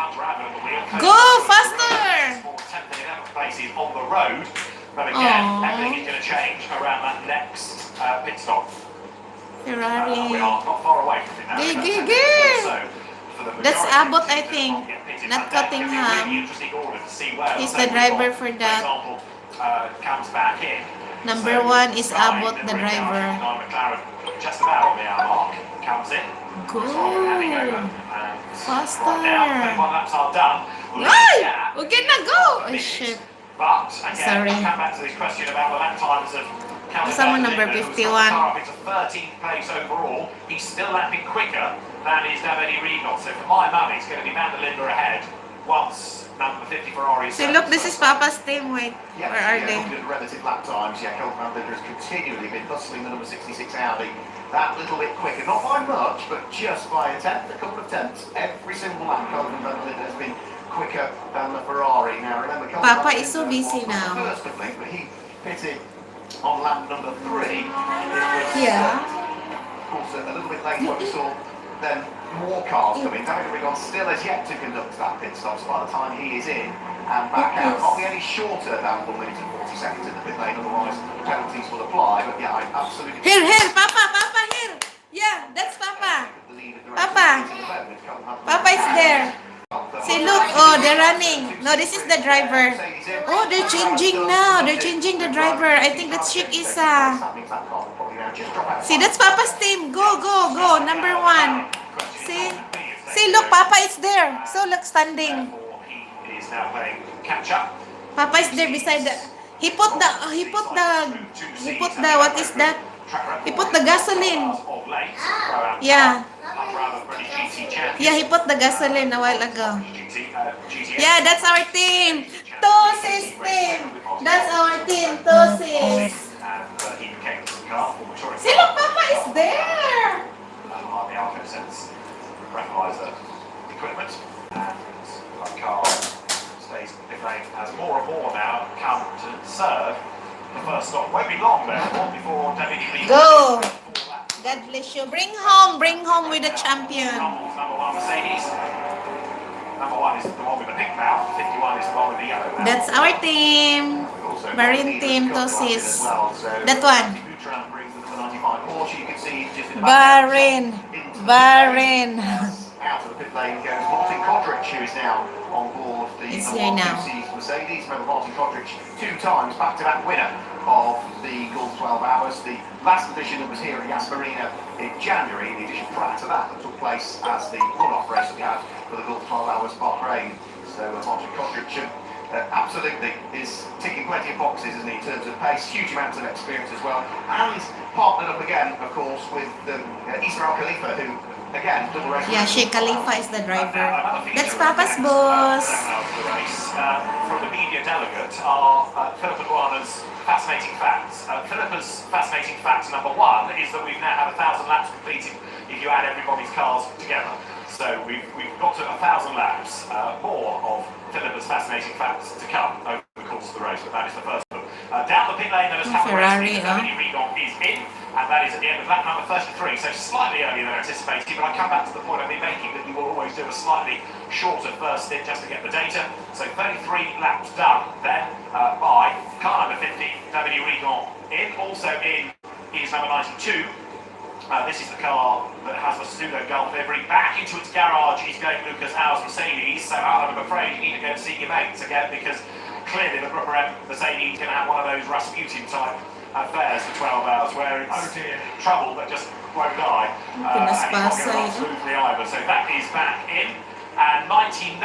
Go, faster. 10th and 11th places on the road. But again, Aww. everything is going to change around that next pit stop. We Ferrari. are not far away from it now. Gay, That's gay, it. gay. So, for the That's majority Abbott, of I teams that think. don't get pitted, Not and that can be a Cottingham. really interesting order to see where He's so the we've driver got, for that. example, comes back in. Number So, 1 is Stein, Abbott, the red car, driver. McLaren, just about on the hour mark, comes in. Go. Heading over, and Faster. right now, 21 laps are done. We'll look Ay! at Okay na, go! Oh, minutes. shit. But again, Sorry. we'll come back to this question about the lap times of Someone number 51. Up into 13th place overall. He's still lapping quicker than is Davide Regal. So for my money, it's going to be Van der Linde ahead once number 50 Ferrari is See, look, this is Papa's team. Wait, Yeah, where are they? looking at the relative lap times, Colton Van Linder has continually been hustling the number 66 Audi that little bit quicker. Not by much, but just by a tenth, a couple of tenths. Every single lap, Colton Van Linder has been quicker than the Ferrari. Now, remember, Colton Papa Van is so Linder busy was now. the first, I think, but he pitted on lap number 3. It was, Yeah. of course, a little bit later when we saw then more cars coming. Davide Regal still has yet to conduct that pit stop, so by the time he is in and back out, not be any shorter than 1 minute and 40 seconds in the pit lane, otherwise penalties will apply. But yeah, I absolutely... Here, Papa, here. Yeah, that's Papa. Papa. Papa is there. See, look, oh, they're running. No, this is the driver. Oh, they're changing now. They're changing the driver. I think that's Sheikh Isa. See, that's Papa's team. Go, go, go. Number 1. See, look, Papa is there. So, look, standing. He is now playing catch up. Papa is there beside the... He put the, what is that? He put the gasoline. Yeah. Yeah, he put the gasoline a while ago. Yeah, that's our team. Tosis team. That's our team. come to serve the first stop. Won't be long therefore before Dhabi. Go. God bless you. Bring home with the champion. Number 1 Mercedes. Number 1 is the one with the pink mouth. 51 is the one with the yellow mouth. That's our team. Marine team to sis. That one. Bahrain. Out of the pit lane goes Martin Kodric, who is now on board the He's here now. Mercedes. Remember Martin Kodric, 2 times back-to-back winner of the Gulf 12 Hours. The last edition that was here at Marina in January, the edition prior to that took place as the run-off race that we had for the Gulf 12 Hours Bahrain. So Martin Kodric absolutely is ticking plenty of boxes, isn't he, in terms of pace, huge amounts of experience as well, and partnered up again, of course, with Ismail Khalifa, who again, double race. Yeah, Sheikh Khalifa is the driver. That's Papa's boss. From the media delegate are Philip Iguana's fascinating facts. Philippa's fascinating fact number 1 is that we've now had 1,000 laps completed if you add everybody's cars together. So we've got to 1,000 laps, more of Philippa's fascinating facts to come over the course of the race, but that is the first one. Down the pit lane, there is Ferrari, Regon is in, and that is at the end of lap number 33, so slightly earlier than anticipated, but I come back to the point I've been making that you will always do a slightly shorter first stint just to get the data. So 33 laps done then by car number 50, David Regon in. Also in is number 92. This is the car that has the pseudo Gulf livery. Back into its garage is going Lucas Au's Mercedes. So Alan, I'm afraid you need to go and see your mates again, because clearly the Grupper M Mercedes is going to have one of those Rasputin type affairs for 12 hours where it's trouble that just won't die. And it's not going to run smoothly either. So that is back in. And 99,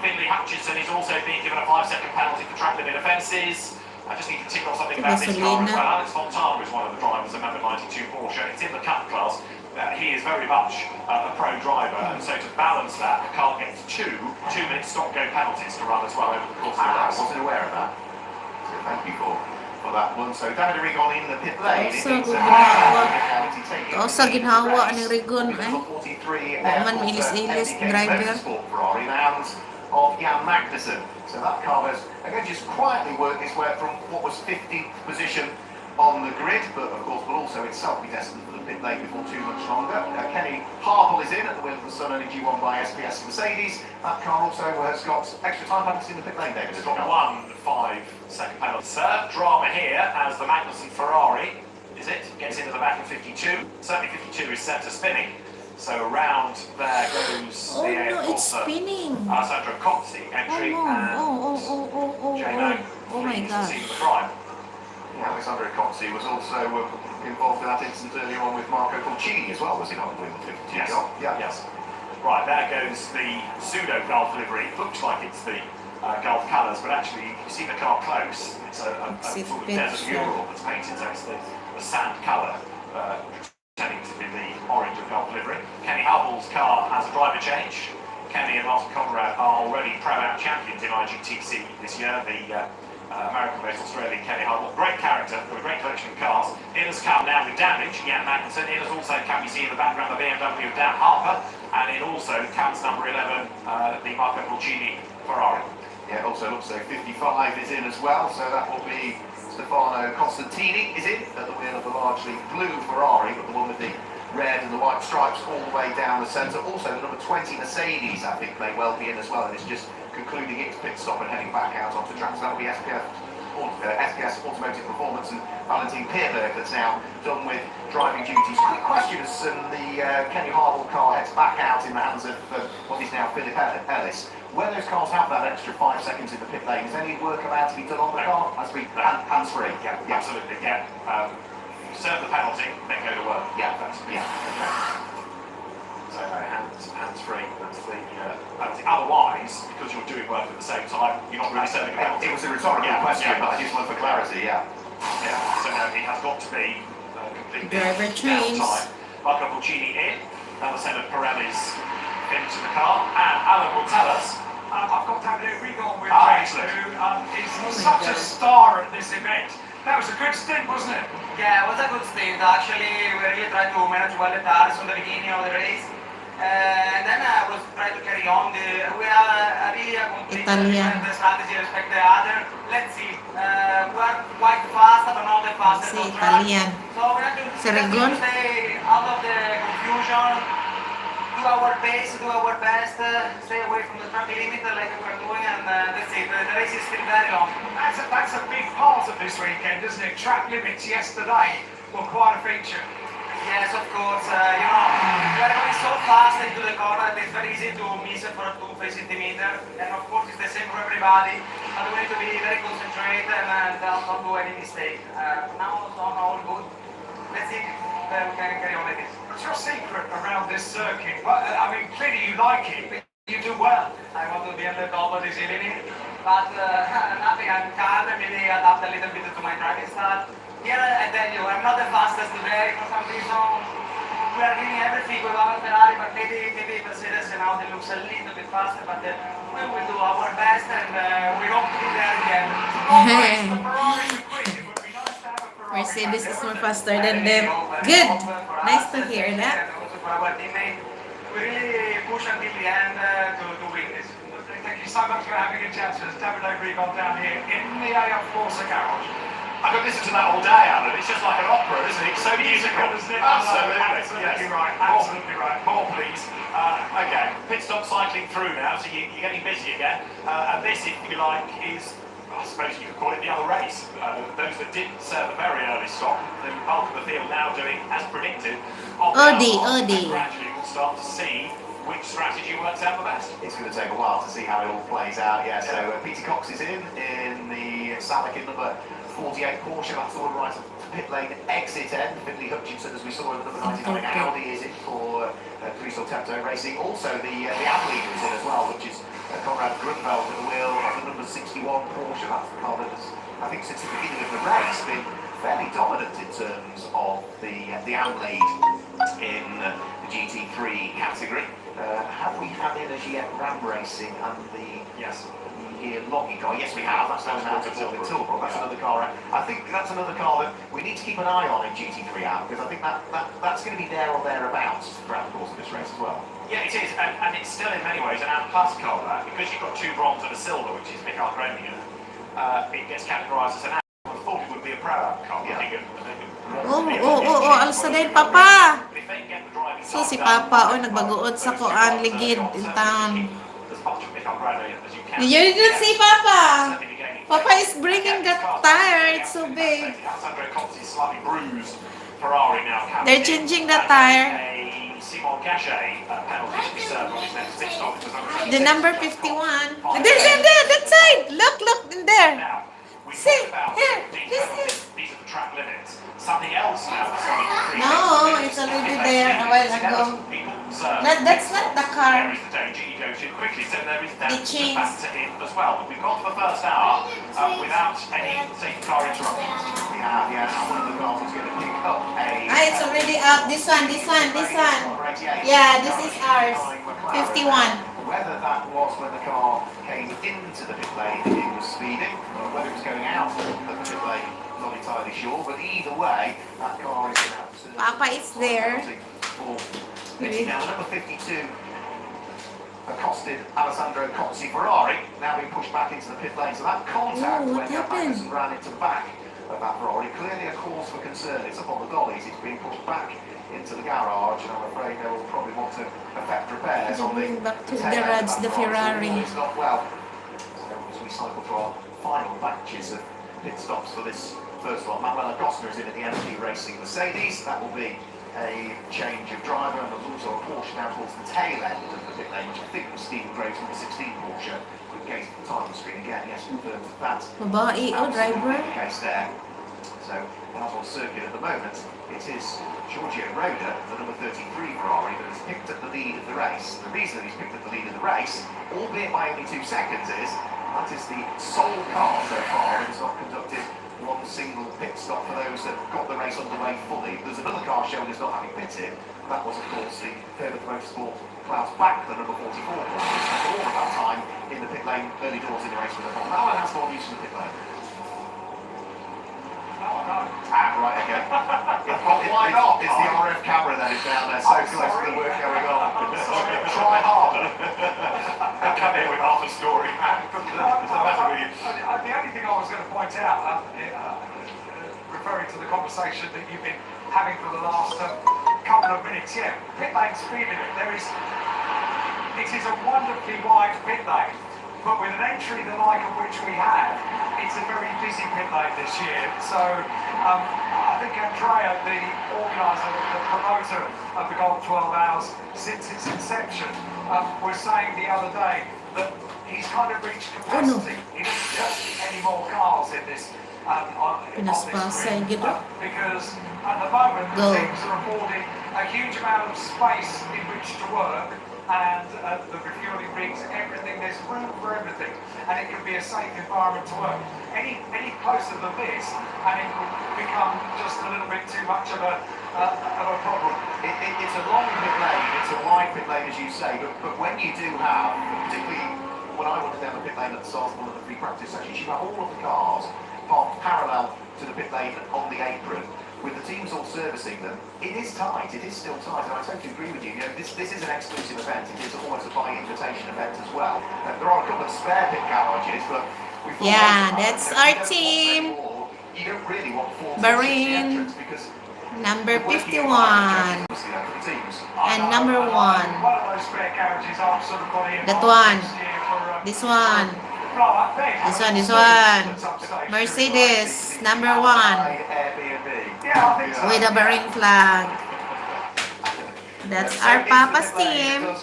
Finley Hutchinson is also being given a 5-second penalty for track limit offences. I just need to tick off something about this car as well. Alex Fontana is one of the drivers of number 92 Porsche. It's in the Cup class. He is very much a pro driver, and so to balance that, the car gets 2-minute stop-go penalties to run as well over the course of the race. I wasn't aware of that. So thank you for that one. So David Regon in the pit lane. Also ginhawa ni Regon man ilis-ilis driver. Ferrari in the hands of Jan Magnussen. So that car has again just quietly worked its way from what was 15th position on the grid, but of course will also itself be destined for the pit lane before too much longer. Kenny Harple is in at the wheel of the Sun Energy won by SPS Mercedes. That car also has got extra time penalty in the pit lane, David. It's got 1 5-second penalty. Drama here as the Magnussen Ferrari, gets into the back of 52. Certainly 52 is set to spinning. So around there goes Oh no, it's spinning. Alessandro Cozzi entry and oh my god. Yeah, Alessandro Cozzi was also involved in that incident earlier on with Marco Pulcini as well, was he not? With the 52 Yes. Yeah. Yes. Right, there goes the pseudo Gulf livery. It looks like it's the Gulf colours, but actually you see the car close. It's a sort of desert mural that's painted, so it's the sand colour. Pretending to be the orange of Gulf livery. Kenny Hubble's car has a driver change. Kenny and Martin Conrad are already Pro-Am champions in IGTC this year. The American-based Australian Kenny Hubble. Great character, with a great collection of cars. In has come now with damage, Jan Magnussen. In has also, can we see in the background, the BMW of Dan Harper. And in also comes number 11, the Marco Pulcini Ferrari. Yeah, it also looks like 55 is in as well, so that will be Stefano Costantini is in at the wheel of the largely blue Ferrari, but the one with the red and the white stripes all the way down the centre. Also the number 20 Mercedes, I think, may well be in as well, and it's just concluding its pit stop and heading back out onto track. So that will be SPS Automotive Performance and Valentin Pierberg that's now done with driving duties. Quick question as the Kenny Harville car heads back out in the hands of what is now Philip Ellis. When those cars have that extra 5 seconds in the pit lane, is any work allowed to be done on the car? Has to be hands-free? Yeah, absolutely, yeah. Serve the penalty, then go to work. Yeah, that's, yeah. So hands-free, that's the penalty. Otherwise, because you're doing work at the same time, you're not really serving a penalty. It was a rhetorical question, but I just want for clarity, yeah. Yeah, so no, it has got to be completely driver change. Marco Pulcini in, another set of Pirellis into the car, and Alan will tell us. I've got David Regon with me, excellent. who is such a star at this event. That was a good stint, wasn't it? Yeah, it was a good stint. Actually, we really tried to manage well the tires from the beginning of the race. And then I was trying to carry on. We are really a complete Italian. different strategy respect the other. Let's see. We are quite fast, but not the fastest Si on track. Italian. So we have to Saragon. stay out of the confusion, do our best, do our best, stay away from the track limit like we're doing, and that's it. The race is still very long. That's a big part of this weekend, isn't it? Track limits yesterday were quite a feature. Yes, of course. You know, we are going so fast into the corner that it's very easy to miss for a 2-3 centimeter. And of course, it's the same for everybody. But we need to be very concentrated and not do any mistake. Now, all good. Let's see if we can carry on like this. What's your secret around this circuit? Well, I mean, clearly you like it, but you do well. I want to be on the top of this evening, but nothing. I'm calm. Maybe adapt a little bit to my driving style. Here, I tell you, I'm not the fastest today for some reason. We are giving everything with our Ferrari, but maybe Mercedes and Audi looks a little bit faster, but we will do our best and we hope to be there again. Mercedes is more faster than them. Good. Nice to hear that. For our teammate, we really push until the end to win this. Thank you so much for having a chat to us. Davide Rigon down here in the AF Forza garage. I could listen to that all day, Alan. It's just like an opera, isn't it? It's so musical. Isn't it? Absolutely. Absolutely Yes. right. Absolutely right. More, please. Okay, pit stop cycling through now, so you're getting busy again. And this, if you like, is, I suppose you could call it the other race. Those that didn't serve a very early stop, the bulk of the field now doing as predicted. Odi. Gradually we'll start to see which strategy works out the best. It's going to take a while to see how it all plays out. Yeah, so Peter Cox is in the Salakin number 48 Porsche. That's the one right at the pit lane exit end. Finley Hutchinson, as we saw in the number 99 Audi, is in for Crystal Tepto Racing. Also, the AM leader is in as well, which is Conrad Grunfeld at the wheel of the number 61 Porsche. That's the car that has, I think, since the beginning of the race, been fairly dominant in terms of the AM lead in the GT3 category. Have we had in as yet Ram Racing and the logging car? Yes, we have. That's now out at Tilbrook. That's another car. I think that's another car that we need to keep an eye on in GT3 AM, because I think that's going to be there or thereabouts throughout the course of this race as well. Yeah, it is, and it's still in many ways an AM Plus car, that, because you've got 2 bronze and a silver, which is Mikael Groningen. It gets categorised as an AM. I thought it would be a pro AM car. Alsa din, Papa. So si Papa, nagbagood sa koan, ligid in town. You didn't see Papa. Papa is bringing that tire, it's so big. They're changing the tire. The number 51. There, that side. Look in there. See, here, this is. These are the track limits. Something else now. No, it's already there a while ago. That's not the car. There is the danger you go too quickly, so there is that It to changed. factor in as well. But we've got the first hour without any safety car interruptions. We have, and one of the cars is going to pick up a... It's already out. This one. Yeah, this is ours. 51. Whether that was when the car came into the pit lane, it was speeding, or whether it was going out of the pit lane, not entirely sure. But either way, that car is going to have to... Papa is there. Now, number 52, accosted Alessandro Cozzi Ferrari, now being pushed back into the pit lane. So that contact when Magnussen ran into the back of that Ferrari, clearly a cause for concern. It's up on the dollies, it's being pushed back into the garage, and I'm afraid they will probably want to effect repairs on the Back to the garage, the Ferrari. It's not well. So as we cycle to our final batches of pit stops for this first one, Manuel Acosta is in at the MG Racing Mercedes. That will be a change of driver, and there's also a Porsche now towards the tail end of the pit lane, which I think was Stephen Graves' number 16 Porsche. With Gates at the time on the screen again, yes, confirmed that. Babae, driver. The case there. So, that's on circuit at the moment. It is Giorgio Roda, the number 33 Ferrari, that has picked up the lead of the race. The reason that he's picked up the lead of the race, albeit by only 2 seconds, is that is the sole car so far that has not conducted one single pit stop for those that got the race underway fully. There's another car shown as not having pitted. That was, of course, the Fairworth Motorsport Klaus Bach, the number 44. Spent all of that time in the pit lane, early doors in the race with a bomb. Now one has more use in the pit lane. Right, okay. Why not? It's the RF camera that is down there, so close to the work going on. try harder. Come in with half a story. The only thing I was going to point out, referring to the conversation that you've been having for the last couple of minutes, yeah, pit lane speed limit. It is a wonderfully wide pit lane, but with an entry the like of which we have, it's a very busy pit lane this year. So I think Andrea, the organiser, the promoter of the Golf 12 Hours since its inception, was saying the other day that he's kind of reached capacity. He doesn't just any more cars in this on this grid, because at the moment the teams are affording a huge amount of space in which to work, and the refueling rigs, everything, there's room for everything, and it can be a safe environment to work. Any closer than this, and it would become just a little bit too much of a problem. It's a long pit lane, it's a wide pit lane as you say, but when you do have, particularly when I wanted down the pit lane at the start of one of the free practice sessions, you have all of the cars parked parallel to the pit lane on the apron, with the teams all servicing them. It is tight, it is still tight, and I totally agree with you. You know, this is an exclusive event, it is almost a by invitation event as well. There are a couple of spare pit garages, but we thought, yeah, that's our team. You don't really want four Marina, because number 51, and number 1. One of those spare garages I've sort of got in That one. this year for, This one. This one. Mercedes, number 1, Yeah, I think so. with a Bahrain flag. That's our Papa's team. Go,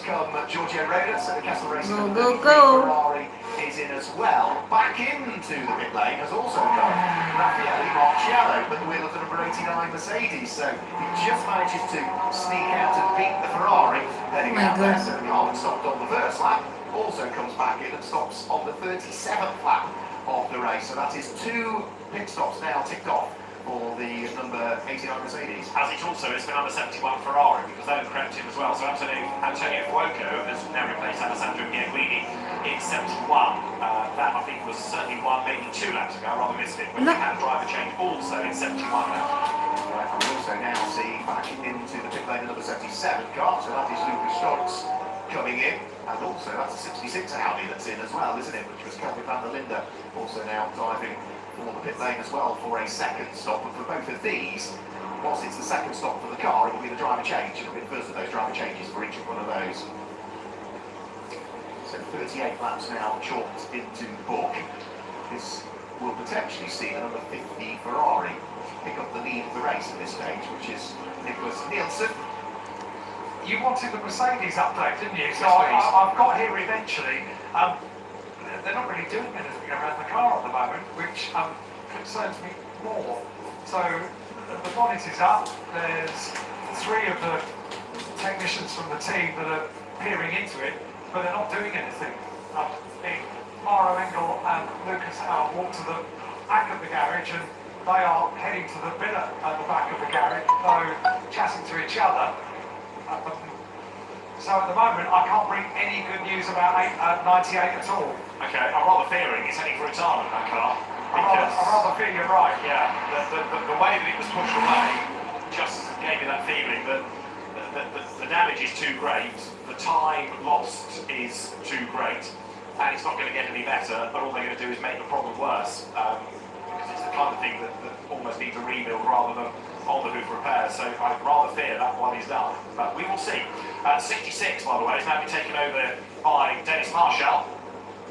go, go. Ferrari is in as well. Back into the pit lane has also come Raffaele Marciano, but the wheel of the number 89 Mercedes. So he just manages to sneak out and beat the Ferrari. Heading out there, so the stopped on the first lap. Also comes back in and stops on the 37th lap of the race. So that is 2 pit stops now ticked off for the number 89 Mercedes. As it also is for number 71 Ferrari, because they have crept in as well. So Antonio Fuoco has now replaced Alessandro Bianchini in 71. That I think was certainly one, maybe 2 laps ago. I rather missed it, but we had a driver change also in 71 now. Right, and we also now see back into the pit lane number 77 car. So that is Lucas Stoltz coming in. And also that's a 66 Audi that's in as well, isn't it? Which was Kelvin van der Linde also now driving for the pit lane as well for a second stop. And for both of these, whilst it's the second stop for the car, it will be the driver change. It'll be the first of those driver changes for each one of those. So 38 laps now chalked into the book. This will potentially see the number 50 Ferrari pick up the lead of the race at this stage, which is Nicholas Nielsen. You wanted the Mercedes update, didn't you? So I've got here eventually. They're not really doing anything around the car at the moment, which concerns me more. So the bonnet is up. There's 3 of the technicians from the team that are peering into it, but they're not doing anything. Maro Engel and Lucas Howell walk to the back of the garage, and they are heading to the bidder at the back of the garage, though chatting to each other. So at the moment, I can't bring any good news about 98 at all. Okay, I'm rather fearing it's heading for retirement, that car. I rather feel you're right. Yeah, the way that it was pushed away just gave me that feeling that the damage is too great, the time lost is too great, and it's not going to get any better, but all they're going to do is make the problem worse. Because it's the kind of thing that almost needs a rebuild rather than on the hoof repairs, so I'd rather fear that one is done. But we will see. 66, by the way, has now been taken over by Dennis Marshall.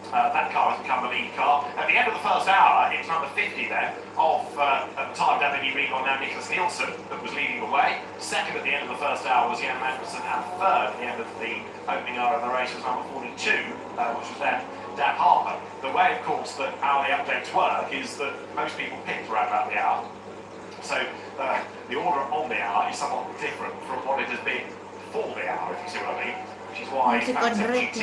That car has become the lead car. At the end of the first hour, it's number 50 there, of, at the time, David Riegel, now Nicholas Nielsen, that was leading the way. Second at the end of the first hour was Jan Magnussen, and third at the end of the opening hour of the race was number 42, which was then Dan Harper. The way, of course, that hourly updates work is that most people picked around about the hour. So the order on the hour is somewhat different from what it has been for the hour, if you see what I mean. Which is why you get updates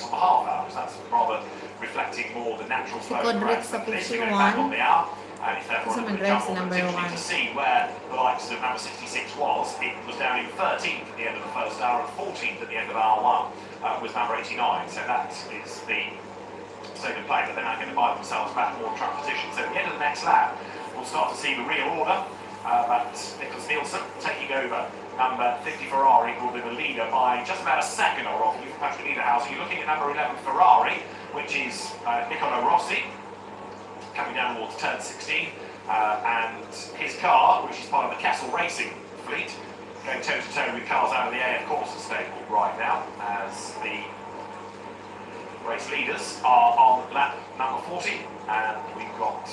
on the half hour, because that's rather reflecting more the natural flow of the race. This is going back on the hour, and it's therefore a little bit particularly to see where the likes of number 66 was. It was down in 13th at the end of the first hour, and 14th at the end of hour 1 was number 89. So that is the state of play, but they're now going to buy themselves back more track position. So at the end of the next lap, we'll start to see the real order But Nicholas Nielsen taking over. Number 50 Ferrari will be the leader by just about a second or off you from Patrick Niederhauser. You're looking at number 11 Ferrari, which is Niccolo Rossi, coming down towards turn 16. And his car, which is part of the Castle Racing fleet, going toe-to-toe with cars out of the AF Corsa stable right now, as the race leaders are on lap number 40, and we've got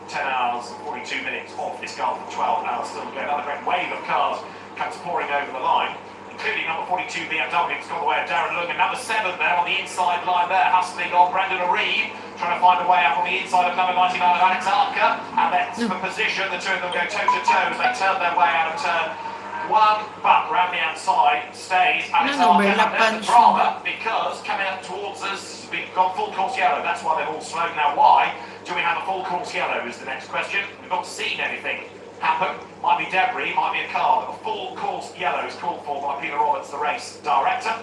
10 hours and 42 minutes of this car for 12 hours still to go. Another great wave of cars comes pouring over the line, including number 42 BMW, it's gone the way of Darren Lung, and number 7 there on the inside line there, hustling on Brandon Areve, trying to find a way up on the inside of number 99 of Alex Arca, and that's for position. The two of them go toe-to-toe as they turn their way out of turn 1, but round the outside stays Alex Arca, and there's the drama, because coming up towards us, we've got full course yellow, that's why they've all slowed. Now why do we have a full course yellow is the next question. We've not seen anything happen. Might be debris, might be a car, but a full course yellow is called for by Peter Roberts, the race director.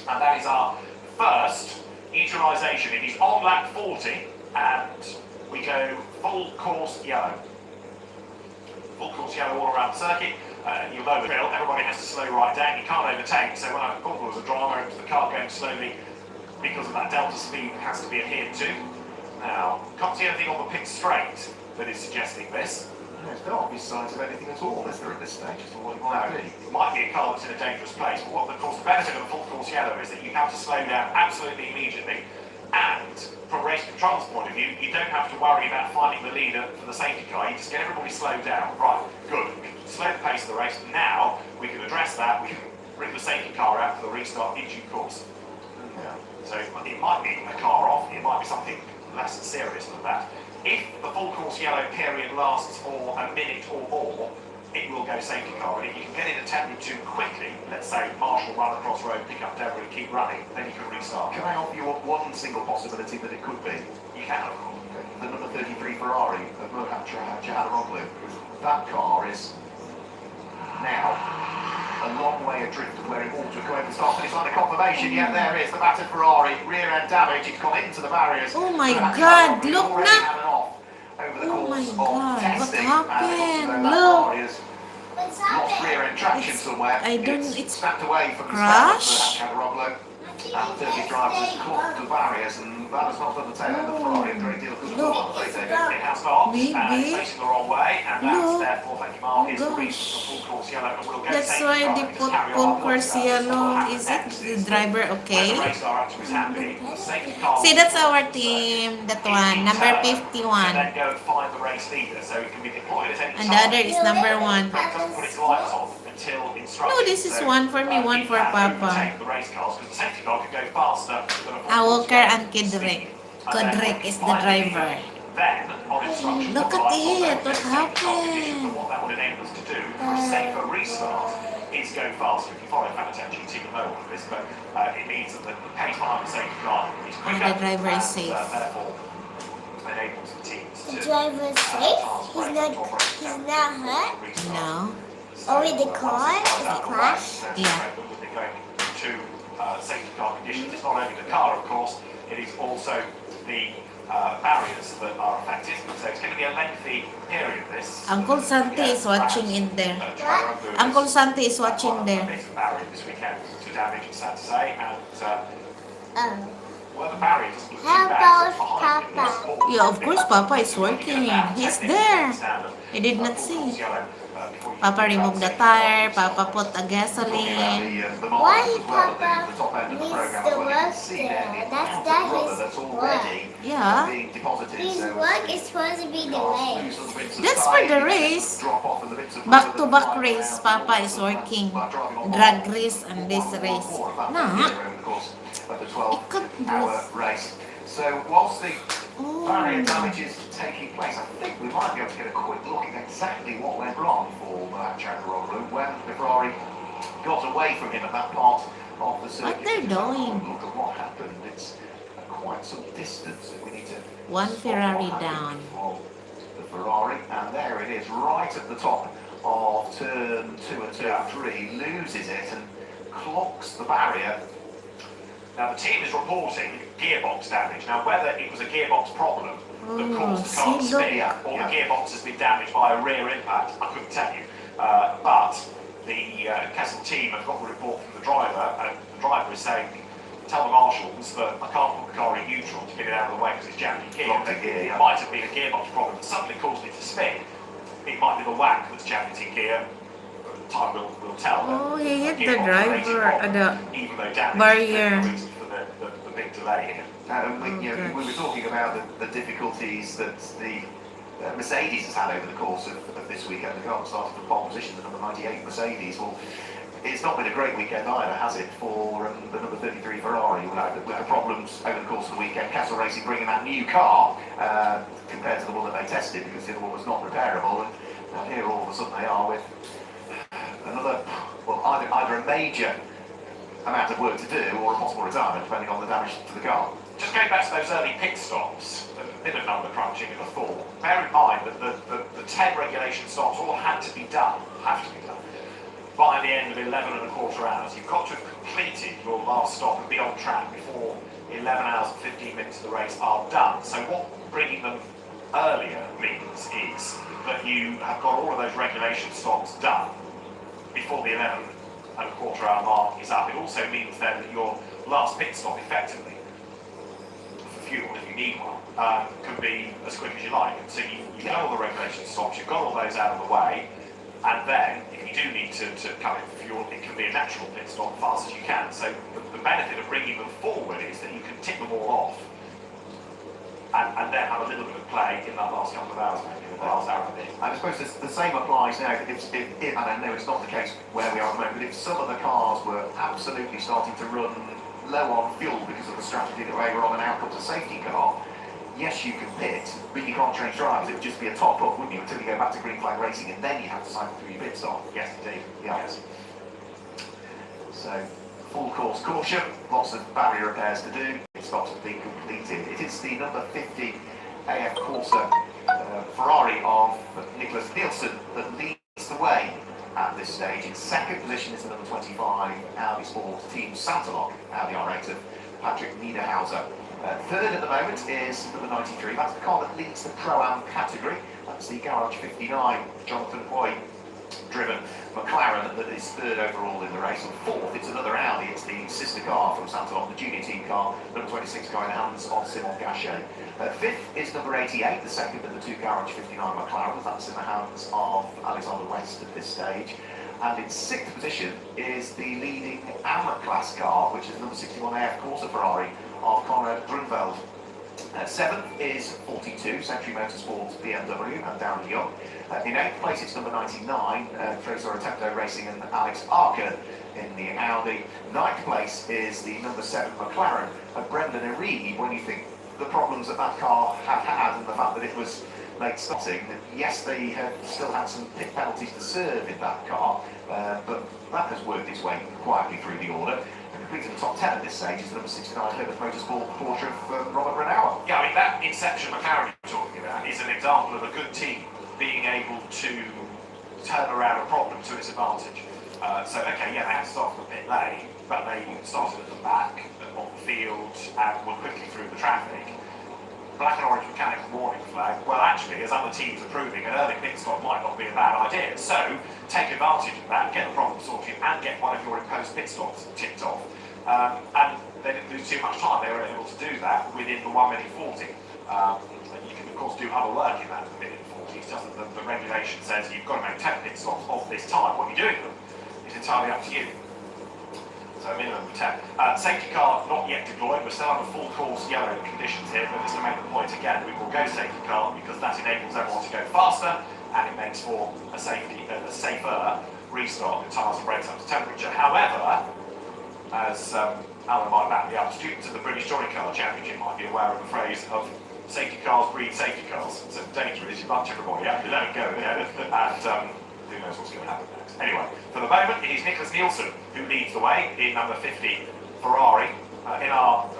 And that is our first neutralisation. It is on lap 40, and we go full course yellow. Full course yellow all around the circuit. You'll know the drill, everybody has to slow right down, you can't overtake, so when I thought there was a drama, it was the car going slowly because of that delta speed has to be adhered to. Now, can't see anything on the pit straight that is suggesting this. There's no obvious signs of anything at all, is there, at this stage? No, it might be a car that's in a dangerous place, but what, of course, the benefit of a full course yellow is that you have to slow down absolutely immediately, and from a race control's point of view, you don't have to worry about finding the leader for the safety car, you just get everybody slowed down. Right, good. Slow the pace of the race. Now, we can address that, we can bring the safety car out for the restart in due course. Yeah. So it might be a car off, it might be something less serious than that. If the full course yellow period lasts for a minute or more, it will go safety car. And if you can get it attended to quickly, let's say marshal run across road, pick up debris, keep running, then you can restart. Can I offer you one single possibility that it could be? You can. The number 33 Ferrari of Murhat Chahadaroglu. That car is now a long way adrift of where it ought to go over the start finish line of confirmation. Yeah, there is the battered Ferrari, rear end damage, it's gone into the barriers. Oh my God, look na! Oh my God, what happened? Look! Lost rear end traction somewhere. I don't, it's snapped away from the crash? Chahadaroglu. And the Turkish driver has clocked the barriers, and that has not done the tail end of the Ferrari a great deal of good at all. It has not, and it's facing the wrong way, and that's therefore, thank you Mark, is the reason for full course yellow, and we'll go That's why they put full course yellow. Is it the driver okay? See, that's our team, that one, number 51. And then go and find the race leader, so it can be deployed at any time. And the other is number 1. It doesn't put its lights on until instructed. No, this is one for me, one for Papa. The race cars, because the safety car can go faster than a full Walker and Kidrick. Kidrick is the driver. Then, on instruction, Look at it, what happened? what that would enable us to do for a safer restart is go faster. If you follow fan attention, you see the know all of this, but it means that the pace behind the safety car is quicker. The driver is safe. Therefore, enables the teams to... The driver is safe? He's not hurt? No. Only the car is a crash? Yeah. Going to safety car conditions. It's not only the car, of course, it is also the barriers that are affected. So it's going to be a lengthy period, this. Uncle Santi is watching in there. Uncle Santi is watching there. Barrier this weekend to damage, it's sad to say, and well, the barriers. How about Papa? Yeah, of course Papa is working. He's there. I did not see. Papa removed the tire, Papa put a gasoline. Why Papa needs to work there? That's his work. Yeah. His work is supposed to be the race. That's for the race. Back-to-back race, Papa is working. Drag race and this race. No. It could race. So whilst the barrier damage is taking place, I think we might be able to get a quick look at exactly what went wrong for Chahadaroglu when the Ferrari got away from him at that part of the circuit. What they're doing? Look at what happened. It's quite some distance that we need to... One Ferrari down. The Ferrari, and there it is, right at the top of turn 2 and turn 3, loses it and clocks the barrier. Now the team is reporting gearbox damage. Now whether it was a gearbox problem that caused the car see, to look. spin, or the gearbox has been damaged by a rear impact, I couldn't tell you. But the Kessel team have got the report from the driver, and the driver is saying, tell the marshals that I can't put the car in neutral to get it out of the way because it's jammed in gear. Locked in gear, yeah. It might have been a gearbox problem that suddenly caused it to spin. It might be the whack that's jammed it in gear. Time will tell. Oh, he hit the Gearbox-related driver problem, at the even though damage barrier. is the reason for the big delay here. We were talking about the difficulties that the Mercedes has had over the course of this weekend. The car started from pole position, the number 98 Mercedes. Well, it's not been a great weekend either, has it, for the number 33 Ferrari, with the problems over the course of the weekend. Castle Racing bringing that new car compared to the one that they tested, because the other one was not repairable. And here all of a sudden they are with another, well, either a major amount of work to do or a possible retirement, depending on the damage to the car. Just going back to those early pit stops, a bit of number crunching in the thought. Bear in mind that the 10 regulation stops all have to be done by the end of 11 and a quarter hours. You've got to have completed your last stop and be on track before 11 hours and 15 minutes of the race are done. So what bringing them earlier means is that you have got all of those regulation stops done before the 11 and a quarter hour mark is up. It also means then that your last pit stop effectively, for fuel if you need one, can be as quick as you like. So you've done all the regulation stops, you've got all those out of the way, and then if you do need to come in for fuel, it can be a natural pit stop as fast as you can. So the benefit of bringing them forward is that you can tick them all off and then have a little bit of play in that last couple of hours, maybe the last hour and a bit. And I suppose the same applies now. If and I know it's not the case where we are at the moment, but if some of the cars were absolutely starting to run low on fuel because of the strategy that they were on and out comes a safety car, yes, you can pit, but you can't change drivers. It would just be a top up, wouldn't you, until you go back to green flag racing, and then you have to cycle through your pit stop. Yes, indeed. Yeah. Yes. So, full course caution, lots of barrier repairs to do. Stops have been completed. It is the number 50 AF Corsa Ferrari of Nicholas Nielsen that leads the way at this stage. In second position is the number 25 Audi Sport Team Santalock Audi R8 of Patrick Niederhauser. Third at the moment is number 93. That's the car that leads the Pro-Am category. That's the Garage 59 Jonathan Hoy driven McLaren that is third overall in the race. And fourth, it's another Audi. It's the sister car from Santalock, the junior team car, number 26 car in the hands of Simon Gachet. Fifth is number 88, the second of the two Garage 59 McLaren. That's in the hands of Alexander West at this stage. And in sixth position is the leading AM class car, which is number 61 AF Corsa Ferrari of Conrad Grunwald. Seventh is 42, Century Motorsports BMW and Darren Young. In eighth place it's number 99, Tracer Attempto Racing and Alex Archer in the Audi. Ninth place is the number 7 McLaren of Brendan Erigi. When you think the problems that car had and the fact that it was late starting, yes, they have still had some pit penalties to serve in that car, but that has worked its way quietly through the order. Completing the top 10 at this stage is the number 69 Plymouth Motorsport Porsche of Robert Brennauer. Yeah, I mean, that Inception McLaren you're talking about is an example of a good team being able to turn around a problem to its advantage. So, okay, yeah, they had to start from the pit lane, but they started at the back, on the field, and were quickly through the traffic. Black and orange mechanical warning flag. Well, actually, as other teams are proving, an early pit stop might not be a bad idea. So, take advantage of that, get the problem sorted, and get one of your imposed pit stops ticked off. And they didn't lose too much time. They were able to do that within the 1 minute 40. And you can, of course, do other work in that minute 40. It's just that the regulation says you've got to make 10 pit stops of this time. What you're doing them is entirely up to you. So a minimum of 10. Safety car not yet deployed. We're still under full course yellow conditions here, but just to make the point again, we will go safety car because that enables everyone to go faster and it makes for a safer restart with tyres and brakes up to temperature. However, as Alan might back me up, students of the British Touring Car Championship might be aware of the phrase of safety cars breed safety cars. So the danger is you bunch everybody up, you let it go there, and who knows what's going to happen next. Anyway, for the moment, it is Nicholas Nielsen who leads the way in number 50 Ferrari. In our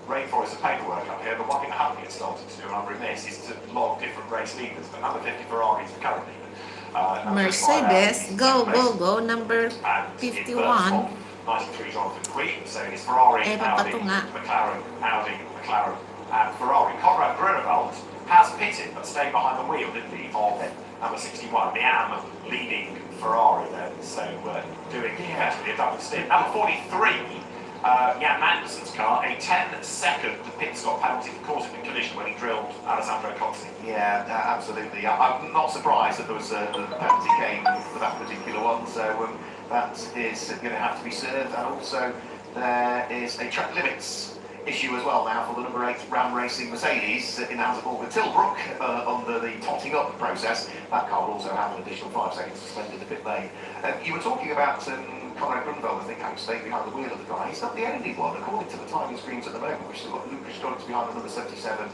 rainforest of paperwork up here, the one thing I haven't yet started to do, and I'm remiss, is to log different race leaders. But number 50 Ferrari is the current leader. Mercedes, go, number 51. 93 Jonathan Queen, so it's Ferrari, Eh, Audi, papato nga. McLaren, Audi, McLaren, and Ferrari. Conrad Grunewald has pitted but stayed behind the wheel, didn't he, of number 61. Liam leading Ferrari then, so doing effectively a double stint. Number 43, Jan Magnussen's car, a 10-second pit stop penalty for causing the collision when he drilled Alessandro Cozzi. Yeah, absolutely. I'm not surprised that there was a penalty came for that particular one, so that is going to have to be served. And also there is a track limits issue as well now for the number 8 Ram Racing Mercedes in the hands of Morgan Tilbrook under the totting up process. That car will also have an additional 5 seconds suspended in the pit lane. You were talking about Conrad Grunewald, I think, having stayed behind the wheel of the car. He's not the only one, according to the timing screens at the moment. We've still got Lucas Stoltz behind the number 77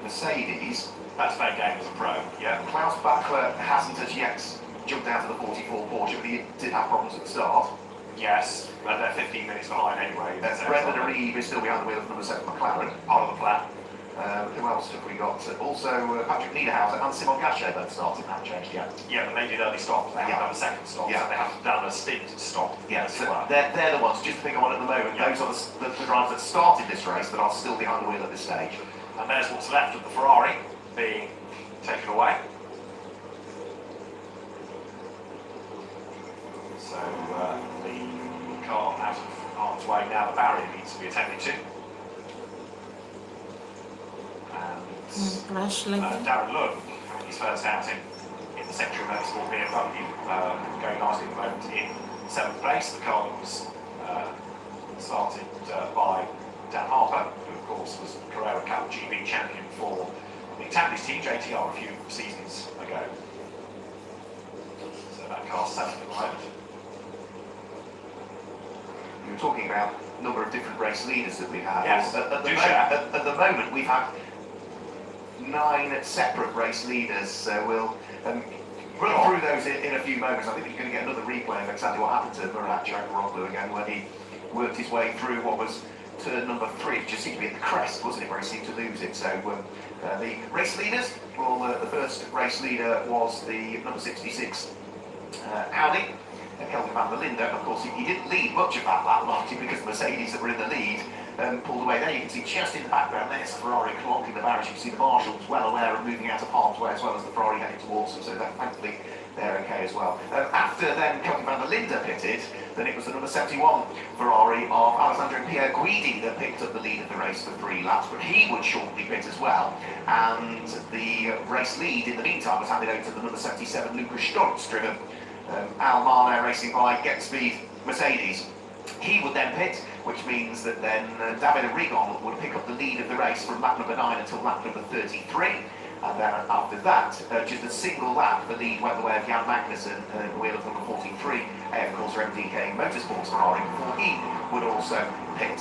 Mercedes. That's fair game as a pro, yeah. Klaus Bachler hasn't as yet jumped out of the 44 Porsche, but he did have problems at the start. Yes, but they're 15 minutes behind anyway. Brendan Reeve is still behind the wheel of number 7 McLaren. Part of the plan. Who else have we got? Also Patrick Niederhauser and Simon Gachet both started, haven't changed yet. Yeah, but they did early stops. They haven't done a second stop, Yeah. so they haven't done a stint stop. Yeah, as so well. they're the ones, just to pick on at the moment, Yeah. those are the drivers that started this race that are still behind the wheel at this stage. And there's what's left of the Ferrari being taken away. So the car out of harm's way now, the barrier needs to be attended to. And Crash lagi. Darren Lund, his first outing in the Century Motorsport BMW, going nicely at the moment in 7th place. The car that was started by Dan Harper, who of course was Carrera Cup GB champion for the Tampines team, JTR, a few seasons ago. So that car's 7th at the moment. You were talking about a number of different race leaders that we've had. Yes, At the moment, we've had 9 separate race leaders, so we'll run through those in a few moments. I think you're going to get another replay of exactly what happened to Murat Çakıroglu again, when he worked his way through what was turn number 3, which just seemed to be at the crest, wasn't it, where he seemed to lose it. So the race leaders, well, the first race leader was the number 66 Audi. Kelvin van der Linde, of course, he didn't lead much of that lap, largely because the Mercedes that were in the lead pulled away. There you can see just in the background, there's Ferrari clogging the barriers. You can see the marshals well aware of moving out of harm's way, as well as the Ferrari heading towards them, so thankfully they're okay as well. After then Kelvin van der Linde pitted, then it was the number 71 Ferrari of Alessandro Pierre Guidi that picked up the lead of the race for 3 laps, but he would shortly pit as well, and the race lead in the meantime was handed over to the number 77 Lucas Stoltz, driven Al Marno racing by Get Speed Mercedes. He would then pit, which means that then David Rigon would pick up the lead of the race from lap number 9 until lap number 33. And then after that, just a single lap, the lead went the way of Jan Magnussen, the wheel of number 43, of course, MDK Motorsports Ferrari, before he would also pit.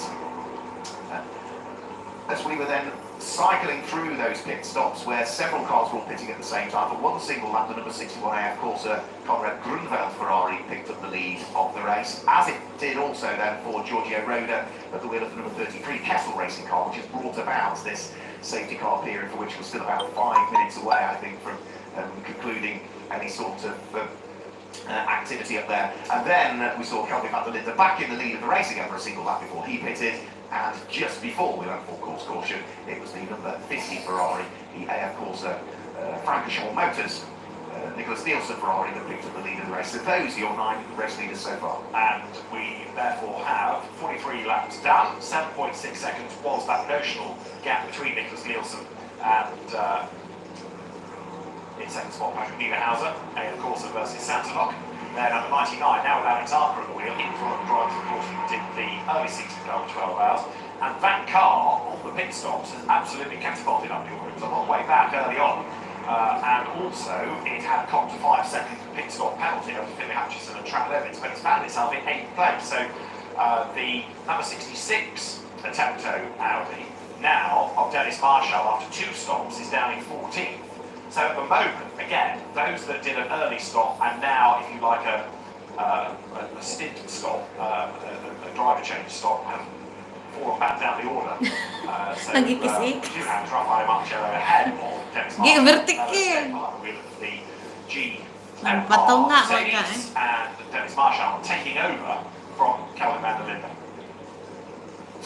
As we were then cycling through those pit stops where several cars were all pitting at the same time, but one single lap, the number 61A, of course, Conrad Grunewald Ferrari picked up the lead of the race, as it did also then for Giorgio Roda at the wheel of the number 33 Kessel Racing car, which has brought about this safety car period, for which we're still about 5 minutes away, I think, from concluding any sort of activity up there. And then we saw Kelvin van der Linde back in the lead of the race again for a single lap before he pitted. And just before we went for course caution, it was the number 50 Ferrari, the AF Corsa Francorchamps Motors, Nicholas Nielsen Ferrari, that picked up the lead of the race. So those are your 9 race leaders so far. And we therefore have 43 laps done. 7.6 seconds was that notional gap between Nicholas Nielsen and in second spot Patrick Niederhauser, AF Corsa versus Santonok. Then number 99, now with Alex Archer at the wheel, he was one of the drivers, of course, who did the early season car for 12 hours. And that car, on the pit stops, has absolutely catapulted up the order. It was a long way back early on. And also, it had copped a 5-second pit stop penalty over Philip Hutchison and track limits, but it's found itself in 8th place. So the number 66 Attento Audi, now of Dennis Marshall, after 2 stops, is down in 14th. So at the moment, again, those that did an early stop and now, if you like, a stint stop, a driver change stop, have fallen back down the order. So we do have Rafael Marcello ahead of Dennis Marshall. With the G Mercedes and Dennis Marshall taking over from Kelvin van der Linde.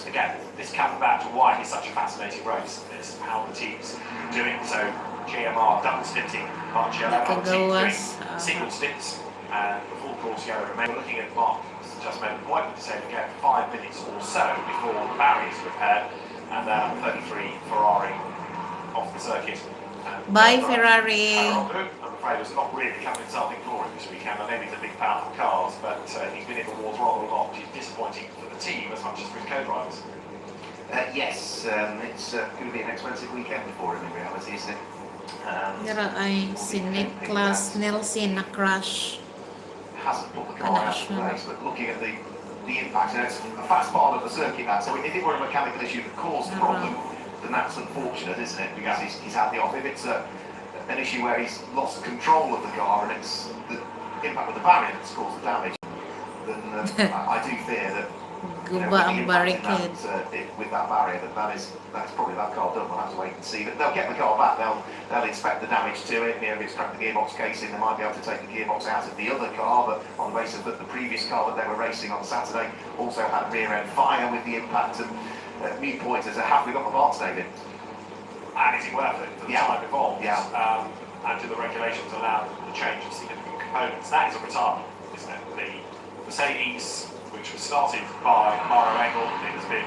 again, this comes back to why it's such a fascinating race. It's how the teams doing. So GMR double stinting Marcello, other teams doing single stints, and the full course yellow remain. We're looking at Mark just made an appointment to say we get 5 minutes or so before the barriers are repaired, and 33 Ferrari off the circuit. Bye, Ferrari. I'm afraid it's not really coming something for him this weekend. I know he's a big fan of cars, but he's been in the wars rather a lot, which is disappointing for the team as much as for his co-drivers. Yes, it's going to be an expensive weekend for him in reality, isn't it? Here ay si Niklas Nelson na crash. Hasn't put the car out of place, but looking at the impact, and it's a fast part of the circuit now, so if it were a mechanical issue that caused the problem, then that's unfortunate, isn't it? Because he's had the off. If it's an issue where he's lost control of the car and it's the impact with the barrier that's caused the damage, then I do fear that Guba ang barricade. With that barrier, that's probably that car done. We'll have to wait and see. But they'll get the car back. They'll inspect the damage to it. If it's cracked the gearbox casing, they might be able to take the gearbox out of the other car. But on the basis that the previous car that they were racing on Saturday also had rear end fire with the impact. And new pointers are, have we got the parts, David? And is it worth it for the time involved? Yeah. And do the regulations allow the change of significant components? That is a retirement, isn't it? The Mercedes, which was started by Maro Engel, it has been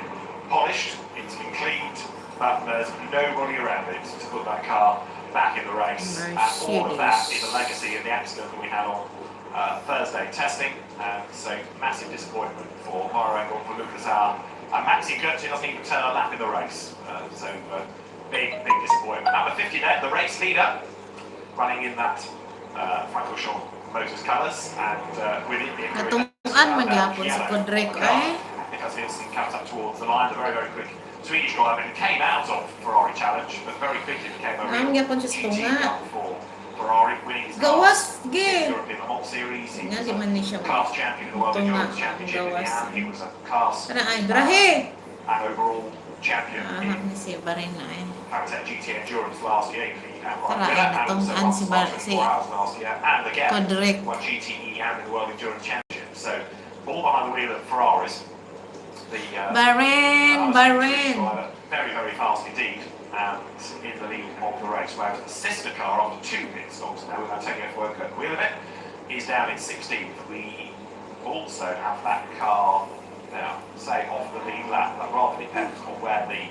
polished, it's been cleaned, but there's nobody around it to put that car back in the race. And all of that is a legacy of the accident that we had on Thursday testing. So massive disappointment for Maro Engel, for Lucas Hauer. And Maxi Götze doesn't even turn a lap in the race. Big disappointment. Number 50 there, the race leader, running in that Francorchamps Motors colours, and with it being Magyapon sa Kodrek eh. Because Nielsen comes up towards the line, the very quick Swedish driver who came out of Ferrari Challenge, but very quickly became a real GT for Ferrari, winning his Gawas, ge. European Le Mans Series. He Nga, was di man ni siya a class champion in the World Endurance Championship in the gawas. He was a class Kana ay, grahe. and overall champion Ahak in ni si Marina eh. Paratech GT Endurance last year. He had Tara, and itong also an si won si 24 hours last year, and again Kodrek. won GTE and the World Endurance Championship. So all behind the wheel of Ferraris. The Bahrain. very fast indeed, and in the lead of the race. Whereas the sister car after 2 pit stops now with Antonio Fuoco at the wheel of it is down in 16th. We also have that car now, say off the lead lap. That rather depends on where the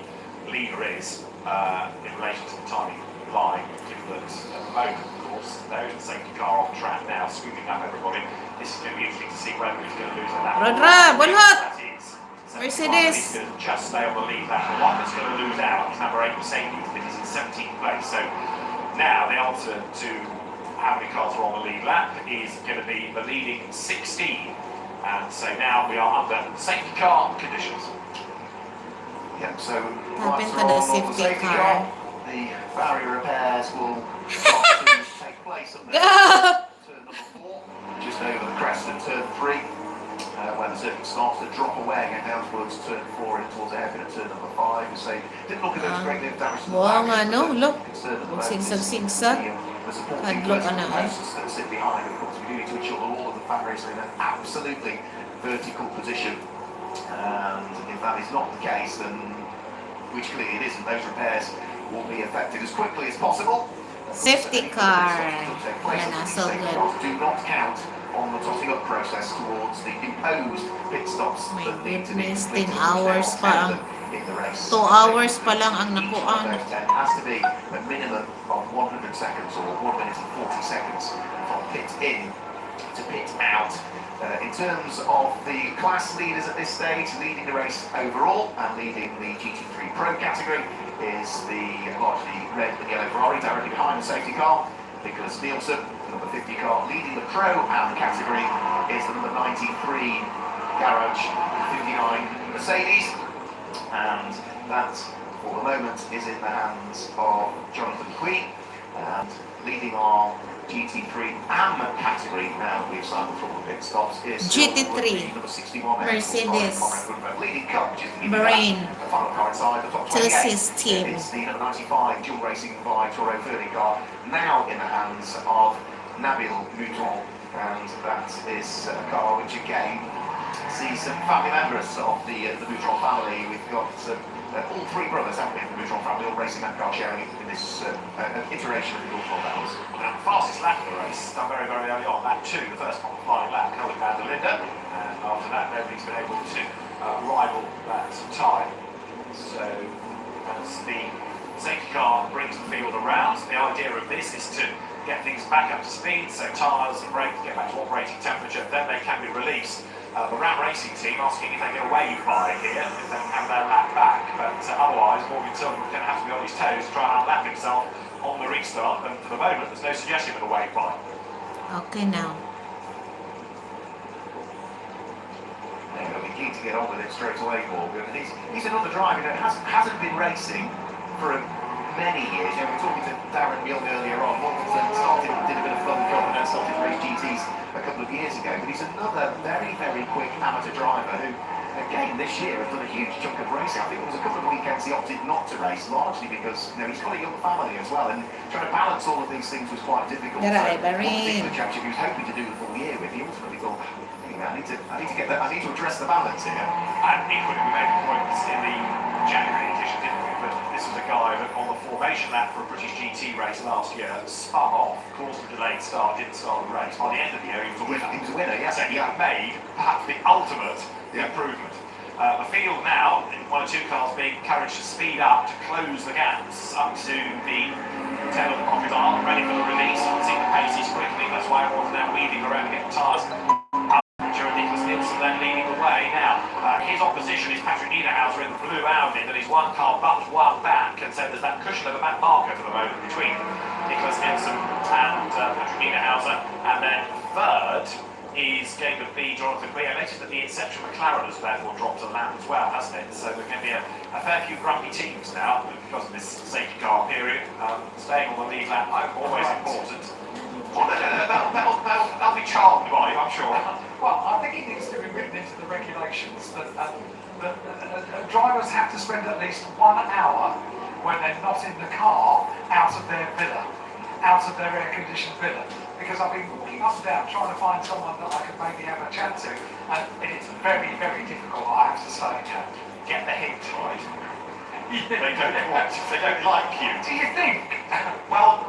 leader is in relation to the timing line, given that at the moment, of course, there is a safety car off track now, scooping up everybody. This is going to be interesting to see whether he's going to lose a lap. Rodra, Bolhot. That is. Mercedes. Just stay on the lead lap. The one that's going to lose out is number 8 Mercedes, but he's in 17th place. So now the answer to how many cars are on the lead lap is going to be the leading 16. And so now we are under safety car conditions. Yeah, so Happen lights to are the on the safety safety car. car. The barrier repairs will start to take place up there. Turn number 4, just over the crest of turn 3, when the circuit starts to drop away again down towards turn 4 and towards the hairpin at turn number 5. You say, didn't look at those great deal of damage to the Wow, barrier, nga, no? but Look. concern at the moment is Sigsag. the supporting Hadlock vertical na eh. posts that sit behind. Of course, we do need to ensure that all of the barriers are in an absolutely vertical position. And if that is not the case, then, which clearly it isn't, those repairs will be effected as quickly as possible. Safety car. Yan na, so Safety good. cars do not count on the totting up process towards the imposed pit stops My that need to be goodness, completed 10 hours to pa stay ang- on 10 in the race. 2 hours pa lang ang Each one nakuan. of those 10 has to be a minimum of 100 seconds or 1 minute and 40 seconds from pit in to pit out. In terms of the class leaders at this stage, leading the race overall and leading the GT3 Pro category is the largely red and yellow Ferrari directly behind the safety car. Nicholas Nielsen, the number 50 car, leading the Pro and category is the number 93 Garage 59 Mercedes, and that for the moment is in the hands of Jonathan Queen. And leading our GT3 AM category now we've cycled through the pit stops is GT3 number 61 Mercedes leading car, which is the Bahrain the final car inside the top 28. Chelsea's team. It's the number 95 dual racing by Toro Ferdi car now in the hands of Nabil Mouton, and that is a car which again see some family members of the Boutron family. We've got all three brothers, haven't we, in the Boutron family, all racing that car, sharing in this iteration of the Gulf 12 Hours. Fastest lap of the race, done very, very early on. Lap 2, the first qualifying lap, held by Linda, and after that, nobody's been able to rival that time. So, as the safety car brings the field around, the idea of this is to get things back up to speed, so tyres and brakes get back to operating temperature, then they can be released. The Ram Racing team asking if they get a wave by here, if they can have their lap back, but otherwise Morgan Tilbrook's going to have to be on his toes to try and lap himself on the restart, and for the moment there's no suggestion of a wave by. Okay now. They're going to be keen to get on with it straight away, Morgan. And he's another driver that hasn't been racing for many years. You know, we were talking to Darren Young earlier on. Morgan did a bit of fun job and then started to race GTs a couple of years ago. But he's another very, very quick amateur driver who, again, this year has done a huge chunk of racing. I think there was a couple of weekends he opted not to race, largely because he's got a young family as well, and trying to balance all of these things was quite difficult. Right, so, very. one particular championship he was hoping to do the full year with, he ultimately thought, I need to address the balance here. And equally, we made points in the January edition, didn't we? But this was a guy that on the formation lap for a British GT race last year spun off, caused a delayed start, didn't start the race. By the end of the year, he was a winner. He was a winner, yes. So he had made perhaps the ultimate improvement. The field now, one or two cars being encouraged to speed up to close the gaps up to the tail of the crocodile, ready for the release. You can see the pace is quickening, that's why everyone's now weaving around to get the tyres. Nicholas Nielsen then leading the way. Now, his opposition is Patrick Niederhauser in the blue Audi, that is one car but one back, and so there's that cushion of a Matt Barker for the moment between Nicholas Nielsen and Patrick Niederhauser, and then third is going to be Jonathan Green. I noticed that the Inception McLaren has therefore dropped a lap as well, hasn't it? So there's going to be a fair few grumpy teams now because of this safety car period. Staying on the lead lap, always important. Well, they'll be charmed by you, I'm sure. Well, I think it needs to be written into the regulations that drivers have to spend at least 1 hour when they're not in the car out of their villa, out of their air-conditioned villa. Because I've been walking up and down trying to find someone that I could maybe have a chat to, and it's very, very difficult, I have to say. Get the hint right. They don't like you. Do you think? Well,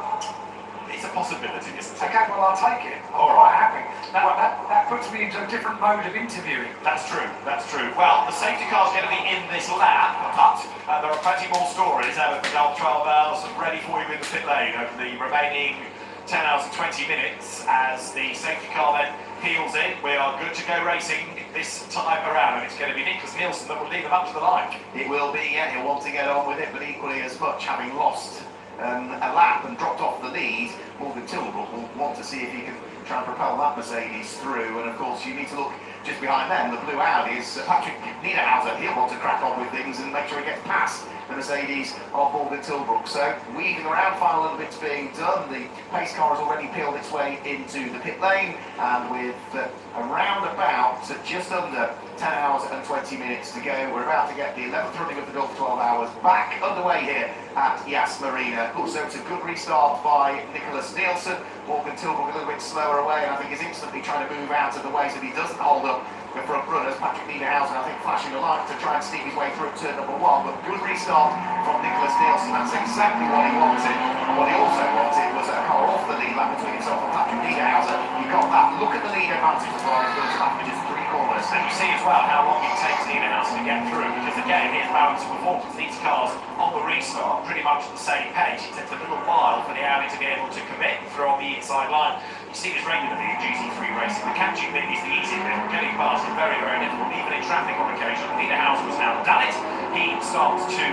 it's a possibility, isn't it? Okay, well, I'll take it. I'm quite happy. That puts me into a different mode of interviewing. That's true, that's true. Well, the safety car's going to be in this lap, but there are plenty more stories out of the Gulf 12 Hours ready for you in the pit lane over the remaining 10 hours and 20 minutes as the safety car then peels in. We are good to go racing this time around, and it's going to be Nicholas Nielsen that will lead them up to the line. It will be, yeah, he'll want to get on with it, but equally as much, having lost a lap and dropped off the lead, Morgan Tilbrook will want to see if he can try and propel that Mercedes through. And of course, you need to look just behind them. The blue Audi is Patrick Niederhauser. He'll want to crack on with things and make sure he gets past the Mercedes of Morgan Tilbrook. So weaving around, final little bits being done. The pace car has already peeled its way into the pit lane, and with around about just under 10 hours and 20 minutes to go, we're about to get the 11th running of the Gulf 12 Hours back underway here at Yas Marina. Also, it's a good restart by Nicholas Nielsen. Morgan Tilbrook a little bit slower away, and I think is instantly trying to move out of the way so he doesn't hold up the front runners. Patrick Niederhausen, I think, flashing a light to try and sneak his way through turn number 1, but good restart from Nicholas Nielsen. That's exactly what he wanted. And what he also wanted was a car off the lead lap between himself and Patrick Niederhausen. You got that. Look at the lead advantage as well. He's going after just 3 corners. And you see as well how long it takes Niederhausen to get through, because again, his balance of performance, these cars on the restart pretty much at the same pace. It takes a little while for the Audi to be able to commit through on the inside line. You see this regularly in GT3 racing. The catching bit is the easy bit. Getting past is very, very difficult, even in traffic on occasion. Niederhausen has now done it. He starts to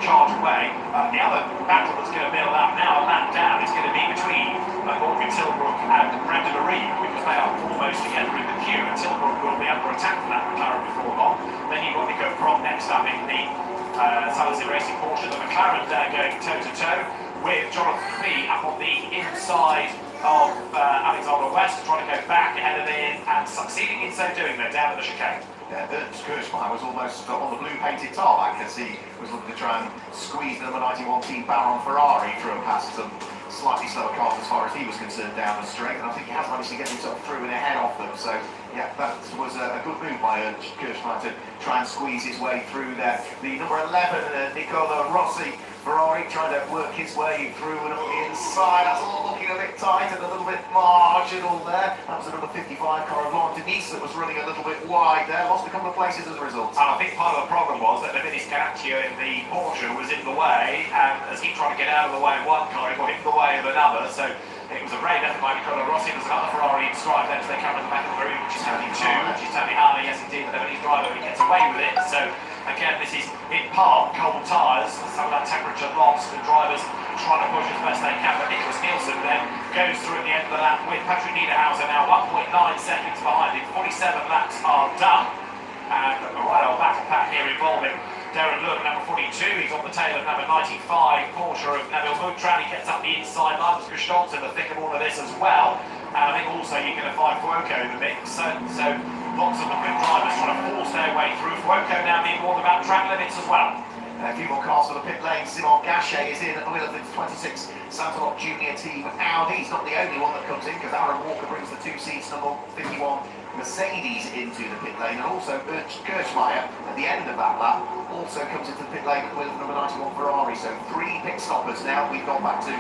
charge away. The other battle that's going to build up now, a lap down, is going to be between Morgan Tilbrook and Brendan Marina, because they are almost together in the queue, and Tilbrook will be under attack from that McLaren before long. Then you've got Nico Prom next up in the Salazar Racing Porsche. The McLaren going toe-to-toe with Jonathan Lee up on the inside of Alexander West, trying to go back ahead of him, and succeeding in so doing. They're down at the chicane. Yeah, Kirschmeier was almost on the blue painted tarmac as he was looking to try and squeeze the number 91 team Baron Ferrari through and past some slightly slower cars as far as he was concerned down the straight, and I think he has managed to get himself through and ahead of them. So yeah, that was a good move by Kirchmeier to try and squeeze his way through there. The number 11, Nicola Rossi, Ferrari, trying to work his way through and up the inside. That's all looking a bit tight and a little bit marginal there. That was another 55 car of Laurent Denise that was running a little bit wide there. Lost a couple of places as a result. And I think part of the problem was that Dominic Caraccio in the Porsche was in the way, and as he tried to get out of the way of one car, he got in the way of another. So it was a brave effort by Nicola Rossi. There's another Ferrari in stride there as they come in the back of the room, which is Tony 2, which is Tony Harley. Yes, indeed, the Lebanese driver, he gets away with it. So again, this is in part cold tyres, some of that temperature lost, and drivers trying to push as best they can. But Nicholas Nielsen then goes through at the end of the lap with Patrick Niederhauser now 1.9 seconds behind him. 47 laps are done, and a right old battle pack here involving Darren Look, number 42. He's on the tail of number 95, Porsche of Nabil Moutran. He gets up the inside line. Marcus Stolz in the thick of all of this as well. And I think also you're going to find Fuoco in the mix. So lots of the good drivers trying to force their way through. Fuoco now being warned about track limits as well. A few more cars for the pit lane. Simon Gachet is in at the wheel of the 26 Santalot Junior Team Audi. He's not the only one that comes in, because Aaron Walker brings the 2 seats, number 51 Mercedes into the pit lane, and also Kirchmeier at the end of that lap also comes into the pit lane with number 91 Ferrari. So 3 pit stoppers now. We've gone back to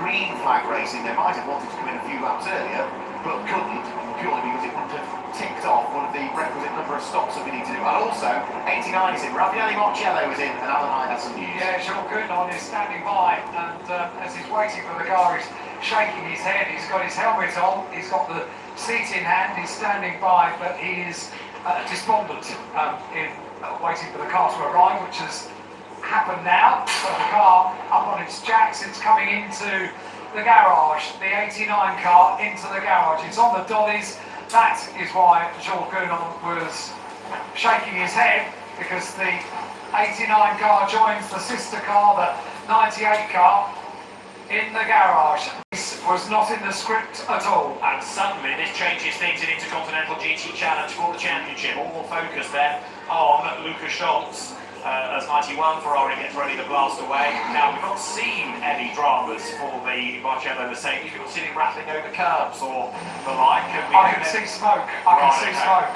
green flag racing. They might have wanted to come in a few laps earlier, but couldn't, purely because it wouldn't have ticked off one of the requisite number of stops that we need to do. And also 89 is in, Raffaele Marcello is in, and Alan Hyde has some news. Yeah, Sean Goodnon is standing by, and as he's waiting for the car, he's shaking his head. He's got his helmet on, he's got the seat in hand, he's standing by, but he is despondent in waiting for the car to arrive, which has happened now. So the car up on its jacks, it's coming into the garage, the 89 car into the garage. It's on the dollies. That is why Georges Gounon was shaking his head, because the 89 car joins the sister car, the 98 car, in the garage. This was not in the script at all. And suddenly this changes things in Intercontinental GT Challenge for the championship. All focus then on Lukas Stolz as 91 Ferrari gets ready to blast away. Now, we've not seen any dramas for the Barcelona Mercedes. We've not seen it rattling over curbs or the like. I can see smoke. I can see smoke.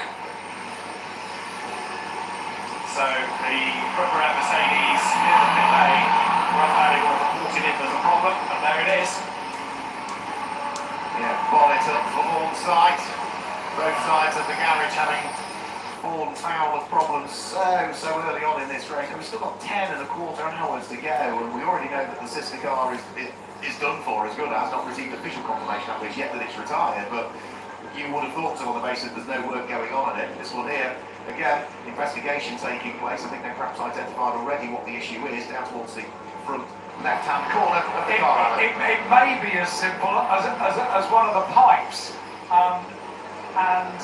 So the Ripper Mercedes in the pit lane, Rafael reported in there's a problem, and there it is. Yeah, bonnet up for all sides. Both sides of the garage having fallen foul of problems so early on in this race. And we've still got 10 and a quarter hours to go, and we already know that the sister car is done for, as good as, not received official confirmation at least yet that it's retired, but you would have thought so on the basis there's no work going on in it. This one here, again, investigation taking place. I think they've perhaps identified already what the issue is down towards the front left-hand corner of the car. It may be as simple as one of the pipes, and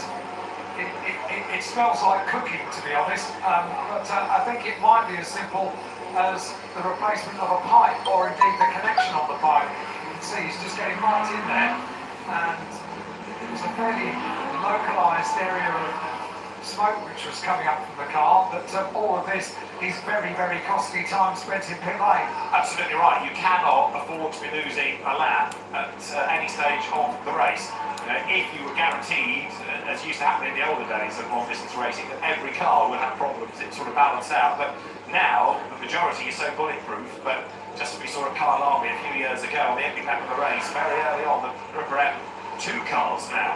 it smells like cooking, to be honest, but I think it might be as simple as the replacement of a pipe, or indeed the connection on the pipe. You can see he's just getting right in there, and it was a fairly localised area of smoke which was coming up from the car, but all of this is very, very costly time spent in pit lane. Absolutely right. You cannot afford to be losing a lap at any stage of the race. You know, if you were guaranteed, as used to happen in the older days of long-distance racing, that every car would have problems, it sort of balanced out. But now, the majority is so bulletproof, but just as we saw at Kyle Army a few years ago on the ending lap of the race, very early on, the Ripper 2 cars now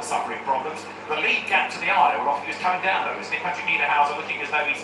suffering problems. The lead gap to the aisle is coming down though, isn't it? Patrick Niederhauser looking as though he's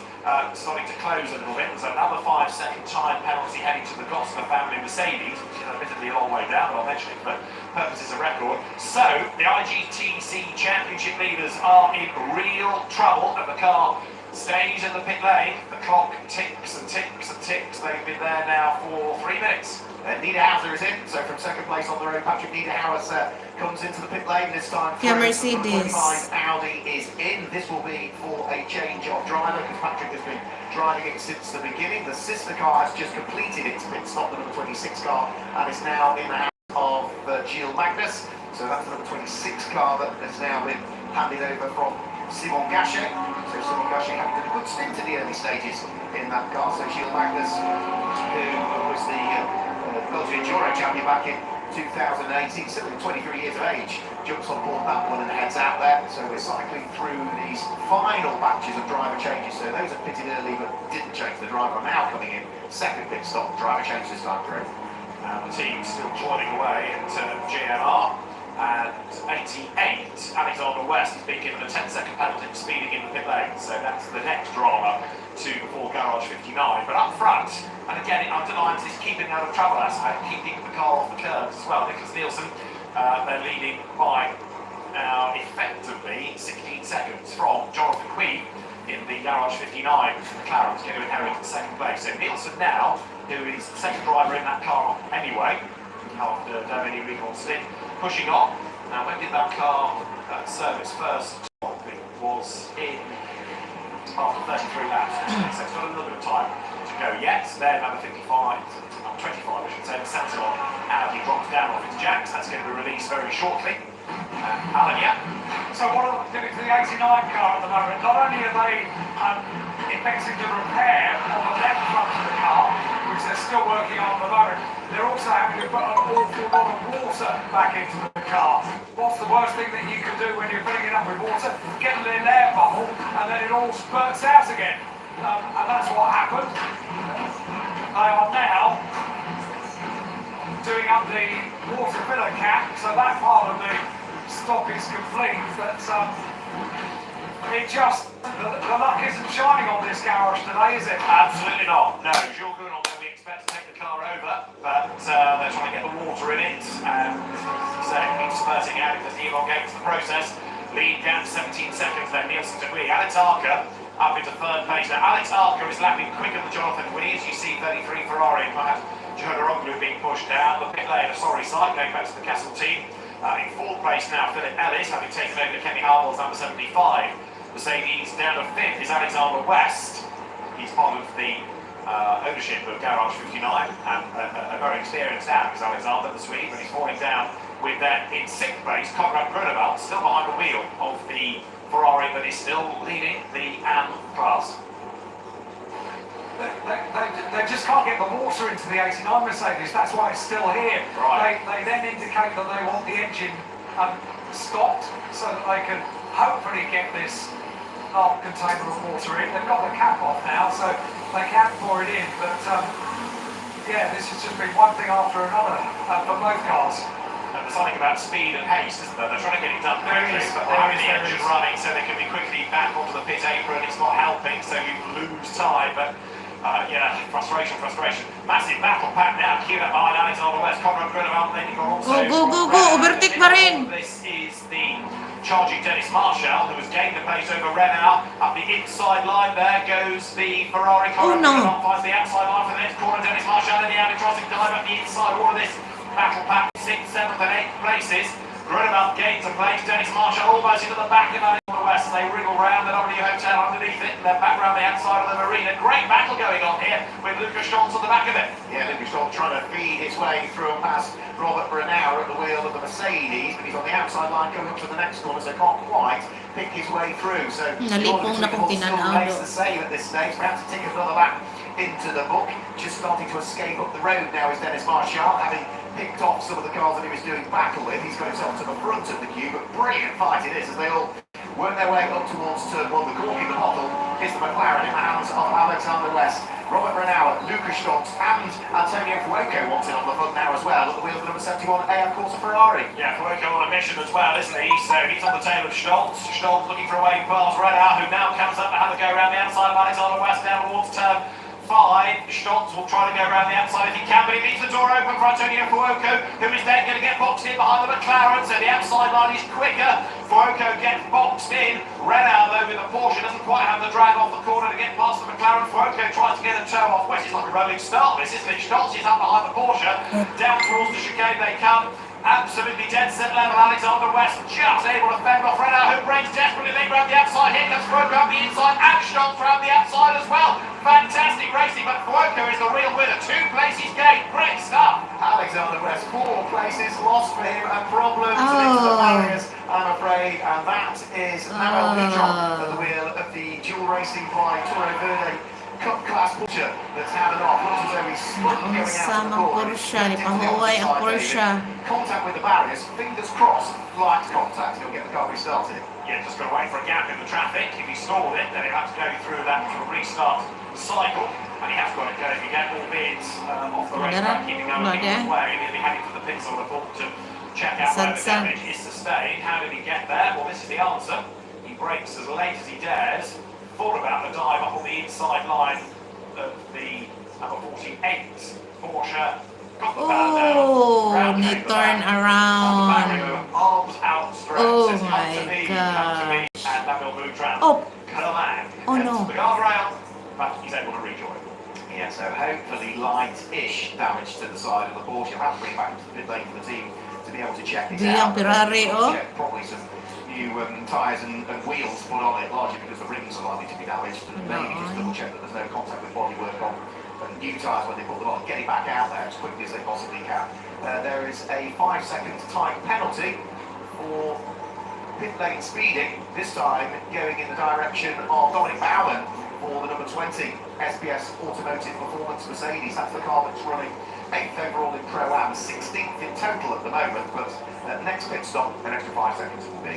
starting to close a little bit. There's another 5-second time penalty heading to the Gosler family Mercedes, which is admittedly a long way down, but I'll mention it for purposes of record. So, the IGTC Championship leaders are in real trouble, and the car stays in the pit lane. The clock ticks and ticks and ticks. They've been there now for 3 minutes. Niederhauser is in, so from second place on the road, Patrick Niederhauser comes into the pit lane this time. Yeah, Mercedes. 25 Audi is in. This will be for a change of driver, because Patrick has been driving it since the beginning. The sister car has just completed its pit stop, the number 26 car, and is now in the hands of Gilles Magnus. So that's the number 26 car that has now been handed over from Simon Gachet. So Simon Gachet having done a good stint in the early stages in that car. So Gilles Magnus, who was the Belgian Enduro champion back in 2018, still 23 years of age, jumps on board that one and heads out there. So we're cycling through these final batches of driver changes. So those that pitted early but didn't change the driver are now coming in. Second pit stop, driver change this time through. And the team still plodding away into GMR. And 88, Alexander West has been given a 10-second penalty for speeding in the pit lane. So that's the next drama to before garage 59. But up front, and again it underlines this keeping out of trouble aspect, keeping the car off the curbs as well. Nicholas Nielsen, they're leading by now effectively 16 seconds from Jonathan Queen in the garage 59. McLaren's going to inherit second place. So Nielsen now, who is the second driver in that car anyway, after Dhabi recall stint, pushing on. Now, when did that car service first? It was in after 33 laps, so it's got a little bit of time to go yet. Then number 55, 25, I should say, the sensible Audi drops down off its jacks. That's going to be released very shortly. Alan, yeah? So what are they doing to the 89 car at the moment? Not only are they effecting the repair on the left front of the car, which they're still working on at the moment, they're also having to put an awful lot of water back into the car. What's the worst thing that you can do when you're filling it up with water? Get a little air bubble and then it all spurts out again. And that's what happened. They are now doing up the water filler cap, so that part of the stop is complete, but it just, the luck isn't shining on this garage today, is it? Absolutely not. No, Jules Gounod, we expect to take the car over, but they're trying to get the water in it, and as you say, it keeps spurting out as he elongates the process. Lead down to 17 seconds then, Nielsen to Quee. Alex Arca up into third place. Now, Alex Arca is lapping quicker than Jonathan Quee, as you see 33 Ferrari, perhaps Jodoroglu being pushed down. The pit lane, a sorry sight, going back to the Castle team. In fourth place now, Philip Ellis, having taken over Kenny Harwell's number 75. Mercedes down to fifth is Alexander West. He's part of the ownership of Garage 59 and a very experienced out, because Alexander, the Swede, but he's falling down with that in sixth place, Conrad Grunewald, still behind the wheel of the Ferrari, but he's still leading the AM class. They just can't get the water into the 89 Mercedes, that's why it's still here. Right. They then indicate that they want the engine stopped so that they can hopefully get this container of water in. They've got the cap off now, so they can pour it in, but yeah, this has just been one thing after another for both cars. And there's something about speed and haste, isn't there? They're trying to get it done quickly, but they're having the engine running so they can be quickly back onto the pit apron. It's not helping, so you lose time, but yeah, frustration. Massive battle pack now, queued up behind Alexander West, Conrad Grunewald, then you've got also... Go, overtake pa rin! This is the charging Dennis Marshall, who has gained the pace over Renault. Up the inside line there goes the Ferrari. Conrad Grunewald finds the outside line for the next corner. Dennis Marshall in the albatrossing dive up the inside. All of this battle pack, 6th, 7th and 8th places. Grunewald gains a place. Dennis Marshall almost into the back of Alexander West. They wriggle round the W Hotel underneath it, and they're back round the outside of the Marina. Great battle going on here with Lucas Stoltz on the back of it. Yeah, Lucas Stoltz trying to feed his way through and past Robert Renauer at the wheel of the Mercedes, but he's on the outside line coming up to the next corner, so can't quite pick his way through. So Nalipong na kung tinanaw. the save at this stage, perhaps to take another lap into the book. Just starting to escape up the road now is Dennis Marshall, having picked off some of the cars that he was doing battle with. He's got himself to the front of the queue, but brilliant fight it is as they all work their way up towards turn one. The cork in the bottle is the McLaren in the hands of Alexander West. Robert Renauer, Lucas Stoltz and Antonio Fuoco wants it on the front now as well at the wheel of the number 71 AM Corsa Ferrari. Yeah, Fuoco on a mission as well, isn't he? So he's on the tail of Stoltz. Stoltz looking for a way past Renauer, who now comes up to have a go around the outside of Alexander West down towards turn 5. Stoltz will try to go around the outside if he can, but he leaves the door open for Antonio Fuoco, who is then going to get boxed in behind the McLaren, so the outside line is quicker. Fuoco gets boxed in. Renault, though, with the Porsche, doesn't quite have the drag off the corner to get past the McLaren. Fuoco tries to get a toe off West. It's like a rolling start, this, isn't it? Stoltz is up behind the Porsche. Down towards the chicane they come. Absolutely dead set level. Alexander West just able to fend off Renault, who breaks desperately round the outside. Here comes Fuoco up the inside, and Stoltz round the outside as well. Fantastic racing, but Fuoco is the real winner. 2 places gained. Great stuff. Alexander West, 4 places lost for him and problems into the barriers, I'm afraid, and that is Manuel Duchamp at the wheel of the dual racing by Toro Verde cup class Porsche that's had it off. Looks as though he's slowly going out of the Sama corner. Porsche, ipahuway ang Porsche. Contact with the barriers, fingers crossed, light contact, he'll get the car restarted. Yeah, just got to wait for a gap in the traffic. If he stalled it, then he'll have to go through that sort of restart cycle. And he has got to go again, albeit off the racetrack, keeping going the other way. He'll be heading for the pits on the book to check out where the damage is sustained. How did he get there? Well, this is the answer. He brakes as late as he dares. Thought about the dive up on the inside line of the number 48 Porsche. Got the power down. Oh, he turned around. Arms outstretched. Oh Says, come to me, come to me. my gosh. And that will move round. Oh, Kerlang. Oh, Heads no. to the guardrail, but he's able to rejoin. Yeah, so hopefully light-ish damage to the side of the Porsche. You'll have to bring it back into the pit lane for the team to be able to check it Di out. ang Ferrari, oh. Check probably some new tyres and wheels put on it, largely because the rings are likely to be damaged, and maybe just double check that there's no contact with bodywork on new tyres when they put them on, get it back out there as quickly as they possibly can. There is a 5-second time penalty for pit lane speeding, this time going in the direction of Dominic Bowen for the number 20 SBS Automotive Performance Mercedes. That's the car that's running 8th overall in Pro-Am, 16th in total at the moment, but next pit stop, an extra 5 seconds will be.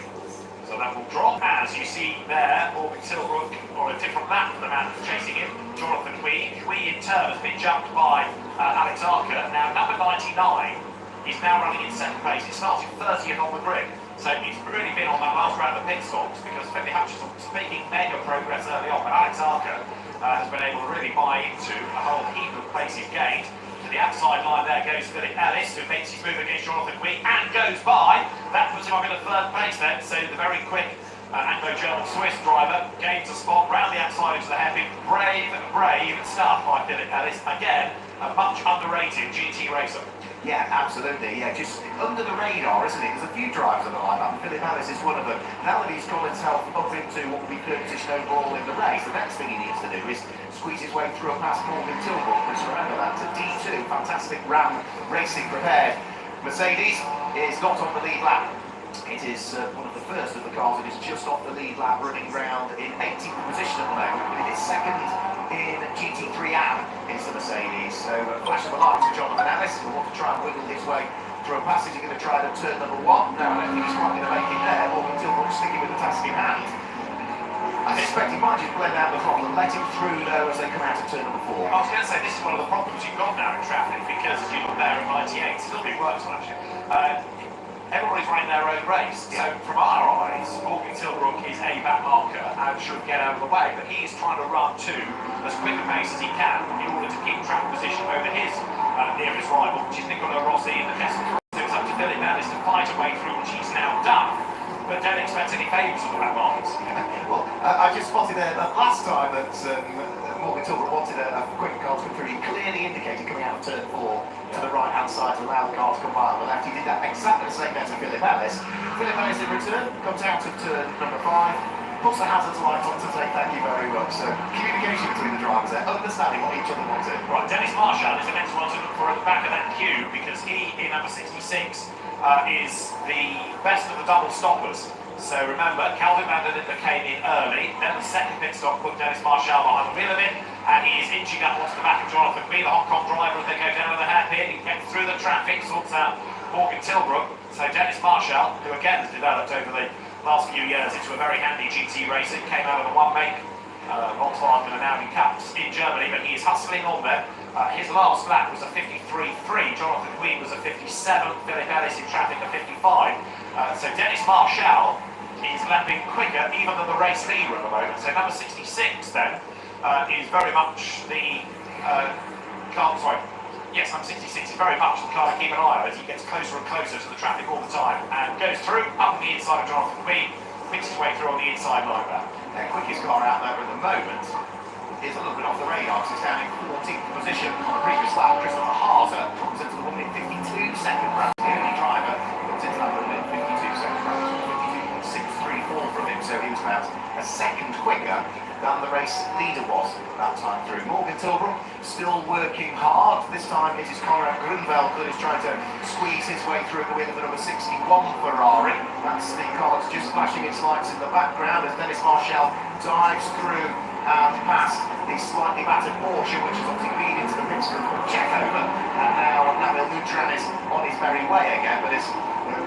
So that will drop, as you see there, Morgan Tilbrook, or a different lap for the man chasing him, Jonathan Quee. Quee in turn has been jumped by Alex Archer. Now, number 99 is now running in second place. It started 30th on the grid. So he's really been on that last round of pit stops because Finley Hutchinson was making mega progress early on, but Alex Archer has been able to really buy into a whole heap of places gained. To the outside line there goes Philip Ellis, who makes his move against Jonathan Quee and goes by. That puts him up in the third place then, so the very quick Anglo-German Swiss driver gains a spot round the outside into the hairpin. Brave stuff by Philip Ellis. Again, a much underrated GT racer. Yeah, absolutely. Yeah, just under the radar, isn't it? There's a few drivers that are like that. Philip Ellis is one of them. Now that he's got himself up into what will be third position overall in the race, the next thing he needs to do is squeeze his way through and past Morgan Tilbrook. Because remember, that's a D2, fantastic Ram Racing prepared. Mercedes is not on the lead lap. It is one of the first of the cars that is just off the lead lap, running round in 18th position at the moment. It is second in GT3 AM, is the Mercedes. So flash of a light to Jonathan Ellis, who wants to try and wiggle his way through a passage. He's going to try to turn number 1. No, I don't think he's quite going to make it there. Morgan Tilbrook sticking with the task in hand. I suspect he might just blend out the throttle and let him through though as they come out of turn number 4. I was going to say, this is one of the problems you've got now in traffic, because as you look there at 98, still being worked on actually. Everybody's running their own race, so from our eyes, Morgan Tilbrook is a back marker and should get out of the way, but he is trying to run to as quick a pace as he can in order to keep track position over his nearest rival, which is Nicola Rossi in the Tesla. So it's up to Philip Ellis to fight a way through, which he's now done, but don't expect any favours on the back markers. Well, I just spotted that last time that Morgan Tilbrook wanted a quick car to come through. He clearly indicated coming out of turn 4 to the right-hand side to allow the car to come by on the left. He did that exactly the same as Philip Ellis. Philip Ellis in return comes out of turn number 5, puts the hazards lights on to say thank you very much. So communication between the drivers there, understanding what each other wanted. Right, Dennis Marshall is the next one to look for at the back of that queue, because he, in number 66, is the best of the double stoppers. So remember, Calvin van der Linde came in early, then the second pit stop put Dennis Marshall behind the wheel of it, and he is inching up onto the back of Jonathan Quee, the Hong Kong driver, as they go down to the hairpin. He gets through the traffic, sorts out Morgan Tilbrook. So Dennis Marshall, who again has developed over the last few years into a very handy GT racer, came out of the one-make Volkswagen and Audi Cups in Germany, but he is hustling on there. His last lap was a 53.3, Jonathan Quee was a 57, Philip Ellis in traffic a 55. So Dennis Marshall is lapping quicker even than the race leader at the moment. So number 66 then is very much the car, yes, number 66 is very much the car to keep an eye on as he gets closer and closer to the traffic all the time and goes through up on the inside of Jonathan Quee, picks his way through on the inside line there. The quickest car out there at the moment is a little bit off the radar because it's down in 14th position on the previous lap. Christopher Harter comes into the 1:52.2 round. The only driver comes into that 1:52.2 round. 52.634 from him, so he was about a second quicker than the race leader was that time through. Morgan Tilbrook still working hard. This time it is Conrad Grunwald that is trying to squeeze his way through the wheel of the number 61 Ferrari. That's the car that's just flashing its lights in the background as Dennis Marshall dives through and past the slightly battered Porsche, which has obviously been into the pits for a check over, and now Nabil Nutran is on his merry way again, but is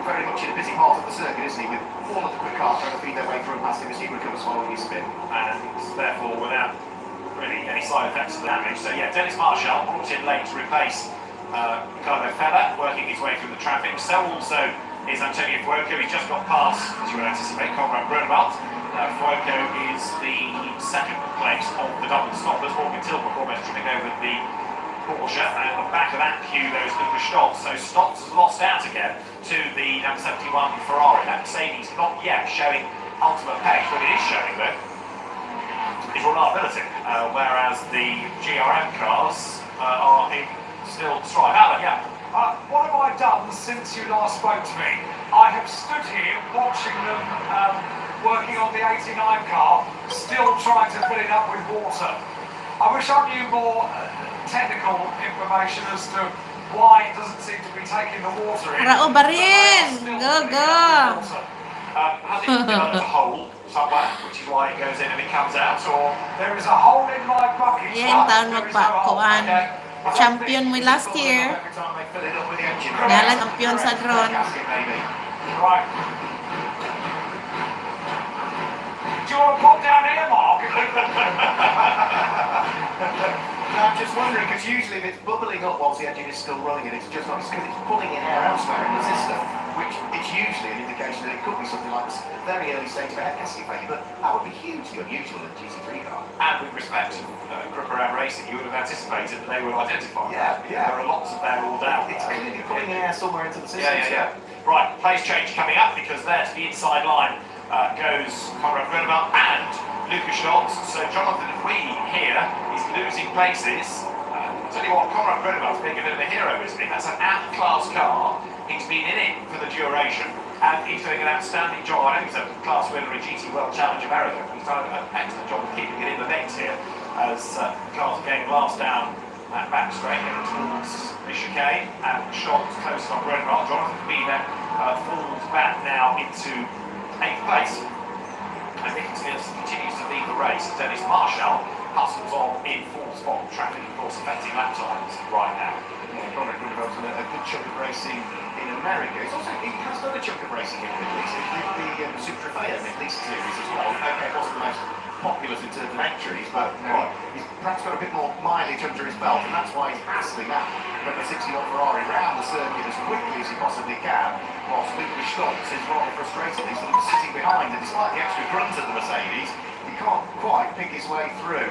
very much in a busy part of the circuit, isn't he, with all of the quick cars trying to feed their way through and past him as he recovers following his spin. And therefore without really any side effects of the damage. So yeah, Dennis Marshall brought in late to replace Ricardo Feller, working his way through the traffic. So also is Antonio Fuoco. He's just got past, as you would anticipate, Conrad Grunewald. Fuoco is the second place of the double stoppers. Morgan Tilbrook almost tripping over the Porsche, and on the back of that queue there's Lucas Stoltz. So Stoltz has lost out again to the number 71 Ferrari. That Mercedes not yet showing ultimate pace, but it is showing though is reliability, whereas the GRM cars are in still strive. Alan, yeah. What have I done since you last spoke to me? I have stood here watching them working on the 89 car, still trying to fill it up with water. I wish I knew more technical information as to why it doesn't seem to be taking the water in. Rao Barin! Go, go! Has it developed a hole somewhere, which is why it goes in and it comes out, or there is a hole in my bucket. Yan, taon magpakuan. Champion mo last year. Yalan, champion sa drone. Right. Do you want to pop down here, Mark? I'm just wondering, because usually if it's bubbling up whilst the engine is still running and it's just not, it's because it's pulling in air elsewhere in the system, which it's usually an indication that it could be something like this very early stage of a head gasket failure, but that would be hugely unusual in a GT3 car. and with respect to Grip Around Racing, you would have anticipated that they would identify. Yeah. There are lots of them all down. It's clearly pulling in air somewhere into the system. Yeah. Right, place change coming up, because there to the inside line goes Conrad Grunewald and Lucas Stoltz. So Jonathan Wee here is losing places. I'll tell you what, Conrad Grunewald's being a bit of a hero, isn't he? That's an out-class car. He's been in it for the duration, and he's doing an outstanding job. I know he's a class winner in GT World Challenge America. He's done an excellent job of keeping it in the mix here as cars are getting last down that back straight heading towards the chicane, and Stoltz close on Grunewald. Jonathan Wee then falls back now into 8th place. And Nicholas continues to lead the race. Dennis Marshall hustles on in 4th spot. Traffic, of course, affecting lap times right now. Yeah, Conrad Grunewald's done a good chunk of racing in America. He has done a chunk of racing in the Middle East. He did the Super Trofeo Middle East series as well. Okay, it wasn't the most popular in terms of entries, but he's perhaps got a bit more mileage under his belt, and that's why he's hassling that number 61 Ferrari around the circuit as quickly as he possibly can, whilst Lucas Stoltz is rather frustrated. He's sort of sitting behind, and despite the extra grunt of the Mercedes, he can't quite pick his way through.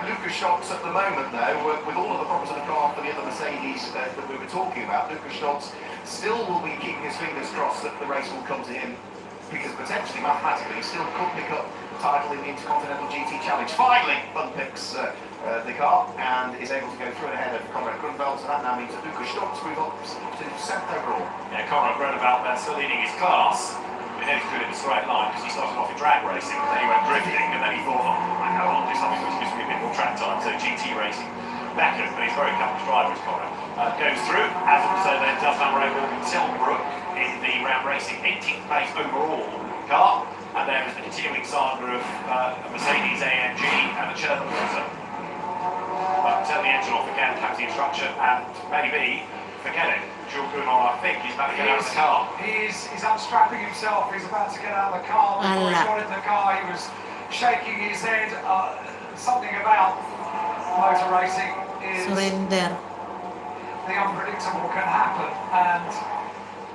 Lucas Stoltz at the moment, though, with all of the problems of the car for the other Mercedes that we were talking about, Lucas Stoltz still will be keeping his fingers crossed that the race will come to him, because potentially, mathematically, he still could pick up title in the Intercontinental GT Challenge. Finally, unpicks the car and is able to go through and ahead of Conrad Grunewald, so that now means that Lucas Stoltz move up to 7th overall. Yeah, Conrad Grunewald then still leading his class. We know he's good in the straight line because he started off in drag racing, and then he went drifting, and then he thought, I know I'll do something which gives me a bit more track time, so GT racing. Beckett, but he's very accomplished driver, is Conrad. Goes through, as also then does number 8 Morgan Tilbrook in the round racing 18th place overall car. And there is the continuing saga of a Mercedes AMG and a Chernobyl motor. But turn the engine off again, captain instruction, and maybe forget it. Jules Gounod, I think, he's about to get out of the car. He's unstrapping himself. He's about to get out of the car. Before he got in the car, he was shaking his head. Something about motor racing is Surrender. the unpredictable can happen, and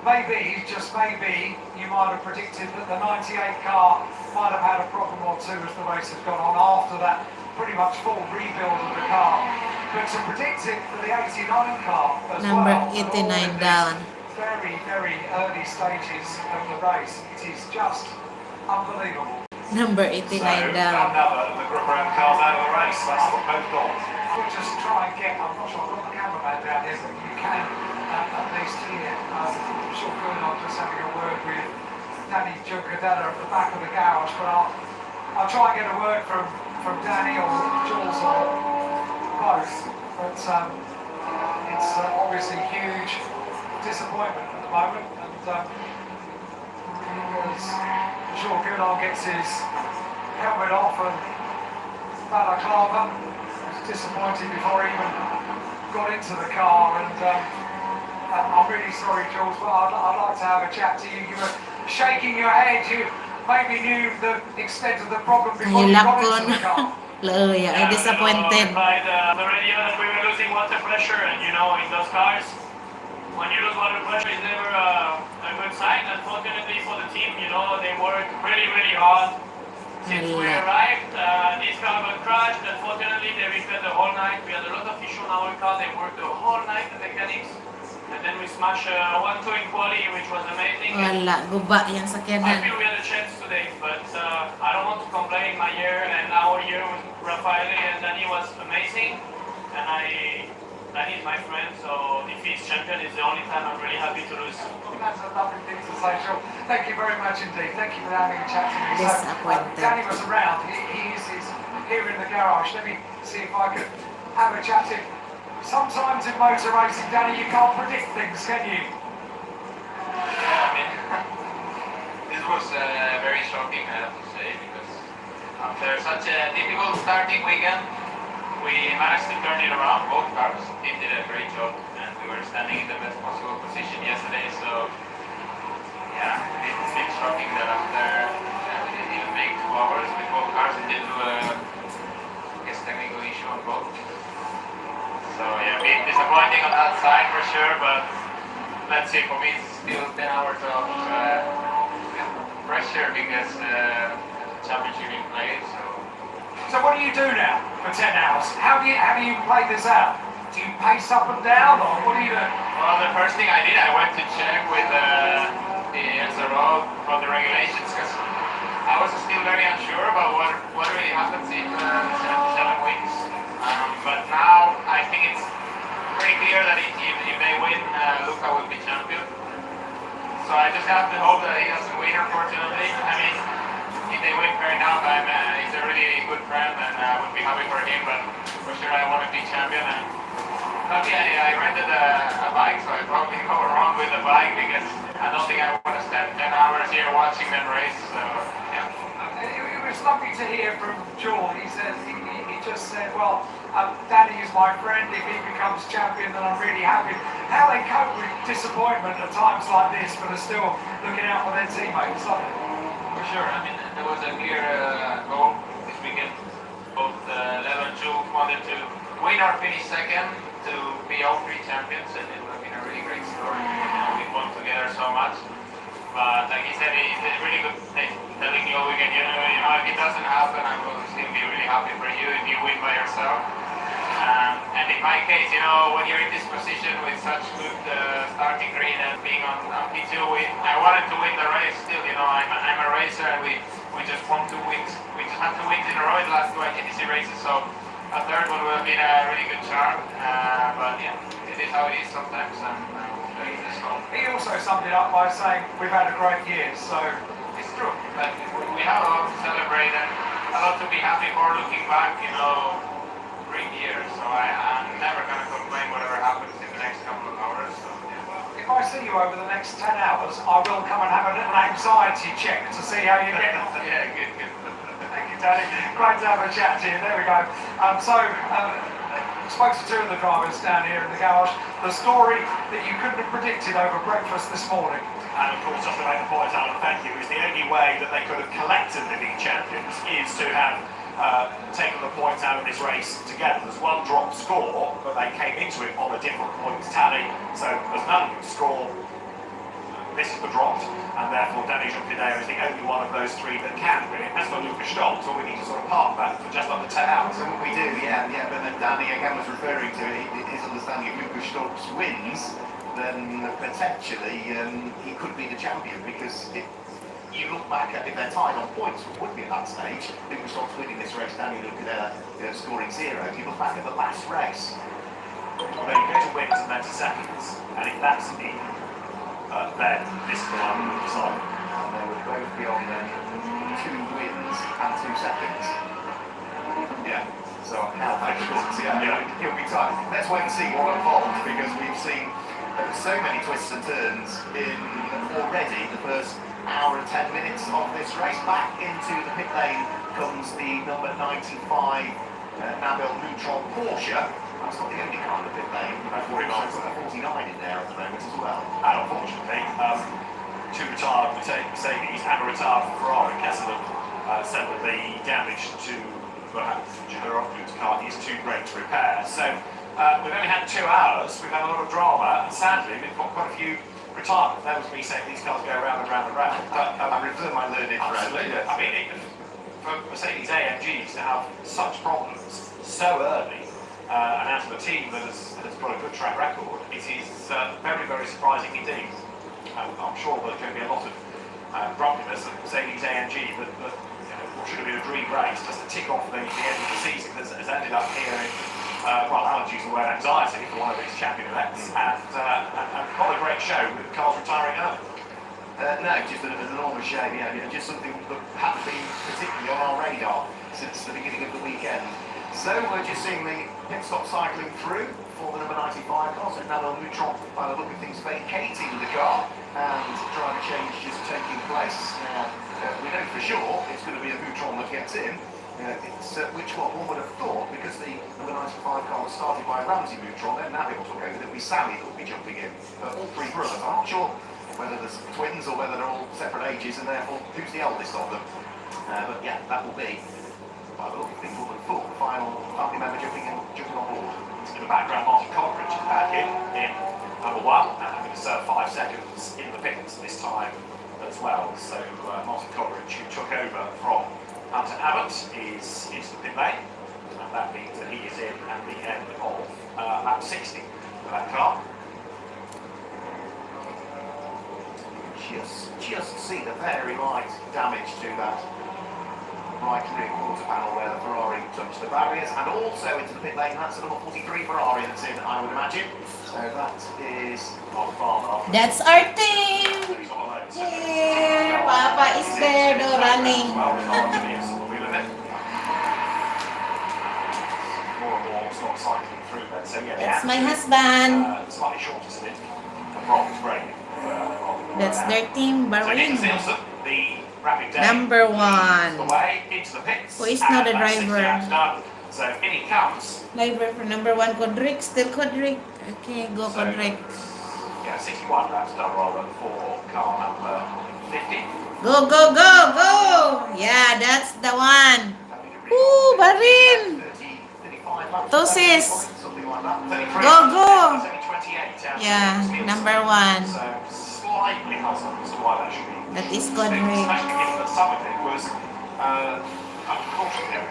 maybe, just maybe, you might have predicted that the 98 car might have had a problem or two as the race has gone on after that pretty much full rebuild of the car. But to predict it for the 89 car as Number well, 89 in down. very, very early stages of the race, it is just unbelievable. Number 89 So, down. another of the Grip Around cars out of the race. That's what both got. We'll just try and get, I'm not sure I've got the cameraman down here, but you can at least hear, I'm sure Gounod just having a word with Danny Giuncadella at the back of the garage, but I'll try and get a word from Danny or Jules or both. But it's obviously huge disappointment at the moment, and as I'm sure Gounod gets his helmet off and balaclava. I was disappointed before he even got into the car, and I'm really sorry, Jules, but I'd like to have a chat to you. You were shaking your head. You maybe knew the extent of the problem before you got into the car. Loya, I'm disappointed. By the radio that we were losing water pressure, and you know, in those cars, when you lose water pressure, it's never a good sign. Unfortunately for the team, you know, they work really, really hard. Since we arrived, this car got crashed. Unfortunately, they repaired the whole night. We had a lot of issue on our car. They worked the whole night, the mechanics. And then we smashed 1-2 in quali, which was amazing. Wala, guba yung I sakyanan. feel we had a chance today, but I don't want to complain. My year and our year with Raffaele and Danny was amazing. And Danny is my friend, so if he's champion, it's the only time I'm really happy to lose. Well, that's a lovely thing to say, Sean. Thank you very much indeed. Thank you for having a chat to me. Disappointed. Danny was around. He's here in the garage. Let me see if I could have a chat to him. Sometimes in motor racing, Danny, you can't predict things, can you? Yeah, I mean, this was very shocking, I have to say, because after such a difficult starting weekend, we managed to turn it around. Both cars, team did a great job, and we were standing in the best possible position yesterday. So, yeah, it's a bit shocking that after we didn't even make 2 hours with both cars, we did do a technical issue on both. So yeah, a bit disappointing on that side for sure, but let's see, for me it's still 10 hours of pressure because the championship in play. So what do you do now for 10 hours? How do you play this out? Do you pace up and down, or what do you do? Well, the first thing I did, I went to check with the SRO for the regulations, because I was still very unsure about what really happens in 77 weeks. But now I think it's pretty clear that if they win, Luca will be champion. So I just have to hope that he doesn't win, unfortunately. I mean, if they win, fair enough. He's a really good friend, and I would be happy for him. But for sure, I want to be champion. And luckily, I rented a bike, so I probably go around with the bike because I don't think I want to spend 10 hours here watching them race. So yeah. It was lovely to hear from Joel. He says he just said, well, Danny is my friend. If he becomes champion, then I'm really happy. How they cope with disappointment at times like this, but are still looking out for their teammates. For sure. I mean, there was a clear goal this weekend. Both Level 2 wanted to win or finish second to be all 3 champions, and it would have been a really great story. We won together so much. But like he said, it's a really good thing telling you all weekend, you know, if it doesn't happen, I will still be really happy for you if you win by yourself. And in my case, you know, when you're in this position with such good starting grid and being on P2, I wanted to win the race still, you know, I'm a racer, and we just won 2 wins. We just had 2 wins in a row in the last 2 IGTC races, so a third one would have been a really good charm. But yeah, it is how it is sometimes. He also summed it up by saying we've had a great year, so it's true. But we have a lot to celebrate and a lot to be happy for looking back, you know, great year. So I'm never going to complain whatever happens in the next couple of hours. So, yeah. If I see you over the next 10 hours, I will come and have a little anxiety check to see how you're getting on. Yeah, good. Thank you, Danny. Great to have a chat to you. There we go. Spoke to 2 of the drivers down here in the garage. The story that you couldn't have predicted over breakfast this morning. And of course, just to make the point out, and thank you, is the only way that they could have collectively been champions is to have taken the points out of this race together. There's 1 drop score, but they came into it on a different points tally. So there's none score. This is the drop, and therefore Danny Juncadeo is the only one of those 3 that can win it. As for Lucas Stoltz, so we need to sort of park that for just under 10 hours. So we do, yeah, but then Danny again was referring to his understanding if Lucas Stoltz wins, then potentially he could be the champion, because if you look back at if they're tied on points, which would be at that stage, Lucas Stoltz winning this race, Danny Juncadeo scoring 0. If you look back at the last race, Well, you go to wins and then to seconds, and if that's the then this is the one we decide. and they would both be on then 2 wins and 2 seconds. Yeah. So now he'll be tight. Let's wait and see what unfolds, because we've seen There were so many twists and turns in already the first hour and 10 minutes of this race. Back into the pit lane comes the number 95 Nabil Neutron Porsche. That's not the only car in the pit lane. We've got 49 in there at the moment as well. And unfortunately, two retired Mercedes and a retired Ferrari. Kessler said that the damage to her car is too great to repair. So we've only had 2 hours. We've had a lot of drama, and sadly, we've got quite a few retirements. That was me saying these cars go round and round and round. But I refer my learned absolutely. I mean, for Mercedes AMGs to have such problems so early, and out of a team that has got a good track record, it is very, very surprising indeed. I'm sure there's going to be a lot of grumpiness at Mercedes AMG that what should have been a dream race, just to tick off the end of the season, has ended up here in, well, Alan's using the word anxiety for one of these champion events, and not a great show with cars retiring early. No, just an enormous shame, yeah, just something that hadn't been particularly on our radar since the beginning of the weekend. So we're just seeing the pit stop cycling through for the number 95 car, so Nabil Neutron, by the look of things, vacating the car, and driver change just taking place. Now, we know for sure it's going to be a Neutron that gets in. It's which one would have thought, because the number 95 car was started by Ramsey Neutron, then Nabil took over, that would be Sally that would be jumping in. All 3 brothers. I'm not sure whether there's twins or whether they're all separate ages, and therefore who's the eldest of them. But yeah, that will be, by the look of things, would have thought the final family member jumping on board. In the background, Martin Coleridge is back in number 1, and having to serve 5 seconds in the pits this time as well. So Martin Coleridge, who took over from Hunter Abbott, is into the pit lane, and that means that he is in at the end of lap 60 for that car. Just see the very light damage to that right rear quarter panel where the Ferrari touched the barriers, and also into the pit lane. That's the number 43 Ferrari that's in, I would imagine. So that is not far off. That's our team. Here, Papa is there, though, running. More and more stop cycling through there. So yeah, That's my husband. Slightly shorter stint. Rob's great. That's their team, Marina. The rapid day Number 1. the way into the pits. Who is not a And that's 60 driver? laps done. So in he comes. Driver for number 1, Kodrick. Still Kodrick. Okay, go So, Kodrick. Yeah, 61 laps done rather for car number 50. Go, go, go, go. Yeah, that's the one. Woo, Barin. 35 laps. Tosis. Something like that. 33. Go, go. That's only 28 out of Yeah, 60. number 1. So slightly puzzled as to why that should be. That is Especially Kodrick. given that some of it was unfortunately.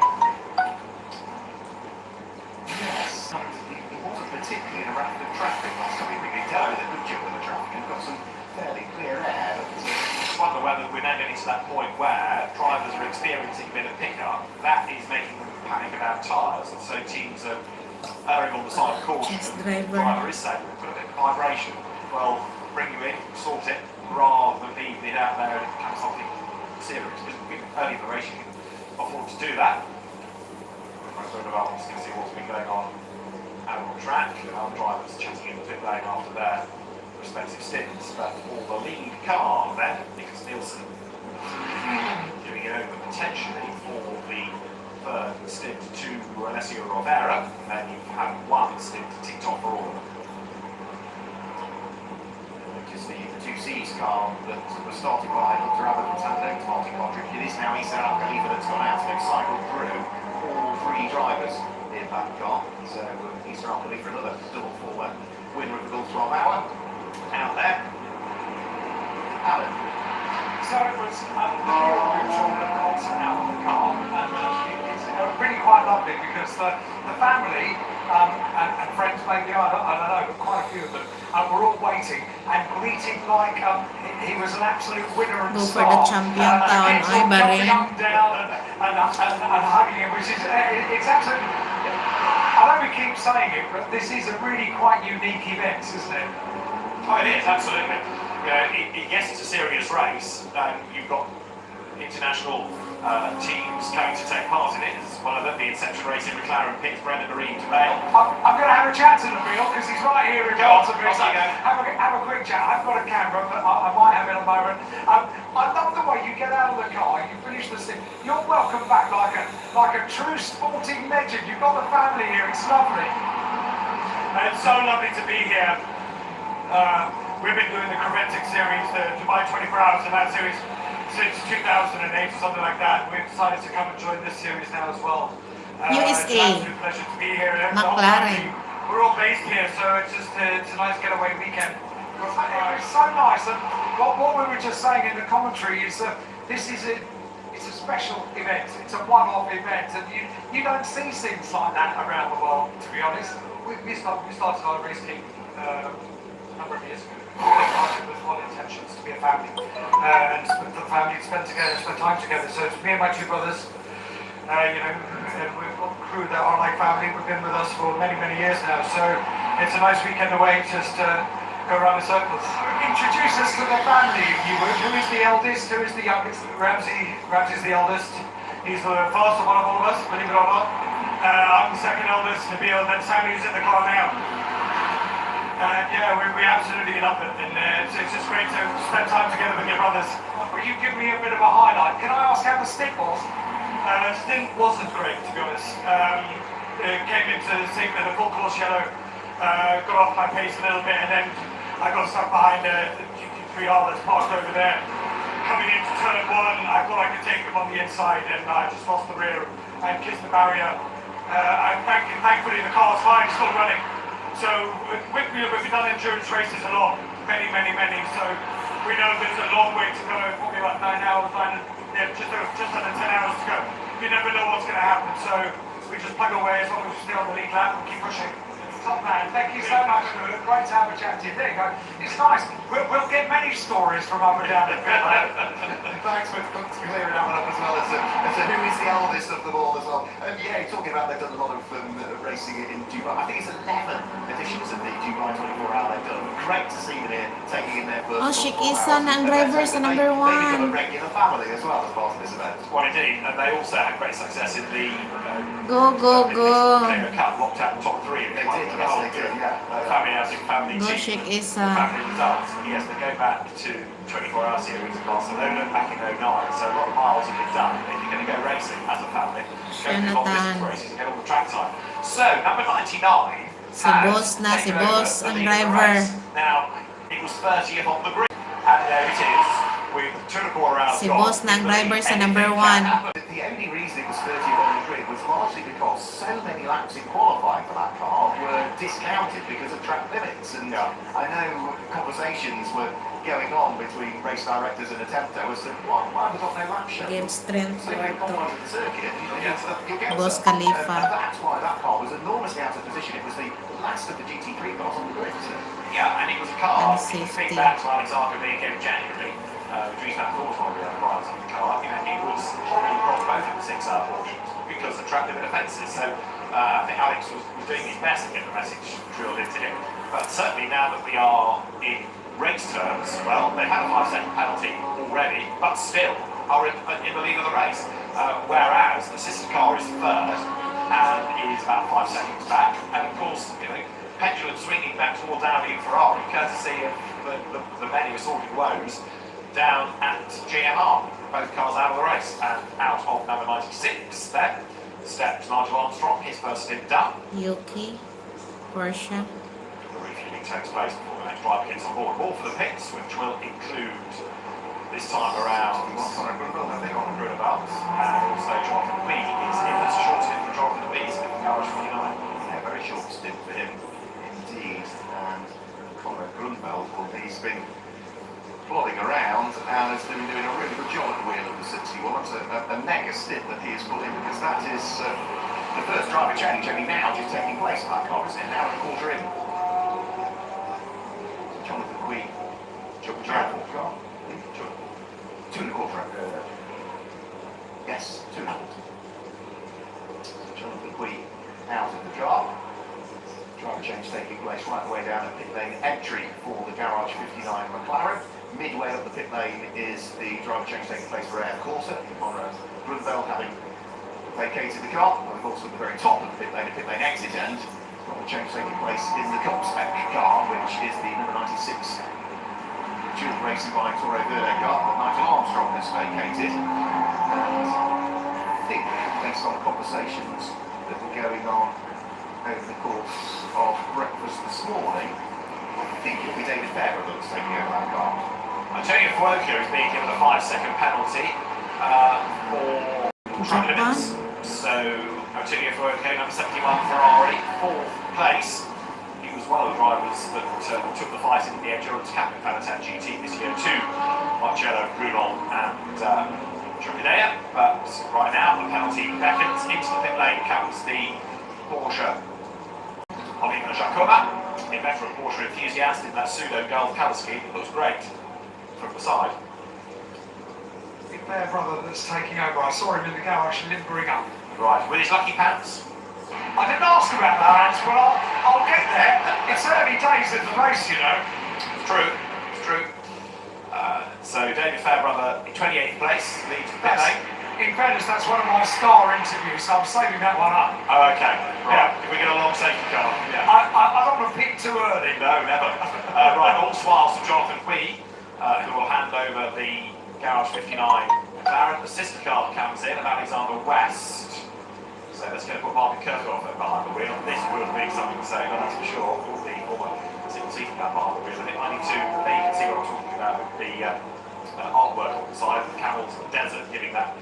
Yes, it wasn't particularly in a rapid traffic last time. We really did a good job with the traffic and got some fairly clear air. I wonder whether we're now getting to that point where drivers are experiencing a bit of pickup. That is making them panic about tyres, and so teams are erring on the side of caution. Yes, The driver. driver is saying, we've got a bit of vibration. Well, bring you in, sort it, rather than leaving it out there and it becomes something serious. Because early in the race you can afford to do that. Most of us can see what's been going on out on the track, and other drivers chatting in the pit lane after their respective stints. But for the lead car then, Nicholas Nielsen giving it over potentially for the third stint to Alessio Rovera, and then you have one stint ticked off for all of them. Just the 2C's car that was started by Hunter Abbott and Tandem to Martin Coleridge. It is now Issa Al-Khalifa that's gone out and cycled through all 3 drivers in that car. So Issa Al-Khalifa, another double former winner of the Gulf 12 Hour, out there. Alan. So it was neutral that got out of the car, and it's really quite lovely because the family and friends, maybe, I don't know, but quite a few of them were all waiting and greeting like he was an absolute winner and Go for star. the champion town, It's ay, all Barin. jumping up and down and hugging him, which is it's absolutely. I know we keep saying it, but this is a really quite unique event, isn't it? Oh, it is, absolutely. Yes, it's a serious race, and you've got international teams coming to take part in it. As one of them being Central Racing McLaren picks Brendan Marine to bail. I'm going to have a chat to Nabil because he's right here in Go on, front of me. off you go. Have a quick chat. I've got a camera, but I might have it in a moment. I love the way you get out of the car, you finish the stint. You're welcome back like a true sporting legend. You've got the family here. It's lovely. It's so lovely to be here. We've been doing the Creventic series, the Dubai 24 Hours of that series, since 2008 or something like that. We've decided to come and join this series now as well. It's an USA. absolute pleasure to be here. The whole McLaren. family, we're all based here, so it's just it's a nice getaway weekend. It's so nice. And what we were just saying in the commentary is that it's a special event. It's a one-off event, and you don't see things like that around the world. To be honest, we started our race team a number of years ago. We started with one intentions to be a family, and the family spend time together. So it's me and my two brothers. And we've got a crew that are like family. We've been with us for many, many years now. So it's a nice weekend away just to go around the circles. Introduce us to the family, if you would. Who is the eldest? Who is the youngest? Ramsey's the eldest. He's the first one of all of us, believe it or not. I'm the second eldest, Nabil, and then Sammy's in the car now. We absolutely love it, and it's just great to spend time together with your brothers. Will you give me a bit of a highlight? Can I ask how the stint was? Stint wasn't great, to be honest. Came into the stint with a full course yellow, got off my pace a little bit, and then I got stuck behind the GT3R that's parked over there. Coming into turn one, I thought I could take him on the inside, and I just lost the rear and kissed the barrier. Thankfully, the car's fine, still running. So we've done endurance races a lot, many. So we know there's a long way to go, probably about 9 hours, just under 10 hours to go. You never know what's going to happen, so we just plug away as long as we stay on the lead lap and keep pushing. Top man, thank you so much. Great to have a chat to you. There you go. It's nice. We'll get many stories from up and down the pit. Thanks for clearing that one up as well. As who is the eldest of them all as well. And yeah, talking about they've done a lot of racing in Dubai. I think it's 11 editions of the Dubai 24 Hour they've done. Great to see them here, taking in their first. Oh, Sheikh Isan ang driver sa number They've got a 1. regular family as well as part of this event. Well, indeed, and they also had great success in the Go. Cup, locked out the top three. They did, yes, they did, yeah. Family housing, family Go team. Sheikh Isan. Family results. Yes, they go back to 24-hour series in Barcelona back in 09. So a lot of miles have been done. If you're going to go racing as a family, go do long distance races and get all the track time. So number 99. Si boss na, si boss ang driver. Now it was 30th on the grid, and there it is with 2.25 hours. Si boss na ang driver sa number 1. The only reason it was 30th on the grid was largely because so many laps in qualifying for that car were discounted because of track limits. And I know conversations were going on between race directors and Attempto as to why have we got no lap show? Game strength So you come Porto. onto the circuit, you'll get Boss some. Khalifa. And that's why that car was enormously out of position. It was the last of the GT3 cars on the grid. Yeah, and it was a car. And If you safety. think back to Alexander being in January, Dries van Voortvangen arrives on the car. It was horribly across both of the 6-hour portions because of track limit offences. So I think Alex was doing his best to get the message drilled into him. But certainly now that we are in race terms, well, they've had a 5-second penalty already, but still are in the lead of the race. Whereas the sister car is third and is about 5 seconds back. And of course, pendulum swinging back towards Audi and Ferrari, courtesy of the many assorted woes down at GMR. Both cars out of the race and out of number 96 there. Steps Nigel Armstrong, his first stint done. Yuki. Porsche. The refueling takes place before the next driver gets on board. All for the pits, which will include this time around Brunabelt, and also Jonathan Lee is in this short stint for Jonathan Lee in Garage 29. Yeah, very short stint for him indeed. And Conrad Grunfeld, he's been plodding around and has been doing a really good job at the wheel of the 61. It's a mega stint that he has put in because that is the first driver change only now just taking place in that car, isn't it? Now and a quarter in. Jonathan Queen. Car. 2.25. Yes, 2.25. Jonathan Queen out of the car. Driver change taking place right the way down at pit lane entry for the Garage 59 McLaren. midway up the pit lane is the driver change taking place for Air Corsa, Conrad Grunfeld having vacated the car. And of course, at the very top of the pit lane exit end, driver change taking place in the Cup spec car, which is the number 96 dual racing by Toro Verde car that Nigel Armstrong has vacated. And I think, based on conversations that were going on over the course of breakfast this morning, I think it'll be David Fairbrother that's taking over that car. Antonio Fuoco is being given a 5-second penalty for track limits. So Antonio Fuoco, number 71 Ferrari, 4th place. He was one of the drivers that took the fight in the Endurance Cup in Fanatec GT this year to Marcello Brunon and Chocadea. But right now the penalty beckons. Into the pit lane comes the Porsche Oliver Jacoma, a veteran Porsche enthusiast in that pseudo golf colour scheme. Looks great from the side. Big Fairbrother that's taking over. I saw him in the garage limbering up. Right, with his lucky pants. I didn't ask about that, but I'll get there. It's early days of the race, you know. It's true, it's true. So David Fairbrother in 28th place, leads the pit lane. In fairness, that's one of my star interviews, so I'm saving that one up. Oh, okay, right. If we get a long safety car. Yeah. I don't want to pick too early. No, never. Right, all smiles to Jonathan Wee, who will hand over the Garage 59 McLaren. The sister car comes in of Alexander West. So that's going to put Martin Kirkhoff behind the wheel. This will be something to say, but that's for sure. It will be former single season car behind the wheel. And I need to, there you can see what I'm talking about with the artwork on the side of the camels and the desert, giving that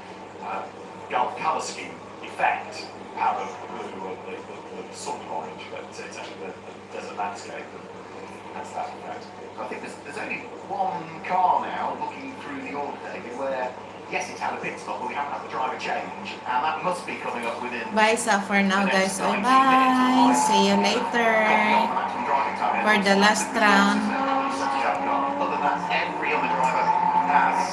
Gulf colour scheme effect out of blue or the sun orange, but it's actually the desert landscape that has that effect. I think there's only one car now looking through the order, David, where yes, it's had a pit stop, but we haven't had the driver change, and that must be coming up within. Bye, so for now, guys. Bye. See you later for the last round. Other than that, every other driver has